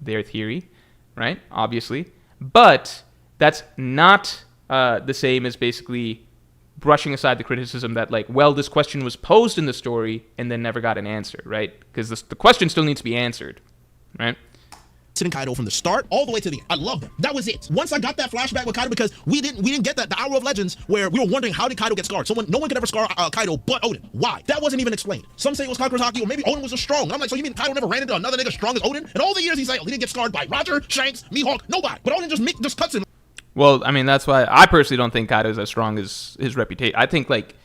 their theory, right? Obviously. But that's not the same as basically brushing aside the criticism that, like, well, this question was posed in the story and then never got an answer, right? Because the question still needs to be answered, right? In Kaido from the start all the way to the end. I love them. That was it. Once I got that flashback with Kaido, because we didn't get that, the Hour of Legends, where we were wondering how did Kaido get scarred. No one could ever scar Kaido but Oden. Why? That wasn't even explained. Some say it was Kakure's haki, or maybe Oden was just strong. And I'm like, so you mean Kaido never ran into another nigga strong as Oden? And all the years he's like, oh, he didn't get scarred by Roger, Shanks, Mihawk, nobody. But Oden just cuts him. Well, I mean, that's why I personally don't think Kaido's as strong as his reputation. I think, like,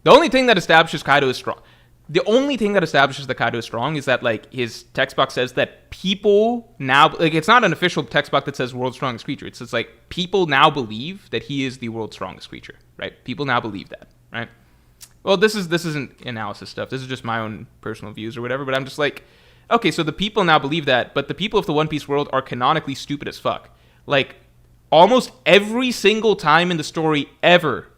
the only thing that establishes Kaido is strong. The only thing that establishes that Kaido is strong is that, like, his text box says that people now, like, it's not an official text box that says world's strongest creature. It's just like people now believe that he is the world's strongest creature, right? People now believe that, right? Well, this isn't analysis stuff. This is just my own personal views or whatever. But I'm just like, okay, so the people now believe that, but the people of the One Piece world are canonically stupid as fuck. Like, almost every single time in the story ever,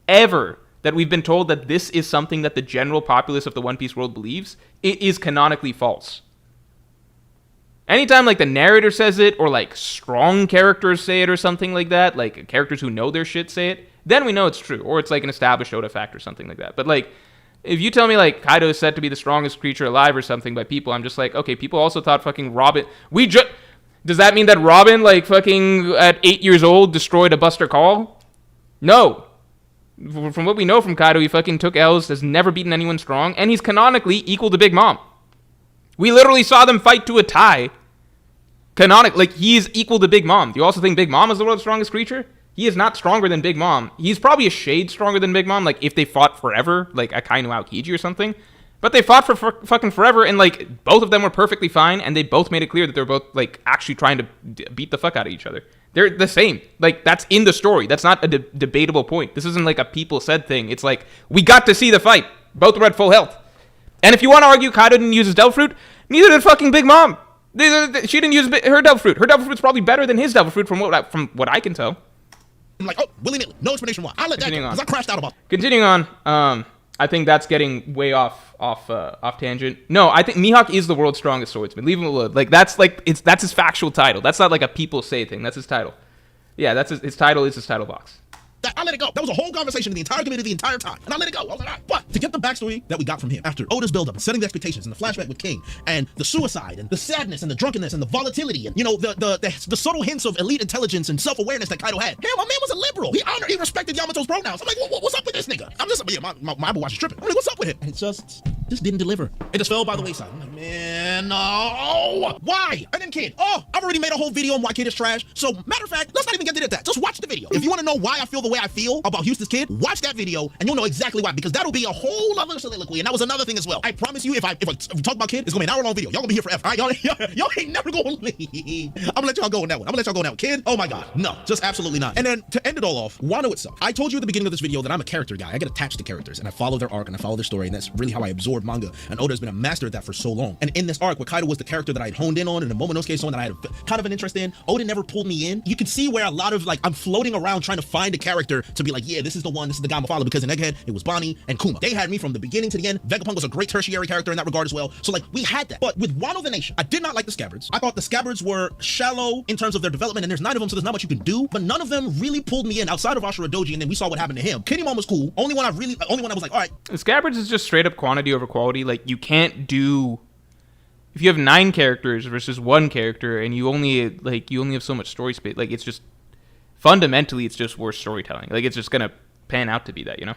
that we've been told that this is something that the general populace of the One Piece world believes, it is canonically false. Anytime, like, the narrator says it, or, like, strong characters say it or something like that, like, characters who know their shit say it, then we know it's true. Or it's, like, an established Oda fact or something like that. But, like, if you tell me, like, Kaido is said to be the strongest creature alive or something by people, I'm just like, okay, people also thought fucking Robin... Does that mean that Robin, like, fucking at 8 years old destroyed a Buster Call? No. From what we know from Kaido, he fucking took L's, has never beaten anyone strong, and he's canonically equal to Big Mom. We literally saw them fight to a tie. Like, he is equal to Big Mom. Do you also think Big Mom is the world's strongest creature? He is not stronger than Big Mom. He's probably a shade stronger than Big Mom, like, if they fought forever, like Akainu Aokiji or something. But they fought for fucking forever, and, like, both of them were perfectly fine, and they both made it clear that they were both, like, actually trying to beat the fuck out of each other. They're the same. Like, that's in the story. That's not a debatable point. This isn't, like, a people said thing. It's like, we got to see the fight. Both were at full health. And if you want to argue Kaido didn't use his Devil Fruit, neither did fucking Big Mom. She didn't use her Devil Fruit. Her Devil Fruit's probably better than his Devil Fruit from what I can tell. I'm like, oh, willy-nilly. No explanation why. I'll let that go, because I crashed out about it. Continuing on, I think that's getting way off tangent. No, I think Mihawk is the world's strongest swordsman. Leave him alone. Like, that's his factual title. That's not like a people say thing. That's his title. Yeah, that's his title is his title box. I let it go. That was a whole conversation in the entire community the entire time, and I let it go. I was like, but to get the backstory that we got from him after Oda's buildup and setting the expectations and the flashback with King and the suicide and the sadness and the drunkenness and the volatility and, you know, the subtle hints of elite intelligence and self-awareness that Kaido had. Hell, my man was a liberal. He respected Yamato's pronouns. I'm like, what's up with this nigga? I'm just, yeah, my Apple Watch is tripping. I'm like, what's up with him? And it just didn't deliver. It just fell by the wayside. I'm like, man, no. Why? And then Kid. Oh, I've already made a whole video on why Kid is trash. So matter of fact, let's not even get into that. Just watch the video. If you want to know why I feel the way I feel about Houston's Kid, watch that video and you'll know exactly why, because that'll be a whole other soliloquy. And that was another thing as well. I promise you, if we talk about Kid, it's gonna be an hour-long video. Y'all gonna be here forever. All right, y'all ain't never gonna leave. I'm gonna let y'all go on that one. Kid, oh my god, no, just absolutely not. And then to end it all off, Wano itself. I told you at the beginning of this video that I'm a character guy. I get attached to characters and I follow their arc and I follow their story, and that's really how I absorb manga. And Oda has been a master at that for so long. And in this arc where Kaido was the character that I had honed in on, and the Momonosuke someone that I had kind of an interest in, Oden never pulled me in. You can see where a lot of like, I'm floating around trying to find a character to be like, yeah, this is the one, this is the guy I'm gonna follow, because in Egghead, it was Bonnie and Kuma. They had me from the beginning to the end. Vegapunk was a great tertiary character in that regard as well. So like, we had that. But with Wano the Nation, I did not like the Scabbards. I thought the Scabbards were shallow in terms of their development, and there's 9 of them, so there's not much you can do, but none of them really pulled me in outside of Ashura Doji, and then we saw what happened to him. Kinemon was cool. Only one I was like, all right. Scabbards is just straight up quantity over quality. Like, you can't do, if you have 9 characters versus 1 character and you only have so much story space, like, it's just fundamentally it's just worse storytelling. Like, it's just gonna pan out to be that, you know?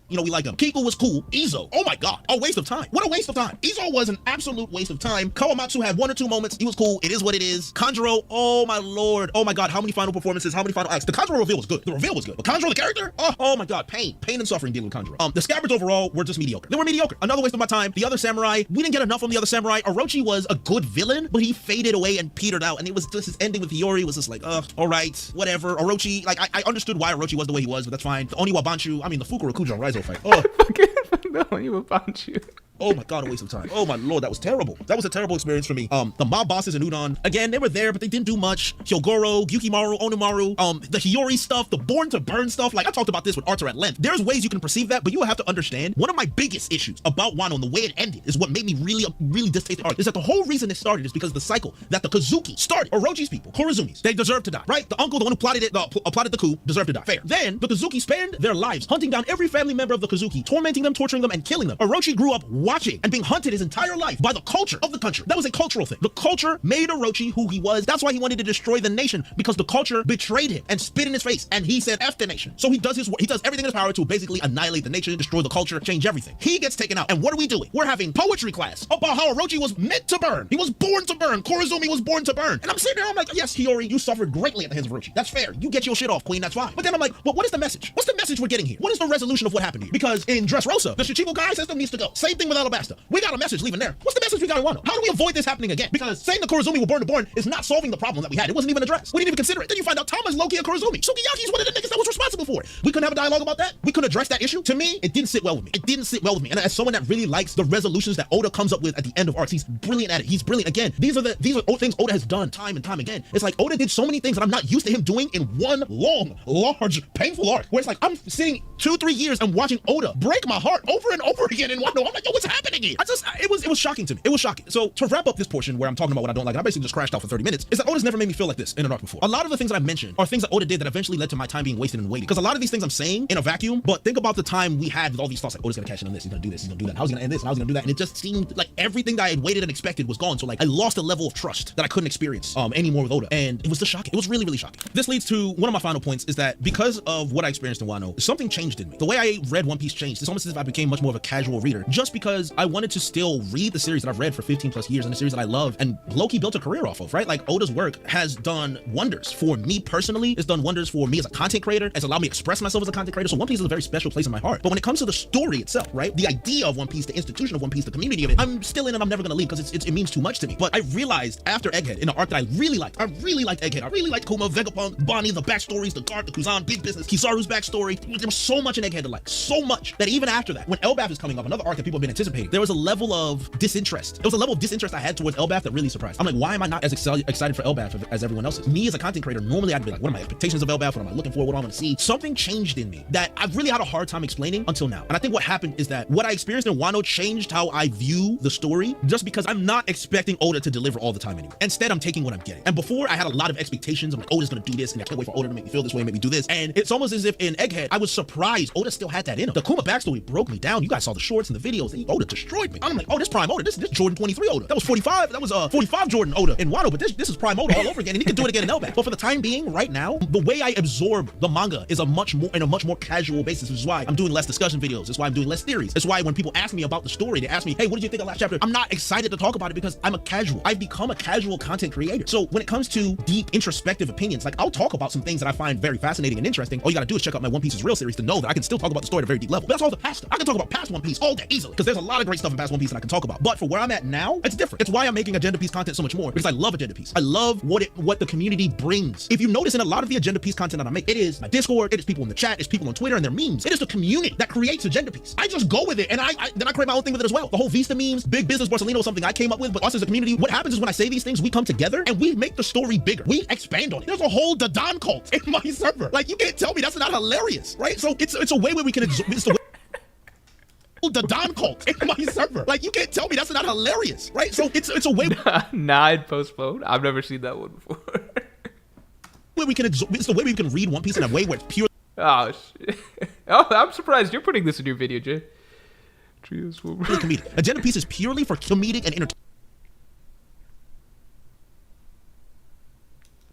You know, we like him. Kiku was cool. Izo, oh my god, a waste of time. What a waste of time. Izo was an absolute waste of time. Kawamatsu had 1 or 2 moments. He was cool. It is what it is. Kanjuro, oh my lord. Oh my god, how many final performances, how many final acts? The Kanjuro reveal was good. The reveal was good. But Kanjuro, the character, oh my god, pain and suffering dealing with Kanjuro. The Scabbards overall were just mediocre. They were mediocre. Another waste of my time. The other samurai, we didn't get enough from the other samurai. Orochi was a good villain, but he faded away and petered out. And it was just his ending with Hiyori was just like, all right, whatever. Orochi, like, I understood why Orochi was the way he was, but that's fine. The Oniwa Banshu, I mean, the Fukuro Kujo Raizo fight. Oh. No, you about you. Oh my god, a waste of time. Oh my lord, that was terrible. That was a terrible experience for me. The mob bosses in Udon, again, they were there, but they didn't do much. Hyogoro, Yukimaru, Onimaru, the Hiyori stuff, the Born to Burn stuff. Like, I talked about this with Arthur at length. There's ways you can perceive that, but you have to understand, one of my biggest issues about Wano and the way it ended is what made me really distaste the arc, is that the whole reason it started is because of the cycle that the Kazuki started. Orochi's people, Korazumi's, they deserve to die, right? The uncle, the one who plotted the coup, deserved to die. Fair. Then, the Kazuki spend their lives hunting down every family member of the Kazuki, tormenting them, torturing them, and killing them. Orochi grew up watching and being hunted his entire life by the culture of the country. That was a cultural thing. The culture made Orochi who he was. That's why he wanted to destroy the nation, because the culture betrayed him and spit in his face, and he said F the nation. So he does everything in his power to basically annihilate the nation, destroy the culture, change everything. He gets taken out, and what are we doing? We're having poetry class about how Orochi was meant to burn. He was born to burn. Korazumi was born to burn. And I'm sitting there, I'm like, yes, Hiyori, you suffered greatly at the hands of Orochi. That's fair. You get your shit off, queen, that's fine. But then I'm like, but what is the message? What's the message we're getting here? What is the resolution of what happened here? Because in Dressrosa, the Shichibu guy system needs to go. Same thing with Alabasta. We got a message leaving there. What's the message we got in Wano? How do we avoid this happening again? Because saying the Korazumi were born to burn is not solving the problem that we had. It wasn't even addressed. We didn't even consider it. Then you find out Tama's Loki and Korazumi. Sukiyaki's one of the niggas that was responsible for it. We couldn't have a dialogue about that. We couldn't address that issue. To me, it didn't sit well with me. It didn't sit well with me. And as someone that really likes the resolutions that Oda comes up with at the end of arcs, he's brilliant at it. He's brilliant. Again, these are things Oda has done time and time again. It's like Oda did so many things that I'm not used to him doing in one long, large, painful arc. Where it's like I'm sitting 2-3 years and watching Oda break my heart over and over again in Wano. I'm like, yo, what's happening here? It was shocking to me. It was shocking. So to wrap up this portion where I'm talking about what I don't like, and I basically just crashed out for 30 minutes, is that Oda's never made me feel like this in an arc before. A lot of the things that I mentioned are things that Oda did that eventually led to my time being wasted and waiting. Because a lot of these things I'm saying in a vacuum, but think about the time we had with all these thoughts like, Oda's gonna cash in on this, he's gonna do this, he's gonna do that, how's he gonna end this, and how's he gonna do that, and it just seemed like everything that I had waited and expected was gone. So like I lost a level of trust that I couldn't experience anymore with Oda, and it was just shocking. It was really, really shocking. This leads to one of my final points, is that because of what I experienced in Wano, something changed in me. The way I read One Piece changed. It's almost as if I became much more of a casual reader, just because I wanted to still read the series that I've read for 15 plus years, and a series that I love and low-key built a career off of, right? Like Oda's work has done wonders for me personally. It's done wonders for me as a content creator. It's allowed me to express myself as a content creator. So One Piece is a very special place in my heart. But when it comes to the story itself, right? The idea of One Piece, the institution of One Piece, the community of it, I'm still in it. I'm never gonna leave because it means too much to me. But I realized after Egghead, in an arc that I really liked Egghead. I really liked Kuma, Vegapunk, Bonnie, the backstories, the Guard, the Kuzan, Big Business, Kizaru's backstory. There was so much in Egghead to like, so much that even after that, when Elbaf is coming up, another arc that people have been anticipating, there was a level of disinterest. There was a level of disinterest I had towards Elbaf that really surprised. I'm like, why am I not as excited for Elbaf as everyone else is? Me as a content creator, normally I'd be like, what are my expectations of Elbaf? What am I looking for? What do I want to see? Something changed in me that I've really had a hard time explaining until now. And I think what happened is that what I experienced in Wano changed how I view the story, just because I'm not expecting Oda to deliver all the time anymore. Instead, I'm taking what I'm getting. And before, I had a lot of expectations. I'm like, Oda's gonna do this, and I can't wait for Oda to make me feel this way, make me do this. And it's almost as if in Egghead, I was surprised Oda still had that in him. The Kuma backstory broke me down. You guys saw the shorts and the videos. Oda destroyed me. I'm like, oh, this Prime Oda. This Jordan 23 Oda. That was 45. That was 45 Jordan Oda in Wano, but this is Prime Oda all over again, and he can do it again in Elbaf. But for the time being, right now, the way I absorb the manga is a much more casual basis, which is why I'm doing less discussion videos. That's why I'm doing less theories. That's why when people ask me about the story, they ask me, hey, what did you think of the last chapter? I'm not excited to talk about it because I'm a casual. I've become a casual content creator. So when it comes to deep introspective opinions, like I'll talk about some things that I find very fascinating and interesting. All you gotta do is check out my One Piece is Real series to know that I can still talk about the story at a very deep level. But that's all the past stuff. I can talk about past One Piece all day easily, because there's a lot of great stuff in past One Piece that I can talk about. But for where I'm at now, it's different. It's why I'm making Agenda Piece content so much more, because I love Agenda Piece. I love what the community brings. If you notice in a lot of the Agenda Piece content that I make, it is my Discord, it is people in the chat, it's people on Twitter and their memes. It is the community that creates Agenda Piece. I just go with it, and then I create my own thing with it as well. The whole Vista memes, Big Business Barcelona, something I came up with, but us as a community, what happens is when I say these things, we come together and we make the story bigger. We expand on it. There's a whole Dadan cult in my server. Like, you can't tell me that's not hilarious, right? So it's a way where we can absorb. The Don cult in my server. Like, you can't tell me that's not hilarious, right? So it's a way. Nah, I'd postpone. I've never seen that one before. Where we can absorb. It's the way we can read One Piece in a way where it's pure. Oh shit! Oh, I'm surprised you're putting this in your video, Jay. Trios will comedic. Agenda Piece is purely for comedic and entertainment.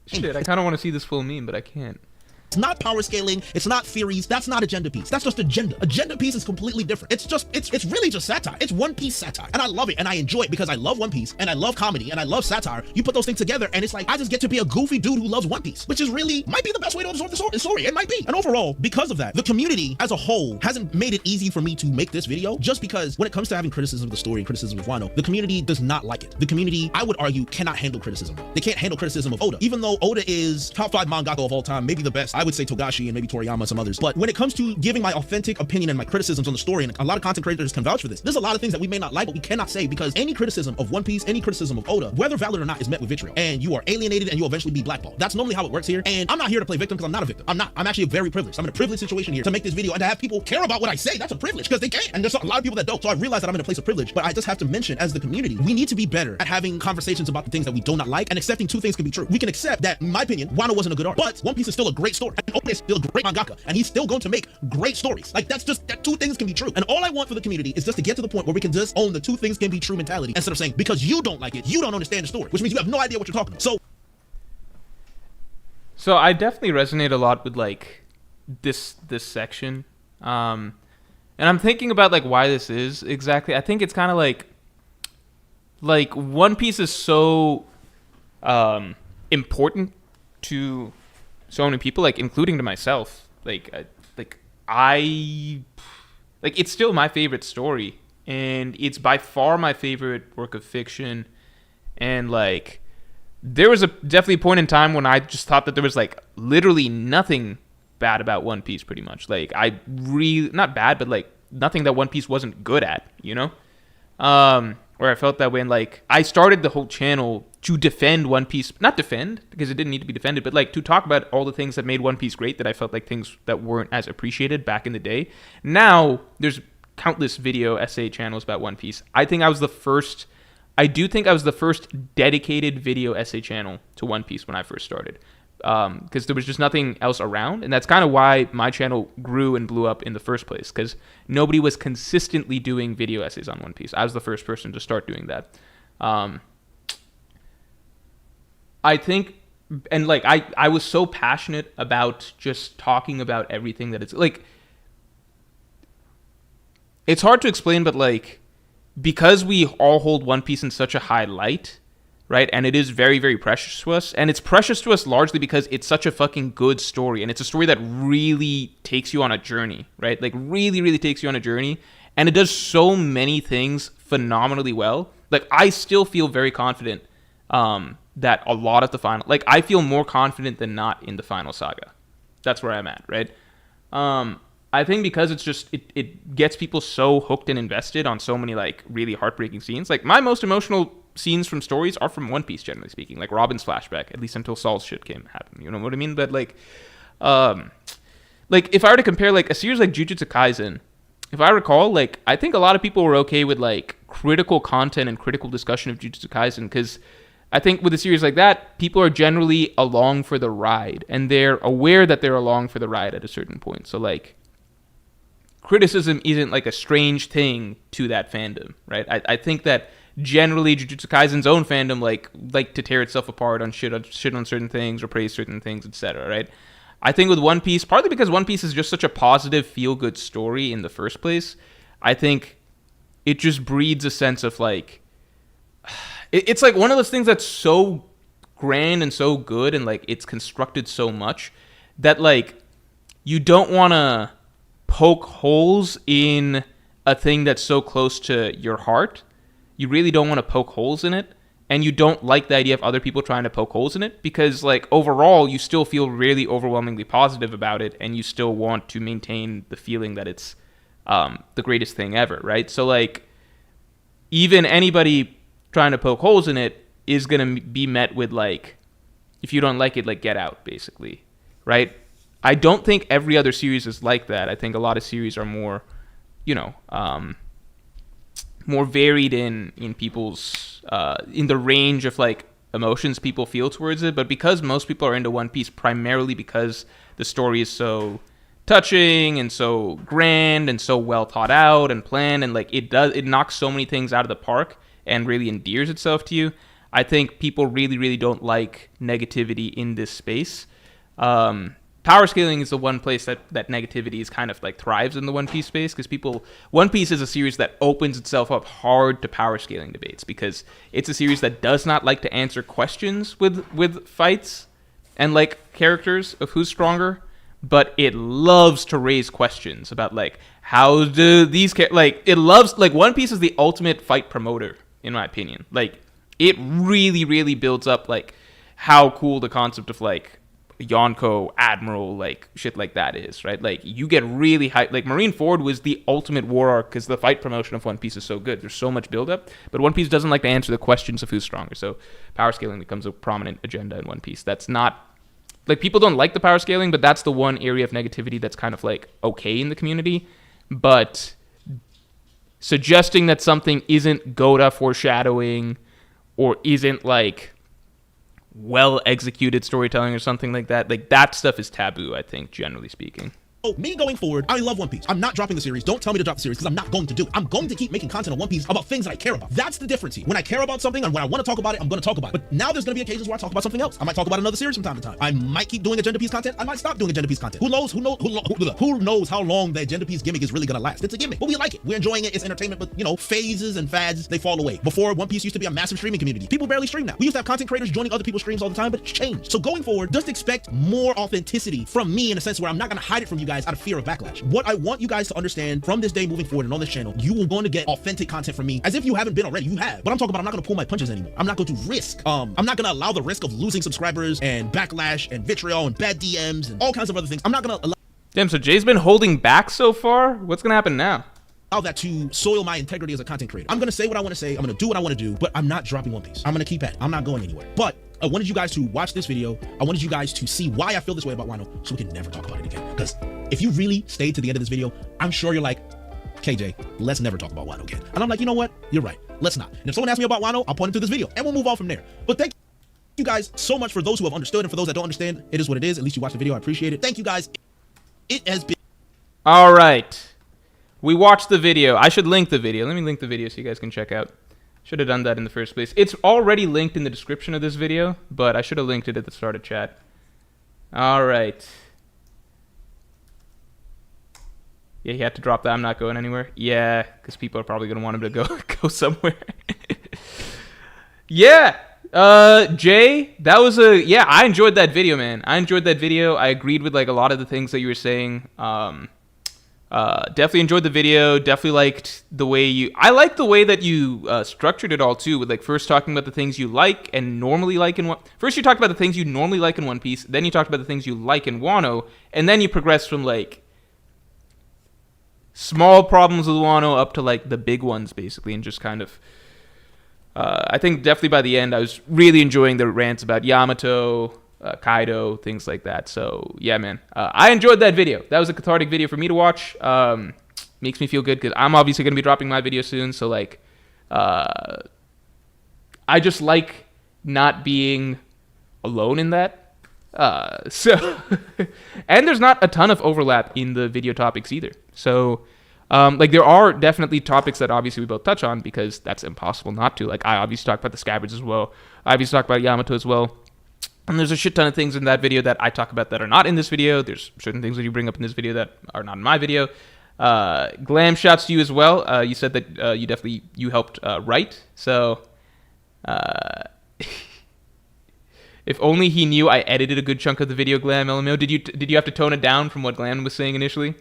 Shit, I kind of want to see this full meme, but I can't. It's not power scaling. It's not theories. That's not Agenda Piece. That's just agenda. Agenda Piece is completely different. It's really just satire. It's One Piece satire. And I love it. And I enjoy it because I love One Piece and I love comedy and I love satire. You put those things together and it's like, I just get to be a goofy dude who loves One Piece, which is really, might be the best way to absorb the story. It might be. And overall, because of that, the community as a whole hasn't made it easy for me to make this video, just because when it comes to having criticism of the story and criticism of Wano, the community does not like it. The community, I would argue, cannot handle criticism. They can't handle criticism of Oda. Even though Oda is top 5 mangaka of all time, maybe the best. I would say Togashi and maybe Toriyama and some others. But when it comes to giving my authentic opinion and my criticisms on the story, and a lot of content creators can vouch for this, there's a lot of things that we may not like, but we cannot say, because any criticism of One Piece, any criticism of Oda, whether valid or not, is met with vitriol. And you are alienated and you'll eventually be blackballed. That's normally how it works here. And I'm not here to play victim because I'm not a victim. I'm not. I'm actually very privileged. I'm in a privileged situation here to make this video and to have people care about what I say. That's a privilege because they can. And there's a lot of people that don't. So I realize that I'm in a place of privilege, but I just have to mention, as the community, we need to be better at having conversations about the things that we do not like and accepting two things can be true. We can accept that, in my opinion, Wano wasn't a good art, but One Piece is still a great story. And Oden is still a great mangaka. And he's still going to make great stories. Like, that's just, that two things can be true. And all I want for the community is just to get to the point where we can just own the two things can be true mentality, instead of saying, because you don't like it, you don't understand the story, which means you have no idea what you're talking about. So I definitely resonate a lot with like this section. And I'm thinking about like why this is exactly. I think it's kind of like One Piece is so important to so many people, like including to myself. It's still my favorite story, and it's by far my favorite work of fiction. And like, there was definitely a point in time when I just thought that there was like literally nothing bad about One Piece, pretty much. Like, I really, not bad, but like nothing that One Piece wasn't good at, you know? Where I felt that way, and like, I started the whole channel to defend One Piece, not defend, because it didn't need to be defended, but like to talk about all the things that made One Piece great, that I felt like things that weren't as appreciated back in the day. Now, there's countless video essay channels about One Piece. I do think I was the first dedicated video essay channel to One Piece when I first started. Because there was just nothing else around, and that's kind of why my channel grew and blew up in the first place, because nobody was consistently doing video essays on One Piece. I was the first person to start doing that. I think, and like, I was so passionate about just talking about everything that it's like, it's hard to explain, but like, because we all hold One Piece in such a high light, right? And it is very, very precious to us. And it's precious to us largely because it's such a fucking good story. And it's a story that really takes you on a journey, right? Like, really, really takes you on a journey. And it does so many things phenomenally well. Like, I still feel very confident that a lot of the final... Like, I feel more confident than not in the final saga. That's where I'm at, right? I think because it's just... It gets people so hooked and invested on so many, like, really heartbreaking scenes. Like, my most emotional scenes from stories are from One Piece, generally speaking, like Robin's flashback, at least until Saul's shit happened, you know what I mean? But like if I were to compare like a series like Jujutsu Kaisen, if I recall, like, I think a lot of people were okay with like critical content and critical discussion of Jujutsu Kaisen, because I think with a series like that, people are generally along for the ride, and they're aware that they're along for the ride at a certain point. So like, criticism isn't like a strange thing to that fandom, right? I think that generally Jujutsu Kaisen's own fandom like to tear itself apart on shit on certain things or praise certain things, etc., right? I think with One Piece, partly because One Piece is just such a positive, feel-good story in the first place, I think it just breeds a sense of like, it's like one of those things that's so grand and so good, and like it's constructed so much that like you don't want to poke holes in a thing that's so close to your heart, you really don't want to poke holes in it, and you don't like the idea of other people trying to poke holes in it, because like overall you still feel really overwhelmingly positive about it, and you still want to maintain the feeling that it's the greatest thing ever, right? So like even anybody trying to poke holes in it is going to be met with like, if you don't like it, like get out, basically, right? I don't think every other series is like that. I think a lot of series are more, you know, more varied in people's in the range of like emotions people feel towards it. But because most people are into One Piece primarily because the story is so touching and so grand and so well thought out and planned, and like it knocks so many things out of the park and really endears itself to you, I think people really, really don't like negativity in this space. Power scaling is the one place that negativity is kind of like thrives in the One Piece space, because One Piece is a series that opens itself up hard to power scaling debates, because it's a series that does not like to answer questions with fights and like characters of who's stronger, but it loves to raise questions about like how do these like it loves like One Piece is the ultimate fight promoter in my opinion. Like it really, really builds up like how cool the concept of like Yonko, Admiral, like shit like that is, right? Like you get really hyped. Like Marineford was the ultimate war arc because the fight promotion of One Piece is so good. There's so much buildup, but One Piece doesn't like to answer the questions of who's stronger. So power scaling becomes a prominent agenda in One Piece. That's not like people don't like the power scaling, but that's the one area of negativity that's kind of like okay in the community. But suggesting that something isn't Goda foreshadowing or isn't like well executed storytelling or something like that stuff is taboo, I think, generally speaking. Oh, me going forward, I love One Piece. I'm not dropping the series. Don't tell me to drop the series because I'm not going to do it. I'm going to keep making content on One Piece about things that I care about. That's the difference here. When I care about something and when I want to talk about it, I'm going to talk about it. But now there's going to be occasions where I talk about something else. I might talk about another series from time to time. I might keep doing Agenda Piece content. I might stop doing Agenda Piece content. Who knows? Who knows how long the Agenda Piece gimmick is really going to last? It's a gimmick, but we like it. We're enjoying it. It's entertainment, but you know, phases and fads, they fall away. Before, One Piece used to be a massive streaming community. People barely stream now. We used to have content creators joining other people's streams all the time, but it's changed. So going forward, just expect more authenticity from me in a sense where I'm not going to hide it from you guys out of fear of backlash. What I want you guys to understand from this day moving forward and on this channel, you are going to get authentic content from me. As if you haven't been already, you have. But I'm talking about I'm not going to pull my punches anymore. I'm not going to risk. I'm not going to allow the risk of losing subscribers and backlash and vitriol and bad DMs and all kinds of other things. I'm not going to allow. Damn, so Jay's been holding back so far? What's going to happen now? Allow that to soil my integrity as a content creator. I'm going to say what I want to say. I'm going to do what I want to do, but I'm not dropping One Piece. I'm going to keep at it. I'm not going anywhere. But I wanted you guys to watch this video. I wanted you guys to see why I feel this way about Wano so we can never talk about it again. Because if you really stayed to the end of this video, I'm sure you're like, KJ, let's never talk about Wano again. And I'm like, you know what? You're right. Let's not. And if someone asks me about Wano, I'll point them to this video and we'll move on from there. But thank you guys so much for those who have understood, and for those that don't understand, it is what it is. At least you watched the video. I appreciate it. Thank you guys. It has been. All right. We watched the video. I should link the video. Let me link the video so you guys can check out. Should have done that in the first place. It's already linked in the description of this video, but I should have linked it at the start of chat. All right. Yeah, he had to drop that. I'm not going anywhere. Yeah, because people are probably going to want him to go somewhere. Yeah. Jay, that was yeah, I enjoyed that video, man. I enjoyed that video. I agreed with like a lot of the things that you were saying. Definitely enjoyed the video. Definitely liked the way I like the way that you structured it all too, with like first talking about the things you like and normally like in first you talked about the things you normally like in One Piece, then you talked about the things you like in Wano, and then you progressed from like small problems with Wano up to like the big ones basically, and just kind of I think definitely by the end I was really enjoying the rants about Yamato, Kaido, things like that. So yeah, man, I enjoyed that video. That was a cathartic video for me to watch. Makes me feel good because I'm obviously going to be dropping my video soon. So like, I just like not being alone in that. So and there's not a ton of overlap in the video topics either. So like there are definitely topics that obviously we both touch on because that's impossible not to. Like I obviously talk about the scabbards as well. I obviously talk about Yamato as well. And there's a shit ton of things in that video that I talk about that are not in this video. There's certain things that you bring up in this video that are not in my video. Glam, shouts to you as well. You said that you helped write. So if only he knew I edited a good chunk of the video, Glam LMO. Did you have to tone it down from what Glam was saying initially?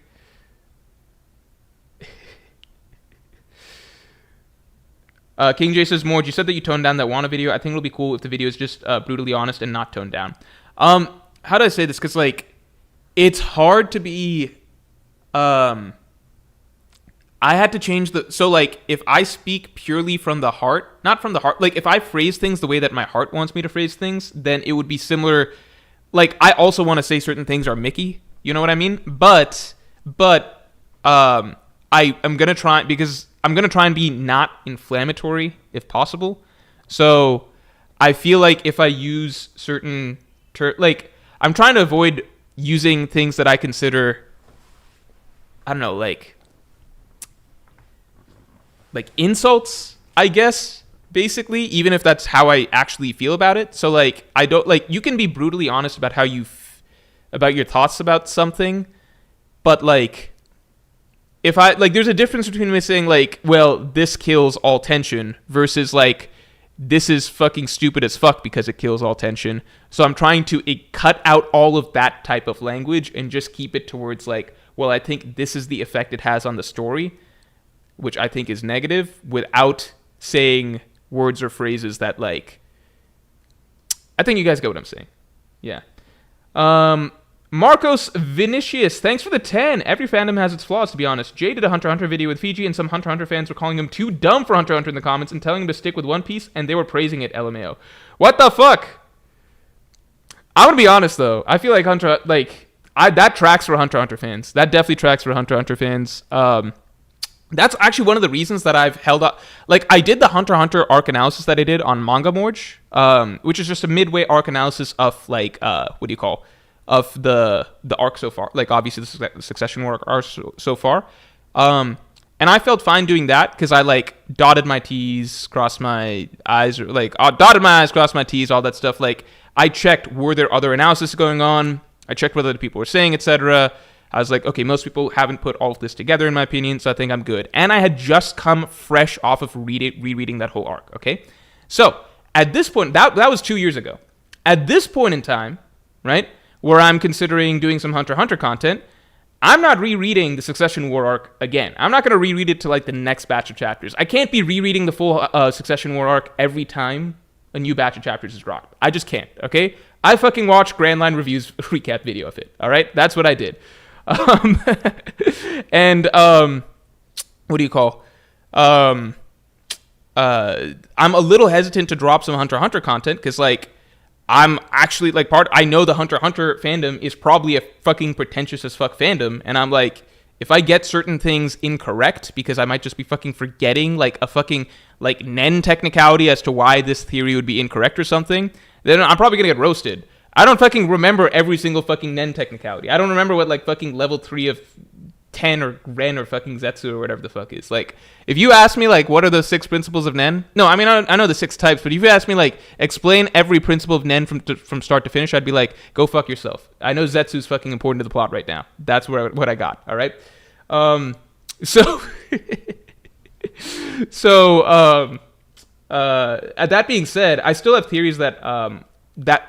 King J says, Morj, you said that you toned down that Wano video. I think it'll be cool if the video is just brutally honest and not toned down. How do I say this? Because, like, it's hard to be... I had to change the... So, like, if I speak purely from the heart... Not from the heart. Like, if I phrase things the way that my heart wants me to phrase things, then it would be similar... Like, I also want to say certain things are Mickey. You know what I mean? But I am going to try... Because I'm going to try and be not inflammatory, if possible. So, I feel like if I use certain... like, I'm trying to avoid using things that I consider... I don't know, like insults, I guess, basically, even if that's how I actually feel about it. So, like, I don't, like, you can be brutally honest about how you, about your thoughts about something, but, like, if I, like, there's a difference between me saying, like, well, this kills all tension versus, like, this is fucking stupid as fuck because it kills all tension. So I'm trying to cut out all of that type of language and just keep it towards, like, well, I think this is the effect it has on the story, which I think is negative, without saying words or phrases that, like... I think you guys get what I'm saying. Yeah. Marcos Vinicius, thanks for the 10. Every fandom has its flaws, to be honest. Jay did a Hunter x Hunter video with Fiji, and some Hunter x Hunter fans were calling him too dumb for Hunter x Hunter in the comments and telling him to stick with One Piece, and they were praising it, LMAO. What the fuck? I'm gonna be honest, though. I feel like Hunter... Like... that tracks for Hunter x Hunter fans. That definitely tracks for Hunter x Hunter fans. That's actually one of the reasons that I've held up. Like, I did the Hunter x Hunter arc analysis that I did on Manga Morj, which is just a midway arc analysis of, like, what do you call, of the arc so far. Like, obviously, the Succession War arc so far. And I felt fine doing that because I, like, dotted my T's, crossed my I's, or, like, dotted my I's, crossed my T's, all that stuff. Like, I checked, were there other analysis going on? I checked what other people were saying, etc. I was like, okay, most people haven't put all of this together, in my opinion, so I think I'm good. And I had just come fresh off of rereading that whole arc, okay? So, at this point, that was 2 years ago. At this point in time, right, where I'm considering doing some Hunter x Hunter content, I'm not rereading the Succession War arc again. I'm not going to reread it to, like, the next batch of chapters. I can't be rereading the full Succession War arc every time a new batch of chapters is dropped. I just can't, okay? I fucking watched Grand Line Review's recap video of it, all right? That's what I did. And what do you call? I'm a little hesitant to drop some Hunter x Hunter content because, like, I'm actually, like, I know the Hunter x Hunter fandom is probably a fucking pretentious as fuck fandom, and I'm like, if I get certain things incorrect because I might just be fucking forgetting, like, a fucking, like, Nen technicality as to why this theory would be incorrect or something, then I'm probably gonna get roasted. I don't fucking remember every single fucking Nen technicality. I don't remember what, like, fucking level 3 of 10 or Ren or fucking Zetsu or whatever the fuck is. Like, if you ask me, like, what are the 6 principles of Nen? No, I mean, I know the 6 types, but if you ask me, like, explain every principle of Nen from start to finish, I'd be like, go fuck yourself. I know Zetsu's fucking important to the plot right now. That's what I got, all right? So... that being said, I still have theories that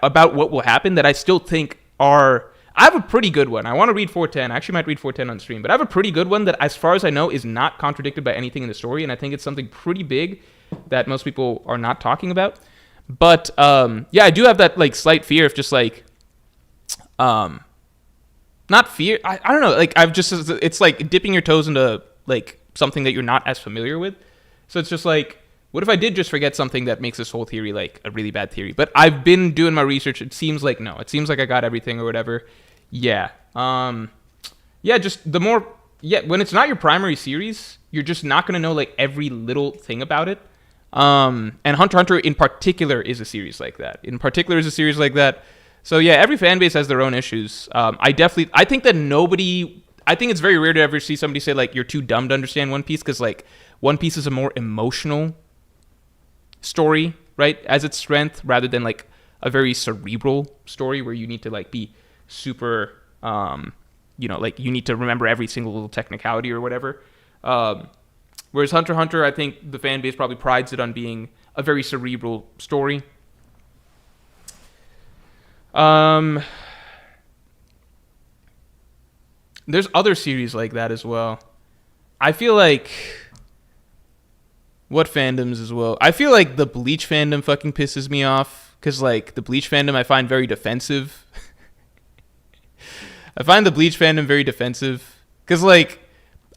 about what will happen that I still think are... I have a pretty good one. I want to read 410. I actually might read 410 on stream, but I have a pretty good one that, as far as I know, is not contradicted by anything in the story, and I think it's something pretty big that most people are not talking about. But yeah, I do have that, like, slight fear of just, like, not fear. I don't know. Like, it's like dipping your toes into, like, something that you're not as familiar with. So it's just like, what if I did just forget something that makes this whole theory, like, a really bad theory? But I've been doing my research. It seems like no. It seems like I got everything or whatever. Yeah. Yeah, just the more... Yeah, when it's not your primary series, you're just not going to know, like, every little thing about it. And Hunter x Hunter in particular is a series like that. So yeah, every fan base has their own issues. I think it's very rare to ever see somebody say, like, you're too dumb to understand One Piece, because, like, One Piece is a more emotional story, right, as its strength, rather than, like, a very cerebral story where you need to, like, be super, like, you need to remember every single little technicality or whatever. Whereas Hunter x Hunter, I think the fan base probably prides it on being a very cerebral story. There's other series like that as well. I feel like What fandoms as well? I feel like the Bleach fandom fucking pisses me off. Because, like, the Bleach fandom I find very defensive. I find the Bleach fandom very defensive. Because, like,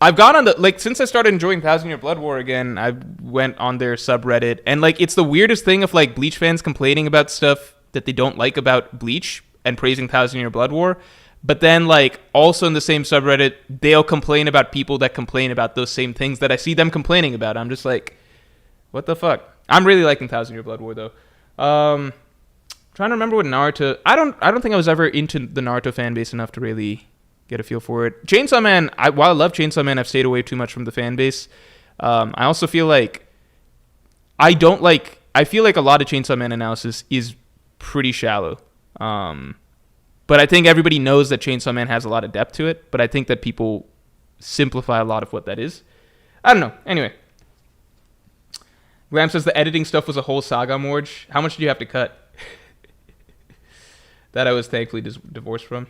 I've gone on the... Like, since I started enjoying 1,000 Year Blood War again, I went on their subreddit. And, like, it's the weirdest thing of, like, Bleach fans complaining about stuff that they don't like about Bleach and praising 1,000 Year Blood War. But then, like, also in the same subreddit, they'll complain about people that complain about those same things that I see them complaining about. I'm just like, what the fuck? I'm really liking 1,000 Year Blood War, though. Trying to remember what Naruto... I don't think I was ever into the Naruto fan base enough to really get a feel for it. Chainsaw Man, while I love Chainsaw Man, I've stayed away too much from the fan base. I also feel like... I feel like a lot of Chainsaw Man analysis is pretty shallow. But I think everybody knows that Chainsaw Man has a lot of depth to it, but I think that people simplify a lot of what that is. I don't know. Anyway. Glam says the editing stuff was a whole saga, Morj. How much did you have to cut? That I was thankfully divorced from.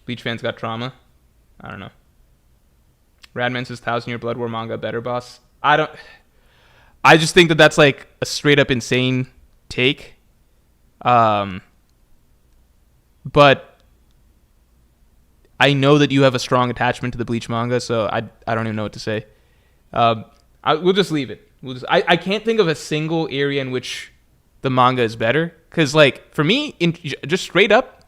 Bleach fans got trauma. I don't know. Radman says 1,000 Year Blood War manga better, boss. I just think that that's like a straight up insane take. But I know that you have a strong attachment to the Bleach manga, so I don't even know what to say. We'll just leave it. I can't think of a single area in which the manga is better. Because, like, for me, just straight up,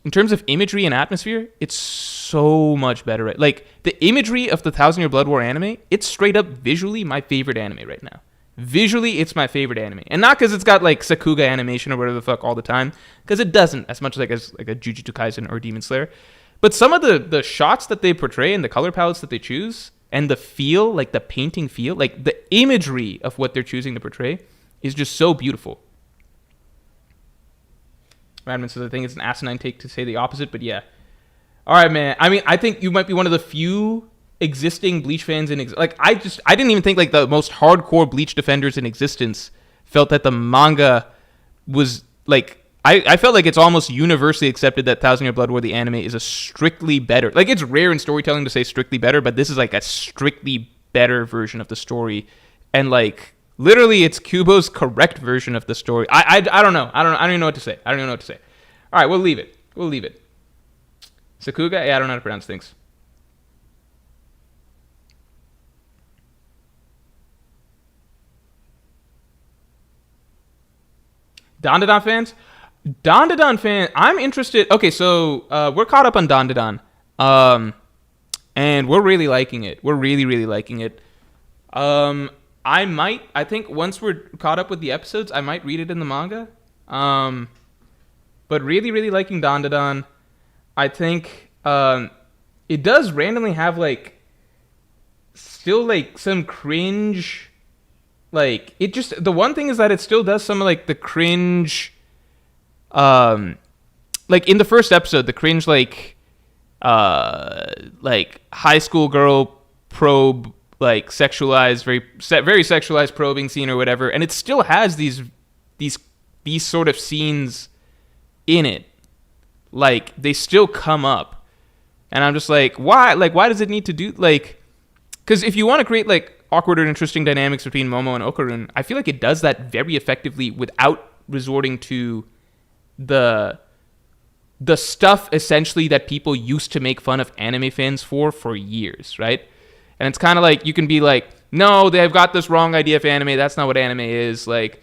in terms of imagery and atmosphere, it's so much better. Right? Like, the imagery of the 1,000 Year Blood War anime, it's straight up visually my favorite anime right now. Visually, it's my favorite anime. And not because it's got, like, Sakuga animation or whatever the fuck all the time. Because it doesn't, as much as like a Jujutsu Kaisen or Demon Slayer. But some of the shots that they portray and the color palettes that they choose, and the feel, like the painting feel, like the imagery of what they're choosing to portray is just so beautiful. Radman says, I think it's an asinine take to say the opposite, but yeah. All right, man. I mean, I think you might be one of the few existing Bleach fans in I didn't even think like the most hardcore Bleach defenders in existence felt that the manga was like I felt like it's almost universally accepted that 1,000 Year Blood War the anime is a strictly better, like, it's rare in storytelling to say strictly better, but this is like a strictly better version of the story, and like literally it's Kubo's correct version of the story. I don't know. I don't even know what to say. All right, we'll leave it. Sakuga? Yeah, I don't know how to pronounce things. Dandadan fans? Dandadan fan, I'm interested. Okay, so we're caught up on Dandadan. And we're really liking it. We're really, really liking it. I think once we're caught up with the episodes, I might read it in the manga. But really, really liking Dandadan. I think it does randomly have, like, still, like, some cringe. Like, it just, the one thing is that it still does some of, like, the cringe, like, in the first episode, the cringe, like high school girl probe, like, sexualized, very sexualized probing scene or whatever, and it still has these sort of scenes in it. Like, they still come up, and I'm just like, why does it need to do, like, because if you want to create, like, awkward and interesting dynamics between Momo and Okarun, I feel like it does that very effectively without resorting to the stuff essentially that people used to make fun of anime fans for years, right? And it's kind of like, you can be like, no, they've got this wrong idea of anime. That's not what anime is. Like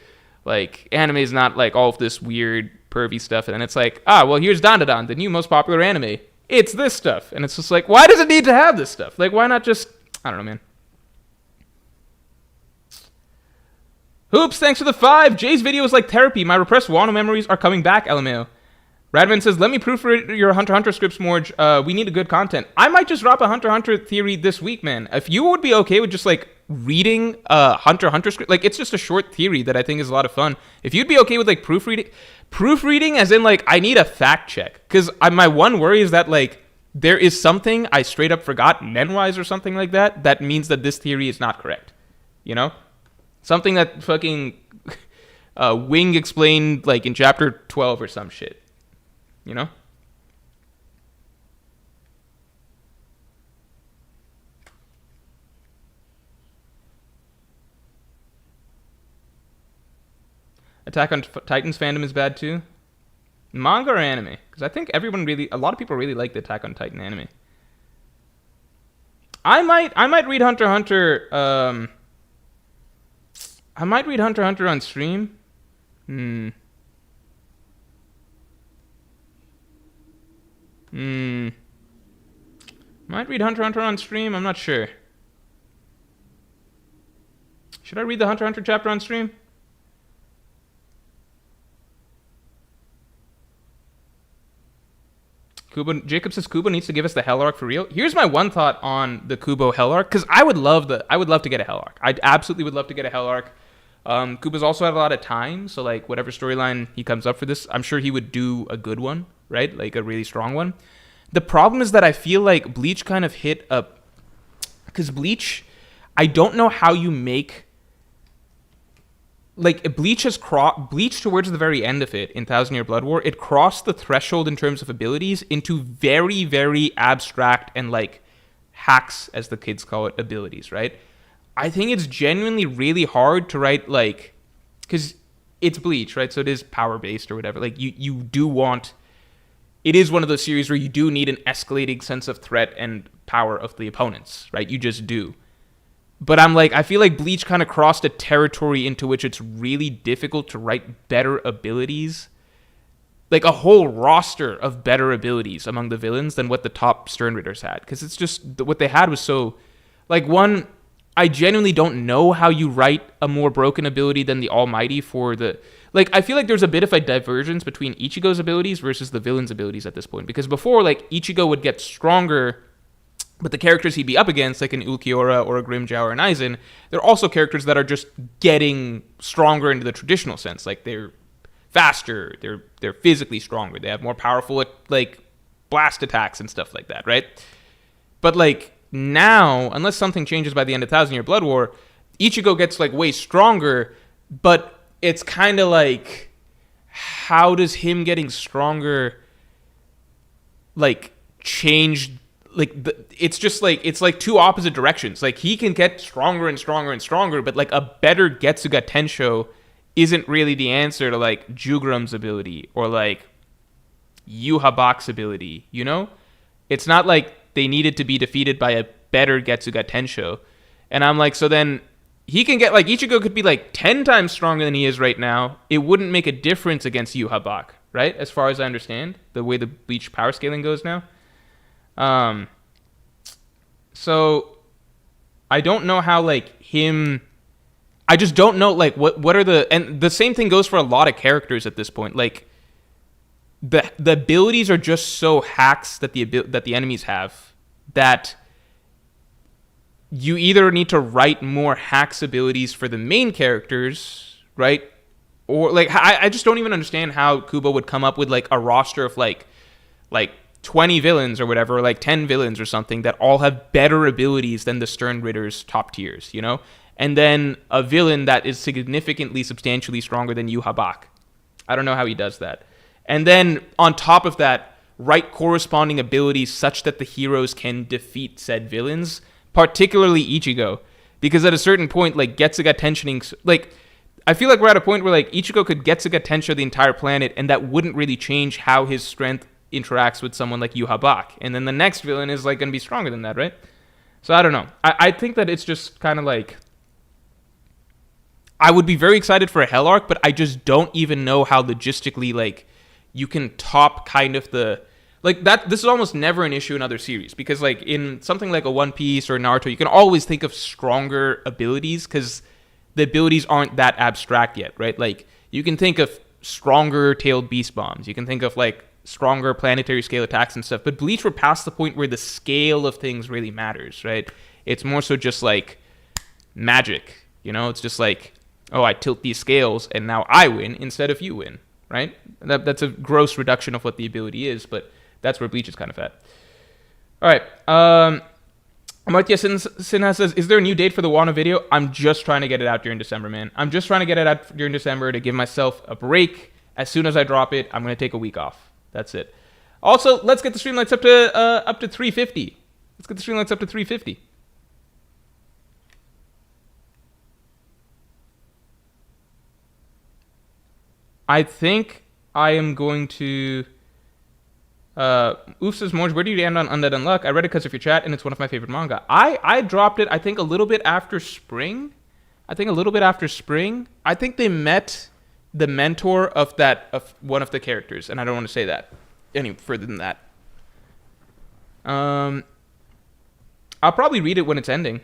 anime is not like all of this weird pervy stuff. And then it's like, well, here's Dandadan, the new most popular anime. It's this stuff. And it's just like, why does it need to have this stuff? Like, why not just, I don't know, man. Hoops, thanks for the 5. Jay's video is like therapy. My repressed Wano memories are coming back, LMAO. Radman says, let me proofread your Hunter x Hunter scripts, Morj. We need a good content. I might just drop a Hunter x Hunter theory this week, man. If you would be okay with just, like, reading a Hunter x Hunter script, like, it's just a short theory that I think is a lot of fun. If you'd be okay with, like, proofreading as in, like, I need a fact check. Because my one worry is that, like, there is something I straight up forgot, nen-wise or something like that, that means that this theory is not correct. You know? Something that fucking Wing explained, like, in chapter 12 or some shit. You know? Attack on Titans fandom is bad too. Manga or anime? Because I think a lot of people really like the Attack on Titan anime. I might read Hunter x Hunter. I might read Hunter x Hunter on stream. Might read Hunter x Hunter on stream. I'm not sure. Should I read the Hunter x Hunter chapter on stream? Jacob says Kubo needs to give us the Hell arc for real. Here's my one thought on the Kubo Hell arc, because I would love to get a Hell arc. I absolutely would love to get a Hell arc. Kubo's also had a lot of time, so like whatever storyline he comes up for this, I'm sure he would do a good one, right? Like a really strong one. The problem is that I feel like Bleach kind of hit a... Because Bleach, I don't know how you make... Like, Bleach towards the very end of it, in Thousand Year Blood War, it crossed the threshold in terms of abilities into very, very abstract and, like, hacks, as the kids call it, abilities, right? I think it's genuinely really hard to write, like... Because it's Bleach, right? So it is power-based or whatever. Like, you do want... It is one of those series where you do need an escalating sense of threat and power of the opponents, right? You just do. But I feel like Bleach kind of crossed a territory into which it's really difficult to write better abilities. Like a whole roster of better abilities among the villains than what the top Stern Ritters had. Because it's just, what they had was so... Like, one, I genuinely don't know how you write a more broken ability than the Almighty for the... Like, I feel like there's a bit of a divergence between Ichigo's abilities versus the villain's abilities at this point. Because before, like, Ichigo would get stronger... But the characters he'd be up against, like an Ulquiorra or a Grimmjow or an Aizen, they're also characters that are just getting stronger into the traditional sense. Like, they're faster, they're physically stronger, they have more powerful, like, blast attacks and stuff like that, right? But, like, now, unless something changes by the end of Thousand Year Blood War, Ichigo gets, like, way stronger, but it's kind of like, how does him getting stronger, like, change... Like, it's just like, it's like two opposite directions. Like, he can get stronger and stronger and stronger, but like a better Getsuga Tensho isn't really the answer to like Jugram's ability or like Yuha ability, you know? It's not like they needed to be defeated by a better Getsuga Tensho. And I'm like, so then he can get, like, Ichigo could be like 10 times stronger than he is right now. It wouldn't make a difference against Yuha, right? As far as I understand, the way the Bleach power scaling goes now. So I don't know how, like, I just don't know, like, what are and the same thing goes for a lot of characters at this point. Like, the abilities are just so hacks that the enemies have that you either need to write more hacks abilities for the main characters, right? Or, like, I just don't even understand how Kubo would come up with, like, a roster of, like 20 villains or whatever, or like 10 villains or something that all have better abilities than the Stern Ritters top tiers, you know? And then a villain that is significantly, substantially stronger than Yuha. I don't know how he does that. And then on top of that, write corresponding abilities such that the heroes can defeat said villains, particularly Ichigo. Because at a certain point, like, Getsuga tensioning, like, I feel like we're at a point where, like, Ichigo could Getsuga Tensho the entire planet, and that wouldn't really change how his strength interacts with someone like Yuha. And then the next villain is, like, going to be stronger than that, right? So I don't know. I think that it's just kind of like, I would be very excited for a Hell arc, but I just don't even know how logistically, like, you can top kind of the, like, that. This is almost never an issue in other series, because, like, in something like a One Piece or Naruto, you can always think of stronger abilities because the abilities aren't that abstract yet, right? Like, you can think of stronger tailed beast bombs. You can think of, like, stronger planetary scale attacks and stuff. But Bleach, we're past the point where the scale of things really matters, right? It's more so just like magic, you know? It's just like, oh, I tilt these scales and now I win instead of you win, right? That's a gross reduction of what the ability is, but that's where Bleach is kind of at. All right. Amartya Sinha says, is there a new date for the Wano video? I'm just trying to get it out during December, man. I'm just trying to get it out during December to give myself a break. As soon as I drop it, I'm going to take a week off. That's it. Also, let's get the streamlights up to 350. Let's get the streamlights up to 350. I think I am going to... Oof says, Morj, where do you end on Undead Unluck? I read it because of your chat, and it's one of my favorite manga. I dropped it, I think, a little bit after spring. I think they met the mentor of one of the characters, and I don't want to say that any further than that. I'll probably read it when it's ending.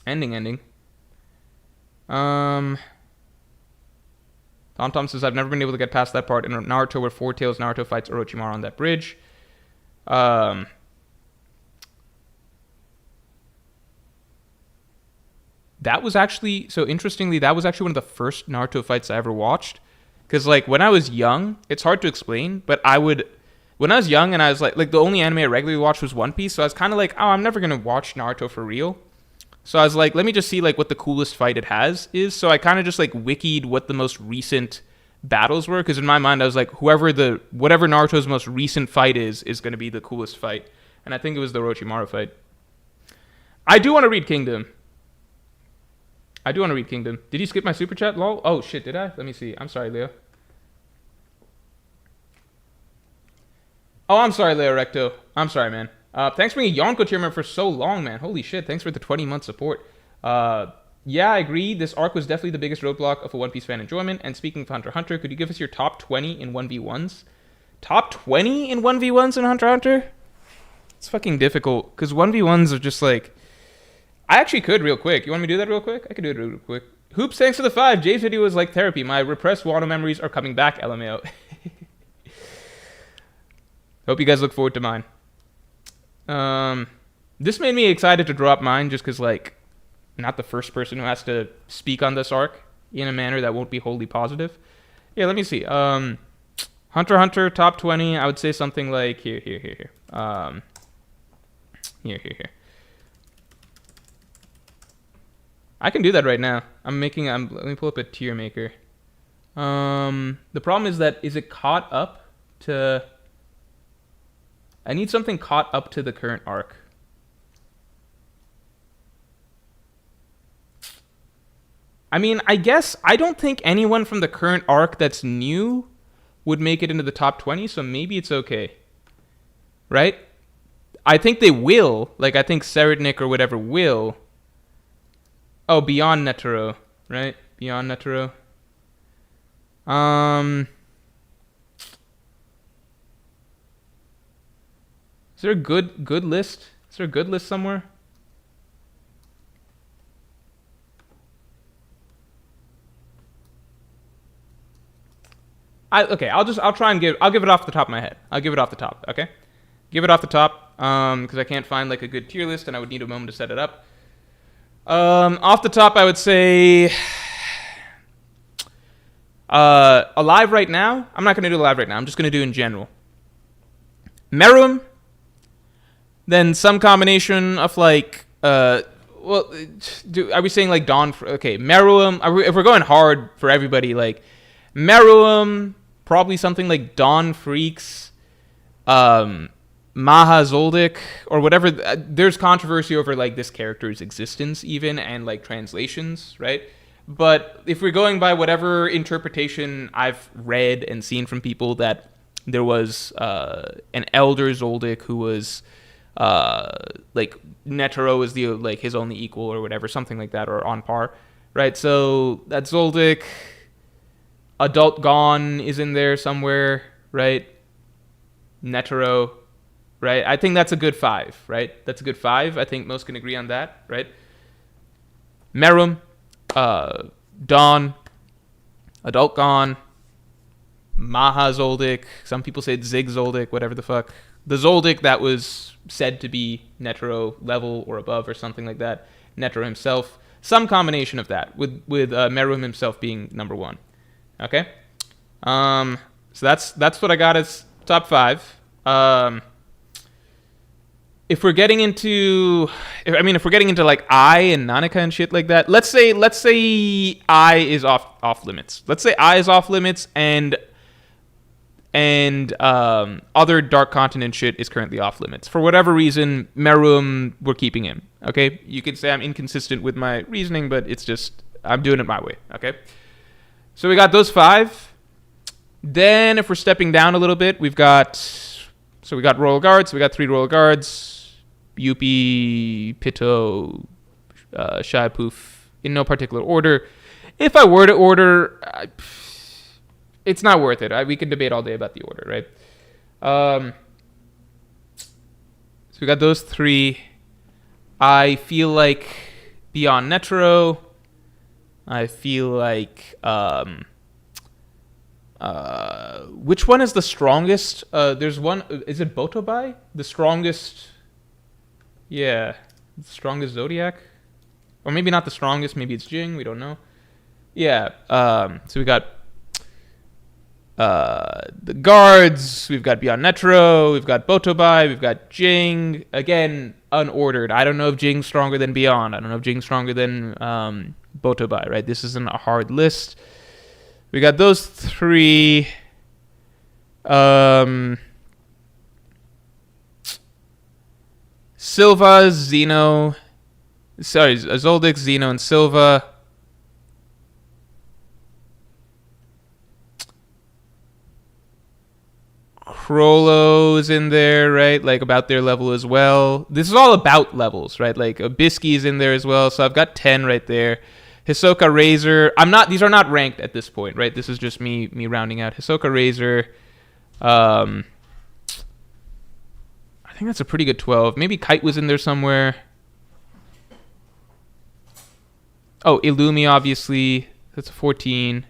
Ending. Tom says, I've never been able to get past that part in Naruto where Four Tails Naruto fights Orochimaru on that bridge. That was actually, so interestingly, that was actually one of the first Naruto fights I ever watched. Because, like, when I was young, it's hard to explain, but when I was young and I was like the only anime I regularly watched was One Piece, so I was kind of like, oh, I'm never going to watch Naruto for real. So I was like, let me just see, like, what the coolest fight it is. So I kind of just, like, wikied what the most recent battles were, because in my mind, I was like, whatever Naruto's most recent fight is going to be the coolest fight. And I think it was the Orochimaru fight. I do want to read Kingdom. Did you skip my super chat, lol? Oh, shit, did I? Let me see. I'm sorry, Leo. Oh, I'm sorry, Leo Recto. I'm sorry, man. Thanks for being a Yonko tier member for so long, man. Holy shit, thanks for the 20-month support. Yeah, I agree. This arc was definitely the biggest roadblock of a One Piece fan enjoyment. And speaking of Hunter x Hunter, could you give us your top 20 in 1v1s? Top 20 in 1v1s in Hunter x Hunter? It's fucking difficult, because 1v1s are just like... I actually could real quick. You want me to do that real quick? I could do it real quick. Hoops, thanks for the 5. Jay's video was like therapy. My repressed Wano memories are coming back, LMAO. Hope you guys look forward to mine. This made me excited to drop mine just because, like, not the first person who has to speak on this arc in a manner that won't be wholly positive. Yeah, let me see. Hunter x Hunter, top 20. I would say something like here. Here. I can do that right now. Let me pull up a tier maker. The problem is that, is it caught up to... I need something caught up to the current arc. I mean, I guess I don't think anyone from the current arc that's new would make it into the top 20, so maybe it's okay. Right? I think they will. Like, I think Serednik or whatever will. Oh, Beyond Netero, right? Beyond Netero. Is there a good list? Is there a good list somewhere? I'll give it off the top of my head. I'll give it off the top, okay? Give it off the top, because I can't find like a good tier list and I would need a moment to set it up. Off the top, I would say alive right now. I'm not going to do alive right now. I'm just going to do in general. Meruem, then some combination of like, are we saying like Dawn? Okay, Meruem. If we're going hard for everybody, like Meruem, probably something like Dawn Freaks, Maha Zoldyck, or whatever. There's controversy over like this character's existence even, and like translations, right? But if we're going by whatever interpretation I've read and seen from people, that there was an elder Zoldyck who was like Netero is the like his only equal or whatever, something like that, or on par, right? So that's Zoldyck. Adult Gon is in there somewhere, right? Netero, right? I think that's a good 5, right? That's a good 5. I think most can agree on that, right? Meruem, Dawn, Adult Gon, Maha Zoldyck. Some people say Zig Zoldyck, whatever the fuck. The Zoldyck that was said to be Netero level or above or something like that. Netero himself. Some combination of that, with Meruem himself being number 1. Okay? So that's what I got as top 5. If we're getting into like I and Nanaka and shit like that, let's say I is off limits. Let's say I is off limits and other Dark Continent shit is currently off limits. For whatever reason, Meruem, we're keeping him. Okay? You could say I'm inconsistent with my reasoning, but it's just I'm doing it my way. Okay? So we got those 5. Then if we're stepping down a little bit, we got Royal Guards. We got 3 Royal Guards. Yuppie, Pitto, Shiapoof, in no particular order. If I were to order, it's not worth it. We can debate all day about the order, right? So we got those 3. I feel like beyond Netero. I feel like which one is the strongest? There's one. Is it Botobai? The strongest. Yeah, the strongest Zodiac, or maybe not the strongest. Maybe it's Jing. We don't know. Yeah. So we got the guards. We've got Beyond Netero. We've got Botobai. We've got Jing. Again, unordered. I don't know if Jing's stronger than Beyond. I don't know if Jing's stronger than Botobai. Right. This isn't a hard list. We got those 3. Silva, Zeno. Sorry, Zoldyck, Zeno, and Silva. Crollo's in there, right? Like about their level as well. This is all about levels, right? Like Bisky's in there as well. So I've got 10 right there. Hisoka, Razor. These are not ranked at this point, right? This is just me rounding out. Hisoka, Razor. I think that's a pretty good 12. Maybe Kite was in there somewhere. Oh, Illumi, obviously. That's a 14.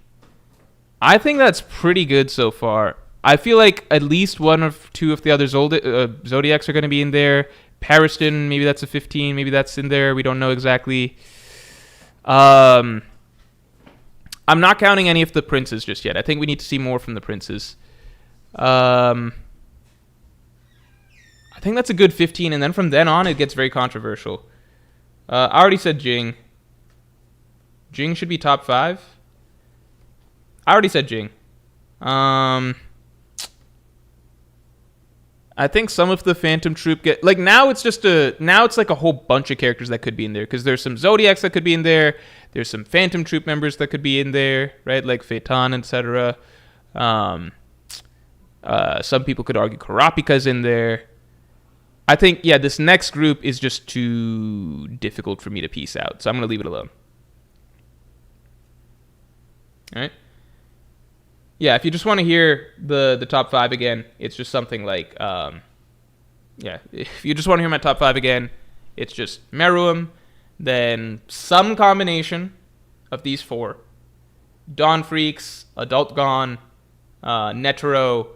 I think that's pretty good so far. I feel like at least 1 or 2 of the other Zodiacs are going to be in there. Pariston, maybe that's a 15. Maybe that's in there. We don't know exactly. I'm not counting any of the princes just yet. I think we need to see more from the princes. I think that's a good 15, and then from then on, it gets very controversial. I already said Jing. Jing should be top 5. I already said Jing. I think some of the Phantom Troop get like now it's like a whole bunch of characters that could be in there because there's some Zodiacs that could be in there. There's some Phantom Troop members that could be in there, right? Like Phaeton, etc. Some people could argue Kurapika's in there. I think, yeah, this next group is just too difficult for me to piece out, so I'm going to leave it alone. All right? Yeah, if you just want to hear the top 5 again, it's just something like, if you just want to hear my top 5 again, it's just Meruem, then some combination of these 4. Dawn Freaks, Adult Gone, Netero,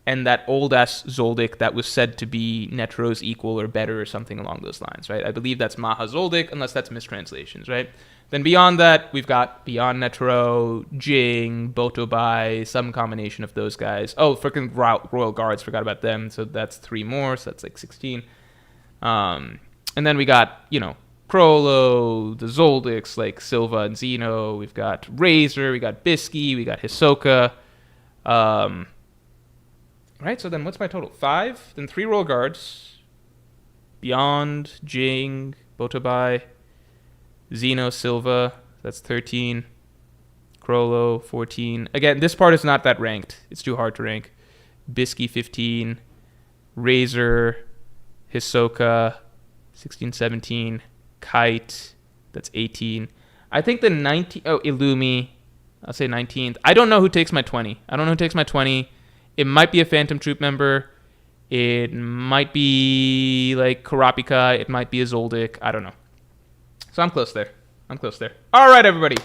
and that old-ass Zoldyck that was said to be Netero's equal or better or something along those lines, right? I believe that's Maha Zoldyck, unless that's mistranslations, right? Then beyond that, we've got Beyond Netero, Jing, Botobai, some combination of those guys. Oh, freaking Royal Guards, forgot about them. So that's 3 more, so that's like 16. And then we got, Crollo, the Zoldicks, like Silva and Zeno. We've got Razor, we got Bisky, we got Hisoka. Right, so then what's my total? 5, then 3 Royal Guards. Beyond, Jing, Botobai, Zeno, Silva, that's 13. Crollo, 14. Again, this part is not that ranked. It's too hard to rank. Bisky, 15. Razor, Hisoka, 16, 17. Kite, that's 18. I think the 19... Oh, Illumi, I'll say 19th. I don't know who takes my 20. It might be a Phantom Troop member. It might be like Kurapika. It might be a Zoldyck. I don't know. So I'm close there. All right, everybody.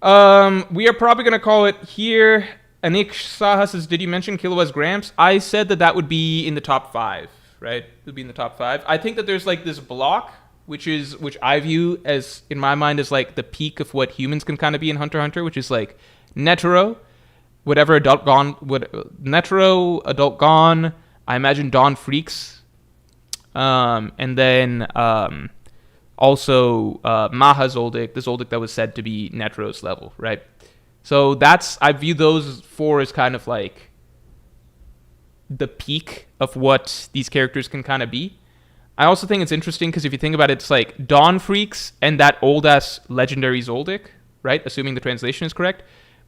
We are probably going to call it here. Anik Saha says, did you mention kilowatts grams? I said that would be in the top 5, right? It would be in the top 5. I think that there's like this block, which I view as, in my mind, as like the peak of what humans can kind of be in Hunter x Hunter, which is like Netero, whatever Adult Gone, Netero, Adult Gone, I imagine Dawn Freaks, and then also Maha Zoldyck, the Zoldyck that was said to be Netero's level, right? So I view those 4 as kind of like the peak of what these characters can kind of be. I also think it's interesting because if you think about it, it's like Dawn Freaks and that old-ass legendary Zoldyck, right? Assuming the translation is correct.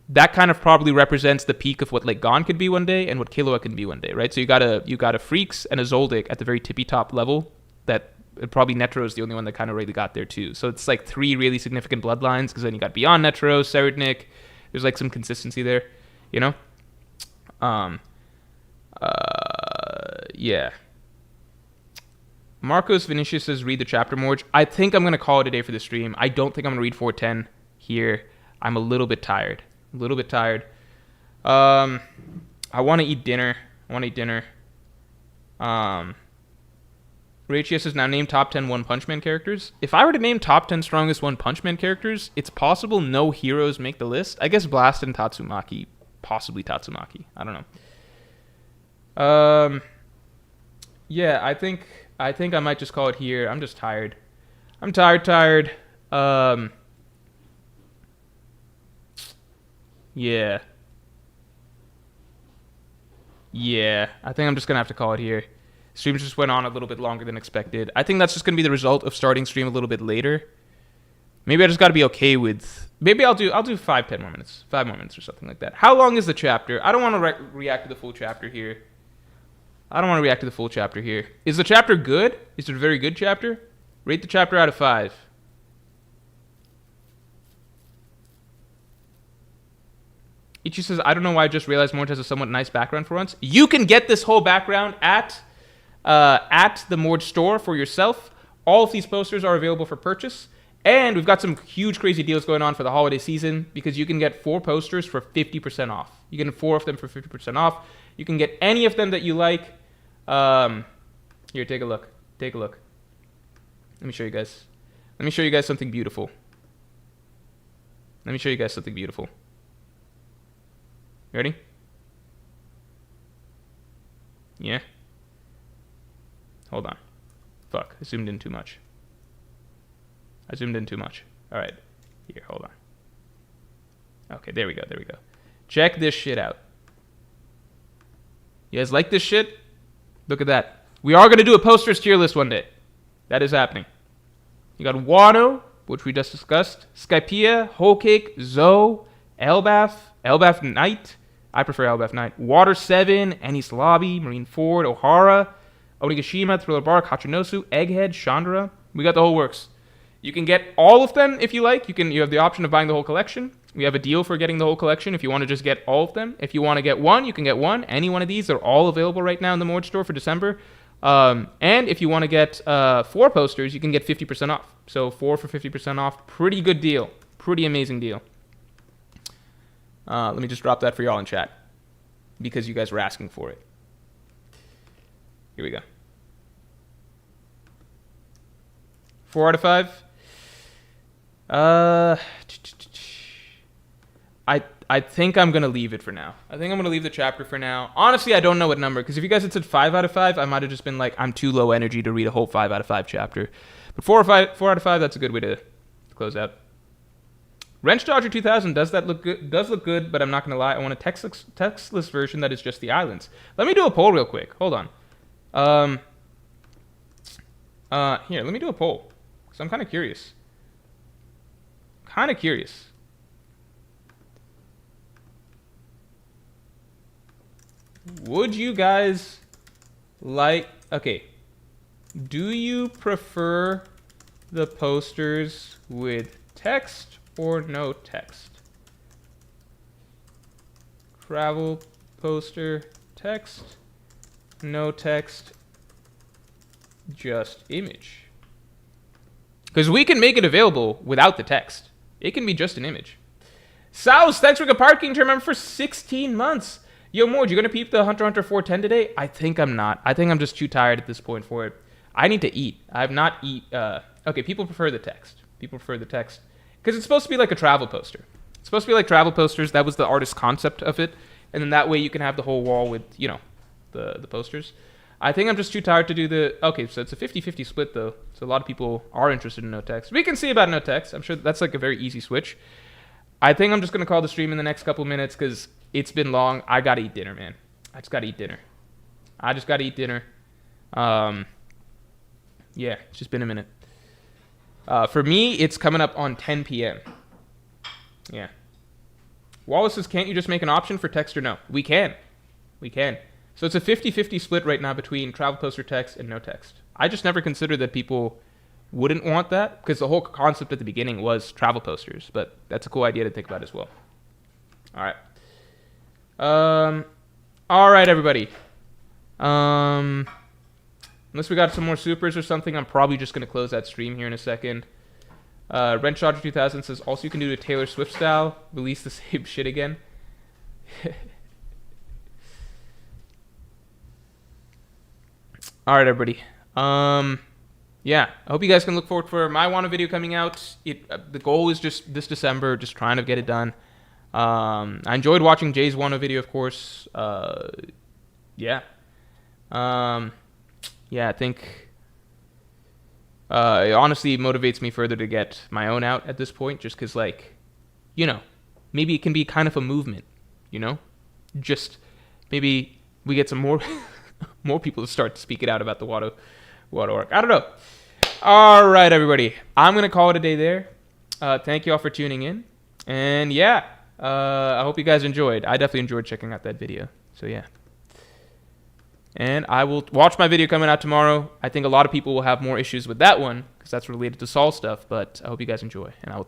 that kind of probably represents the peak of what like Gon could be one day and what Killua can be one day, right? So you got a Freaks and a Zoldyck at the very tippy top level. That probably Netero is the only one that kind of really got there too. So it's like 3 really significant bloodlines, because then you got beyond Netero, Serednik. There's like some consistency there, you know. Yeah. Marcos Vinicius says, read the chapter, Morj. I think I'm going to call it a day for the stream. I don't think I'm going to read 410 here. I'm a little bit tired. I want to eat dinner. Rachia says, now name top 10 One Punch Man characters. If I were to name top 10 strongest One Punch Man characters, it's possible no heroes make the list. I guess Blast and Tatsumaki. Possibly Tatsumaki. I don't know. Yeah, I think I might just call it here. I'm just tired. I'm tired. Yeah. I think I'm just gonna have to call it here. Stream just went on a little bit longer than expected. I think that's just gonna be the result of starting stream a little bit later. Maybe I just gotta be okay with. Maybe I'll do 5 more minutes or something like that. How long is the chapter? I don't want to react to the full chapter here. Is the chapter good? Is it a very good chapter? Rate the chapter out of 5. Ichi says, I don't know why I just realized Morj has a somewhat nice background for once. You can get this whole background at the Morj store for yourself. All of these posters are available for purchase. And we've got some huge crazy deals going on for the holiday season, because you can get 4 posters for 50% off. You can get 4 of them for 50% off. You can get any of them that you like. Here, take a look. Let me show you guys something beautiful. Ready? Yeah? Hold on. Fuck, I zoomed in too much. Alright. Here, hold on. Okay, there we go. Check this shit out. You guys like this shit? Look at that. We are going to do a posters tier list one day. That is happening. You got Wano, which we just discussed. Skypiea, Whole Cake, Zoe, Elbaf Knight. I prefer Elbaf Knight. Water 7, Enies Lobby, Marine Ford, Ohara, Onigashima, Thriller Bark, Hachinosu, Egghead, Chandra. We got the whole works. You can get all of them if you like. You have the option of buying the whole collection. We have a deal for getting the whole collection if you want to just get all of them. If you want to get one, you can get one. Any one of these are all available right now in the Morj store for December. And if you want to get 4 posters, you can get 50% off. So 4 for 50% off. Pretty good deal. Pretty amazing deal. Let me just drop that for y'all in chat, because you guys were asking for it. Here we go. 4 out of 5. I think I'm gonna leave it for now. I think I'm gonna leave the chapter for now. Honestly, I don't know what number, because if you guys had said 5 out of 5, I might have just been like, I'm too low energy to read a whole 5 out of 5 chapter. But 4 out of 5, that's a good way to close out. Wrench Dodger 2000 does look good, but I'm not gonna lie, I want a textless version that is just the islands. Let me do a poll real quick. Hold on. Here, let me do a poll, because I'm kind of curious. Would you guys like... Okay. Do you prefer the posters with text or no text? Travel poster, text, no text, just image. Because we can make it available without the text. It can be just an image. Souse, thanks for parking to remember for 16 months. Yo, Morj, you gonna peep the Hunter x Hunter 410 today? I think I'm not. I think I'm just too tired at this point for it. I need to eat. I have not eat. Okay, people prefer the text. Because it's supposed to be like a travel poster. It's supposed to be like travel posters. That was the artist's concept of it. And then that way you can have the whole wall with, you know, the posters. I think I'm just too tired to do the... Okay, so it's a 50-50 split, though. So a lot of people are interested in no text. We can see about no text. I'm sure that's like a very easy switch. I think I'm just going to call the stream in the next couple minutes because it's been long. I got to eat dinner, man. I just got to eat dinner. Yeah, it's just been a minute. For me, it's coming up on 10 p.m. Yeah. Wallace says, can't you just make an option for text or no? We can. We can. So it's a 50-50 split right now between travel poster text and no text. I just never considered that people wouldn't want that, because the whole concept at the beginning was travel posters, but that's a cool idea to think about as well. All right. All right, everybody. Unless we got some more supers or something, I'm probably just going to close that stream here in a second. Rentcharger 2000 says, also you can do the Taylor Swift style, release the same shit again. All right, everybody. Yeah, I hope you guys can look forward for my Wano video coming out. The goal is just this December, just trying to get it done. I enjoyed watching Jay's Wano video, of course. Yeah. Yeah, I think it honestly motivates me further to get my own out at this point, just because, like, you know, maybe it can be kind of a movement, you know? Just maybe we get some more more people to start speaking out about the Wano arc. I don't know. All right, everybody. I'm going to call it a day there. Thank you all for tuning in. And, yeah, I hope you guys enjoyed. I definitely enjoyed checking out that video. So, yeah. And I will watch my video coming out tomorrow. I think a lot of people will have more issues with that one because that's related to Saul stuff. But I hope you guys enjoy. And I will